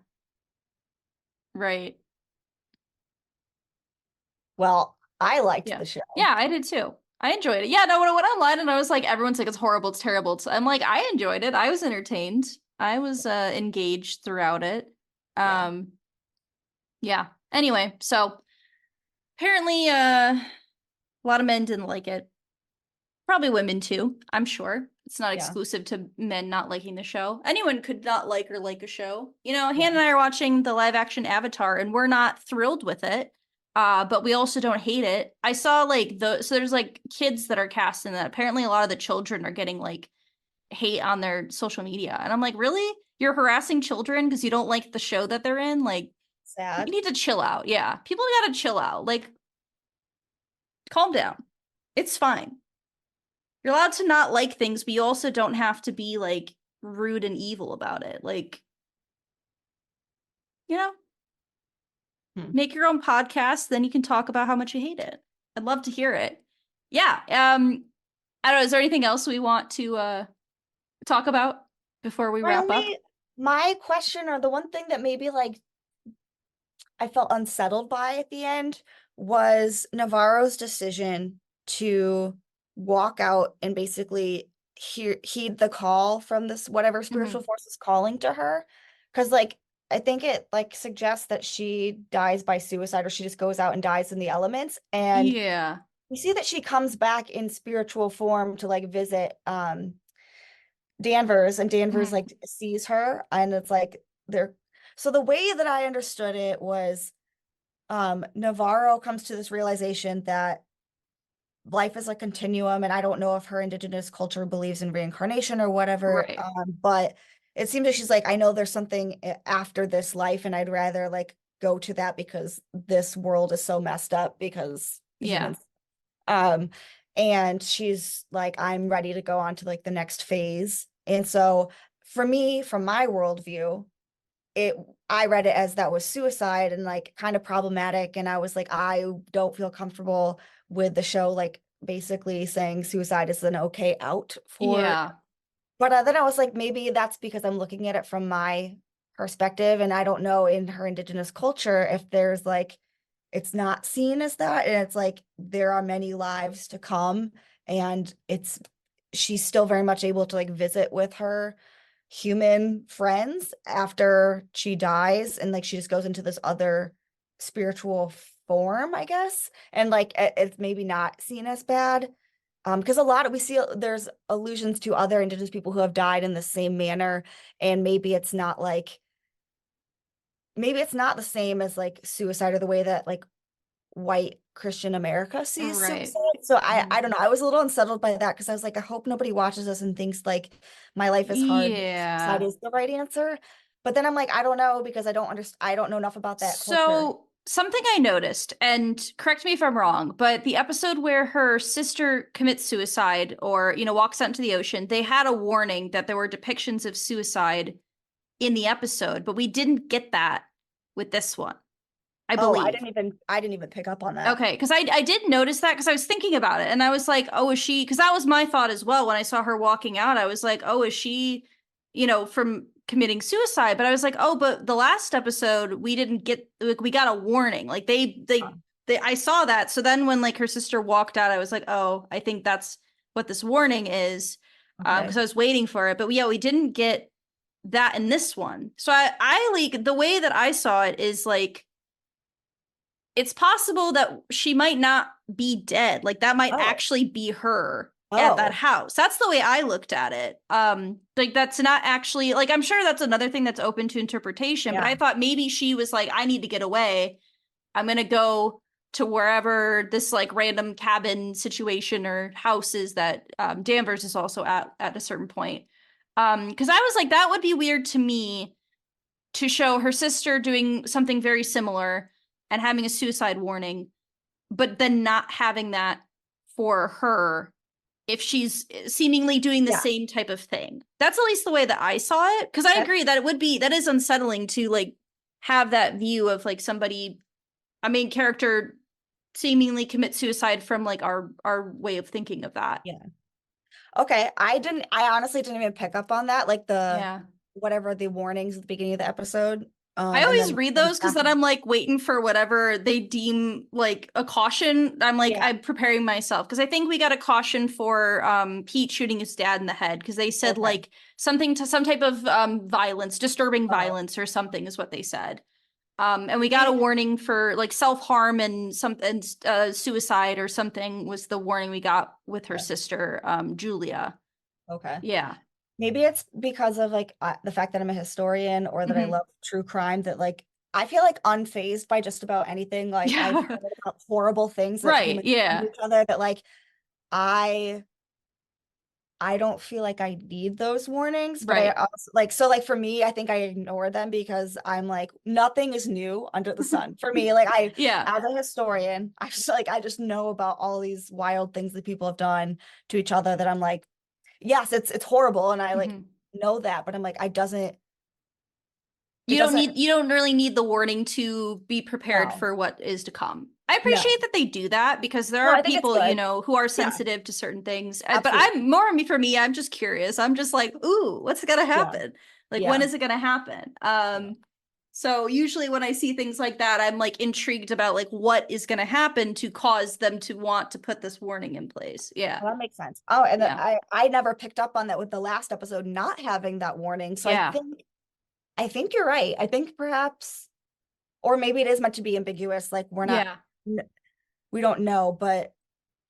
Speaker 1: Right.
Speaker 2: Well, I liked the show.
Speaker 1: Yeah, I did too. I enjoyed it. Yeah, no, when I went online and I was like, everyone's like, it's horrible, it's terrible. I'm like, I enjoyed it. I was entertained. I was engaged throughout it. Yeah. Anyway, so apparently a lot of men didn't like it. Probably women too, I'm sure. It's not exclusive to men not liking the show. Anyone could not like or like a show. Hannah and I are watching the live action Avatar and we're not thrilled with it. But we also don't hate it. I saw so there's like kids that are cast in that. Apparently a lot of the children are getting like hate on their social media. And I'm like, really? You're harassing children because you don't like the show that they're in? Like,
Speaker 2: sad.
Speaker 1: You need to chill out. Yeah. People gotta chill out. Like, calm down. It's fine. You're allowed to not like things, but you also don't have to be like rude and evil about it. Like, make your own podcast, then you can talk about how much you hate it. I'd love to hear it. Yeah. I don't know, is there anything else we want to talk about before we wrap up?
Speaker 2: My question, or the one thing that maybe like I felt unsettled by at the end, was Navarro's decision to walk out and basically heed the call from this whatever spiritual force is calling to her. Because like I think it like suggests that she dies by suicide, or she just goes out and dies in the elements. And
Speaker 1: Yeah.
Speaker 2: we see that she comes back in spiritual form to like visit Danvers, and Danvers like sees her, and it's like they're so the way that I understood it was Navarro comes to this realization that life is a continuum, and I don't know if her indigenous culture believes in reincarnation or whatever,
Speaker 1: Right.
Speaker 2: but it seems that she's like, I know there's something after this life, and I'd rather like go to that because this world is so messed up because
Speaker 1: Yeah.
Speaker 2: humans. And she's like, I'm ready to go on to like the next phase. And so for me, from my worldview, it I read it as that was suicide and like kind of problematic. And I was like, I don't feel comfortable with the show, like basically saying suicide is an okay out for.
Speaker 1: Yeah.
Speaker 2: But then I was like, maybe that's because I'm looking at it from my perspective, and I don't know in her indigenous culture if there's like it's not seen as that, and it's like there are many lives to come, and it's she's still very much able to like visit with her human friends after she dies, and like she just goes into this other spiritual form, I guess, and like it's maybe not seen as bad. Because a lot of we see there's allusions to other indigenous people who have died in the same manner, and maybe it's not the same as like suicide, or the way that like white Christian America sees
Speaker 1: Right.
Speaker 2: suicide. So
Speaker 1: Mhm.
Speaker 2: I don't know. I was a little unsettled by that because I was like, I hope nobody watches this and thinks like my life is hard, suicide
Speaker 1: Yeah.
Speaker 2: is the right answer. But then I'm like, I don't know because I don't know enough about that culture.
Speaker 1: So, something I noticed, and correct me if I'm wrong, but the episode where her sister commits suicide or, walks out into the ocean, they had a warning that there were depictions of suicide in the episode, but we didn't get that with this one, I
Speaker 2: Oh,
Speaker 1: believe.
Speaker 2: I didn't even pick up on that.
Speaker 1: Okay, because I did notice that because I was thinking about it and I was like, oh, is she? Because that was my thought as well when I saw her walking out. I was like, oh, is she, from committing suicide? But I was like, oh, but the last episode we didn't get, like, we got a warning. Like I saw that. So then when like her sister walked out, I was like, oh, I think that's what this warning is.
Speaker 2: Okay.
Speaker 1: Because I was waiting for it. But yeah, we didn't get that in this one. So I like the way that I saw it is like it's possible that she might not be dead. Like that might
Speaker 2: Oh.
Speaker 1: actually be her at that
Speaker 2: Oh.
Speaker 1: house. That's the way I looked at it. Like that's not actually like I'm sure that's another thing that's open to interpretation, but
Speaker 2: Yeah.
Speaker 1: I thought maybe she was like, I need to get away. I'm gonna go to wherever this like random cabin situation or house is that Danvers is also at a certain point. Because I was like, that would be weird to me to show her sister doing something very similar and having a suicide warning, but then not having that for her if she's seemingly doing the
Speaker 2: Yeah.
Speaker 1: same type of thing. That's at least the way that I saw it. Because I agree that that is unsettling to like have that view of like somebody, a main character seemingly commit suicide from like our way of thinking of that.
Speaker 2: Yeah. Okay. I honestly didn't even pick up on that, like the
Speaker 1: Yeah.
Speaker 2: whatever the warnings at the beginning of the episode.
Speaker 1: I
Speaker 2: And
Speaker 1: always
Speaker 2: then
Speaker 1: read those because then I'm like waiting for whatever they deem like a caution. I'm like,
Speaker 2: yeah.
Speaker 1: I'm preparing myself because I think we got a caution for Pete shooting his dad in the head because they said
Speaker 2: Okay.
Speaker 1: like something to some type of violence, disturbing
Speaker 2: Oh,
Speaker 1: violence or something is what they said. And we got a
Speaker 2: maybe.
Speaker 1: warning for like self-harm and something suicide or something was the warning we got with her sister, Julia.
Speaker 2: Okay.
Speaker 1: Yeah.
Speaker 2: Maybe it's because of like the fact that I'm a historian, or that I
Speaker 1: Mhm.
Speaker 2: love true crime, that like I feel like unfazed by just about anything. Like I've
Speaker 1: Yeah.
Speaker 2: heard about horrible things that
Speaker 1: Right.
Speaker 2: humans do to
Speaker 1: Yeah.
Speaker 2: each other, that like I I don't feel like I need those warnings, but I
Speaker 1: Right.
Speaker 2: also like, so like for me, I think I ignore them because I'm like, nothing is new under the sun for me. Like
Speaker 1: Yeah.
Speaker 2: as a historian, I just know about all these wild things that people have done to each other, that I'm like, yes, it's horrible. And I like
Speaker 1: Mhm.
Speaker 2: know that, but I'm like, it
Speaker 1: You don't
Speaker 2: doesn't,
Speaker 1: need you don't really need the warning to be prepared
Speaker 2: no.
Speaker 1: for what is to come. I
Speaker 2: Yeah.
Speaker 1: appreciate that they do that because there
Speaker 2: No,
Speaker 1: are
Speaker 2: I think it's
Speaker 1: people, you
Speaker 2: good.
Speaker 1: know, who are
Speaker 2: Yeah,
Speaker 1: sensitive to certain things. But
Speaker 2: absolutely.
Speaker 1: I'm more for me, I'm just curious. I'm just like, ooh, what's gonna
Speaker 2: Yeah.
Speaker 1: happen? Like, when
Speaker 2: Yeah.
Speaker 1: is it gonna happen?
Speaker 2: Yeah.
Speaker 1: So usually when I see things like that, I'm like intrigued about like what is gonna happen to cause them to want to put this warning in place. Yeah.
Speaker 2: Well, that makes sense. Oh, and
Speaker 1: Yeah.
Speaker 2: I never picked up on that with the last episode not having that warning. So
Speaker 1: Yeah.
Speaker 2: I think you're right. I think perhaps, or maybe it is meant to be ambiguous. Like
Speaker 1: Yeah.
Speaker 2: we don't know, but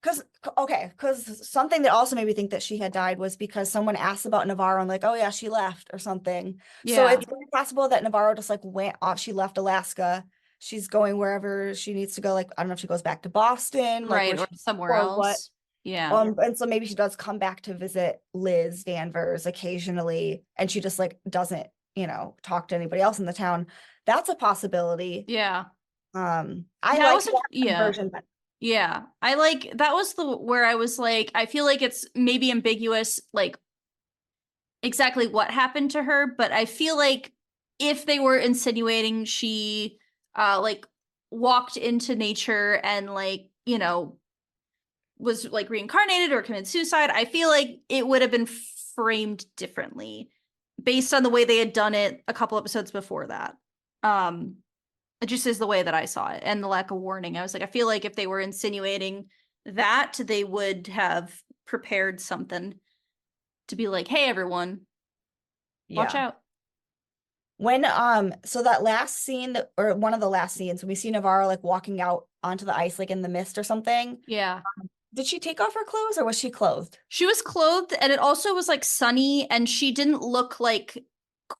Speaker 2: because something that also made me think that she had died was because someone asked about Navarro and like, oh yeah, she left or something. So
Speaker 1: Yeah.
Speaker 2: it's very possible that Navarro just like went off. She left Alaska. She's going wherever she needs to go. Like, I don't know if she goes back to Boston, like
Speaker 1: Right.
Speaker 2: where
Speaker 1: Or
Speaker 2: she,
Speaker 1: somewhere
Speaker 2: or what.
Speaker 1: else. Yeah.
Speaker 2: And so maybe she does come back to visit Liz Danvers occasionally, and she just like doesn't, talk to anybody else in the town. That's a possibility.
Speaker 1: Yeah.
Speaker 2: I
Speaker 1: That
Speaker 2: like
Speaker 1: was
Speaker 2: that
Speaker 1: yeah.
Speaker 2: version, but
Speaker 1: Yeah. I like that was the where I was like, I feel like it's maybe ambiguous, like exactly what happened to her, but I feel like if they were insinuating she like walked into nature and like, you know, was like reincarnated or committed suicide, I feel like it would have been framed differently based on the way they had done it a couple episodes before that. Um it just is the way that I saw it and the lack of warning. I was like, I feel like if they were insinuating that, they would have prepared something to be like, hey, everyone, watch
Speaker 2: yeah.
Speaker 1: out.
Speaker 2: When so that last scene or one of the last scenes when we see Navarro like walking out onto the ice like in the mist or something,
Speaker 1: Yeah.
Speaker 2: did she take off her clothes or was she clothed?
Speaker 1: She was clothed and it also was like sunny and she didn't look like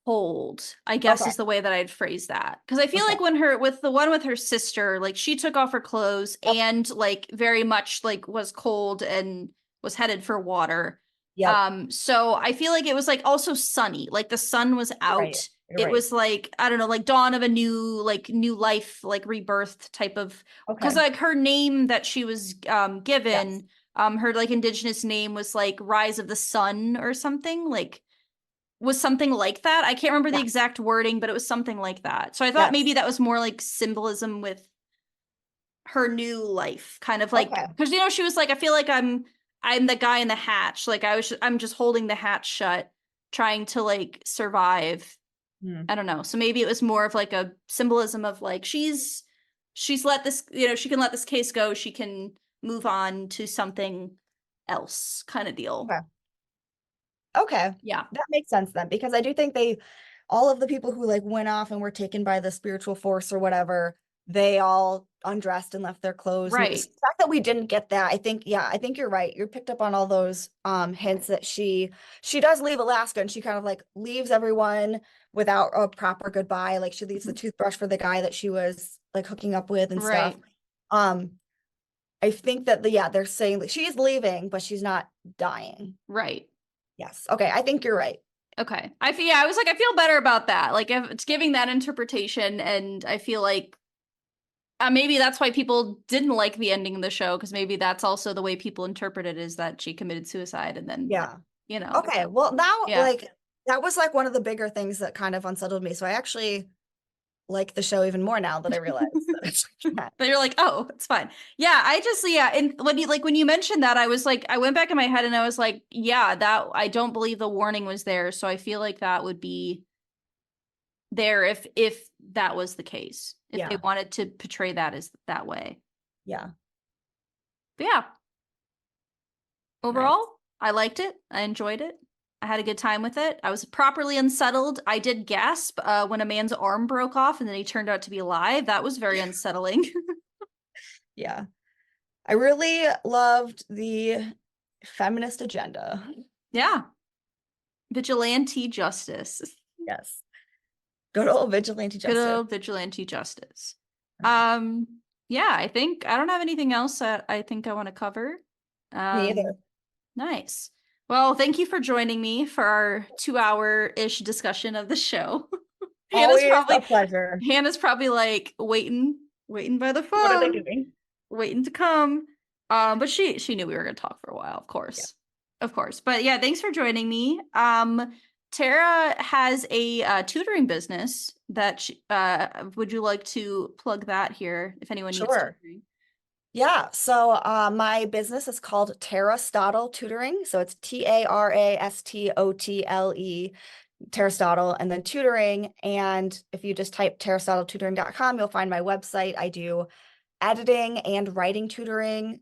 Speaker 1: cold, I guess
Speaker 2: Okay.
Speaker 1: is the way that I'd phrase that. Because I feel
Speaker 2: Okay.
Speaker 1: like when her with the one with her sister, like she took off her clothes
Speaker 2: Yep.
Speaker 1: and like very much like was cold and was headed for water.
Speaker 2: Yep.
Speaker 1: So I feel like it was like also sunny, like the sun was
Speaker 2: You're right.
Speaker 1: out.
Speaker 2: You're
Speaker 1: It
Speaker 2: right.
Speaker 1: was like, I don't know, like dawn of a new life, like rebirth type of, because
Speaker 2: Okay.
Speaker 1: like her name that she was
Speaker 2: Yes.
Speaker 1: given, her like indigenous name was like Rise of the Sun or something, like was something like that. I can't remember the
Speaker 2: Yeah.
Speaker 1: exact wording, but it was something like that. So I thought
Speaker 2: Yes.
Speaker 1: maybe that was more like symbolism with her new life, kind of like,
Speaker 2: Okay.
Speaker 1: because you know she was like, I feel like I'm the guy in the hatch, like I'm just holding the hatch shut, trying to like survive.
Speaker 2: Hmm.
Speaker 1: I don't know. So maybe it was more of like a symbolism of like she's let this, you know, she can let this case go, she can move on to something else kind of deal.
Speaker 2: Okay. Okay.
Speaker 1: Yeah.
Speaker 2: That makes sense then, because I do think all of the people who like went off and were taken by the spiritual force or whatever, they all undressed and left their clothes. And
Speaker 1: Right.
Speaker 2: the fact that we didn't get that, I think you're right. You picked up on all those hints that she does leave Alaska and she kind of like leaves everyone without a proper goodbye. Like she leaves the toothbrush for the guy that she was like hooking up with and stuff.
Speaker 1: Right.
Speaker 2: Um, I think that they're saying that she's leaving, but she's not dying.
Speaker 1: Right.
Speaker 2: Yes. Okay. I think you're right.
Speaker 1: Okay. I was like, I feel better about that. Like, if it's giving that interpretation, and I feel like maybe that's why people didn't like the ending of the show, because maybe that's also the way people interpret it, is that she committed suicide, and then,
Speaker 2: Yeah.
Speaker 1: you know,
Speaker 2: Okay. Well, now,
Speaker 1: yeah.
Speaker 2: like, that was like one of the bigger things that kind of unsettled me. So I actually like the show even more now that I realize that it's like that.
Speaker 1: But you're like, oh, it's fine. Yeah, I just, yeah. And when you mentioned that, I was like, I went back in my head and I was like, yeah, that I don't believe the warning was there. So I feel like that would be there if that was the case, if they
Speaker 2: Yeah.
Speaker 1: wanted to portray that as that way.
Speaker 2: Yeah.
Speaker 1: But yeah,
Speaker 2: Nice.
Speaker 1: overall, I liked it. I enjoyed it. I had a good time with it. I was properly unsettled. I did gasp when a man's arm broke off and then he turned out to be alive. That was very unsettling.
Speaker 2: Yeah. I really loved the feminist agenda.
Speaker 1: Yeah. Vigilante justice.
Speaker 2: Yes. Good old vigilante
Speaker 1: Good
Speaker 2: justice.
Speaker 1: old vigilante justice.
Speaker 2: Nice.
Speaker 1: Yeah, I don't have anything else that I think I want to cover.
Speaker 2: Me either.
Speaker 1: Nice. Well, thank you for joining me for our 2-hour-ish discussion of the show.
Speaker 2: Always a pleasure.
Speaker 1: Hannah's probably like waiting by the
Speaker 2: What are they
Speaker 1: phone,
Speaker 2: doing?
Speaker 1: waiting to come. But she knew we were gonna talk for a while, of
Speaker 2: Yeah.
Speaker 1: course. Of course. But yeah, thanks for joining me. Tara has a tutoring business that would you like to plug that here if anyone needs
Speaker 2: Sure.
Speaker 1: tutoring?
Speaker 2: Yeah, so my business is called Tarastotle Tutoring. So it's Tarastotle, Tarastotle, and then tutoring. And if you just type tarastotletutoring.com, you'll find my website. I do editing and writing tutoring,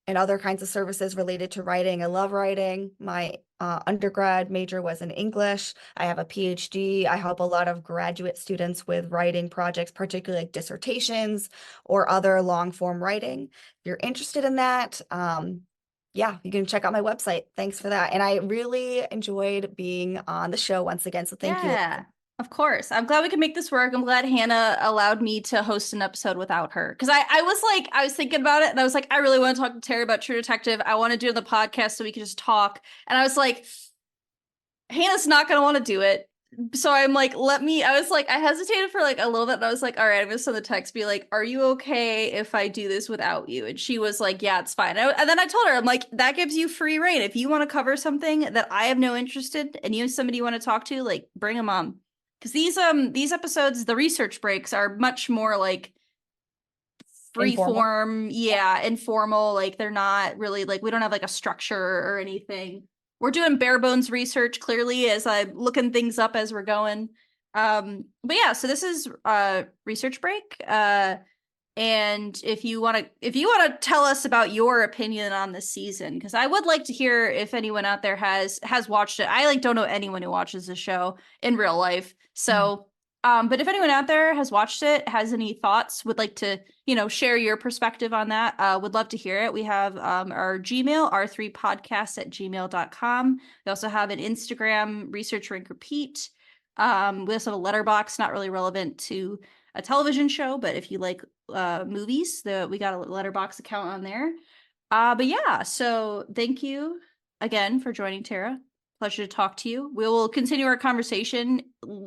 Speaker 2: and other kinds of services related to writing. I love writing. My undergrad major was in English. I have a PhD. I help a lot of graduate students with writing projects, particularly like dissertations or other long form writing. If you're interested in that, yeah, you can check out my website. Thanks for that. And I really enjoyed being on the show once again. So thank you.
Speaker 1: Yeah, of course. I'm glad we can make this work. I'm glad Hannah allowed me to host an episode without her. Because I was thinking about it and I was like, I really want to talk to Terry about True Detective. I want to do the podcast so we can just talk. And I was like, Hannah's not going to want to do it. So I'm like, I hesitated for like a little bit and I was like, all right, I'm going to send the text, be like, are you okay if I do this without you? And she was like, yeah, it's fine. And then I told her, I'm like, that gives you free reign. If you want to cover something that I have no interest in and you have somebody you want to talk to, like bring them on. Because these episodes, the research breaks are much more like free form, yeah, informal. Like they're not really like we don't have like a structure or anything. We're doing bare bones research clearly as I'm looking things up as we're going. But yeah, so this is research break. And if you want to tell us about your opinion on this season, because I would like to hear if anyone out there has watched it. I like don't know anyone who watches the show in real life. So but if anyone out there has watched it, has any thoughts, would like to, share your perspective on that, would love to hear it. We have our Gmail, r3podcast@gmail.com. We also have an Instagram, Research Rank Repeat. We also have a letterbox, not really relevant to a television show, but if you like movies, we got a letterbox account on there. But yeah, so thank you again for joining, Tara. Pleasure to talk to you. We will continue our conversation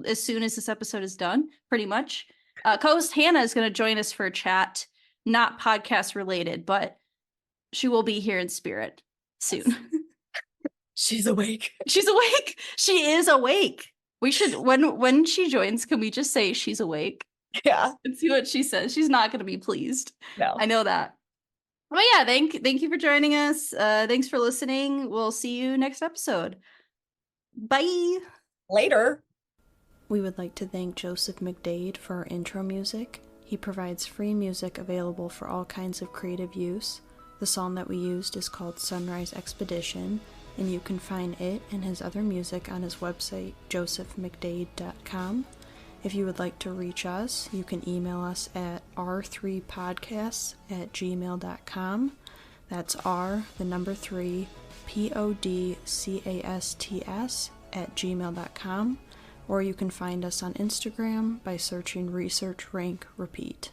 Speaker 1: as soon as this episode is done, pretty much. Co-host Hannah is going to join us for a chat, not podcast related, but she will be here in spirit soon.
Speaker 2: She's awake.
Speaker 1: She's awake. She is awake. We should, when she joins, can we just say she's awake?
Speaker 2: Yeah.
Speaker 1: And see what she says. She's not going to be pleased.
Speaker 2: No.
Speaker 1: I know that. But yeah, thank you for joining us. Thanks for listening. We'll see you next episode. Bye.
Speaker 2: Later.
Speaker 3: We would like to thank Joseph McDade for our intro music. He provides free music available for all kinds of creative use. The song that we used is called Sunrise Expedition, and you can find it and his other music on his website, josephmcdade.com. If you would like to reach us, you can email us at r3podcasts@gmail.com. That's R, the number 3, podcasts@gmail.com. Or you can find us on Instagram by searching Research Rank Repeat.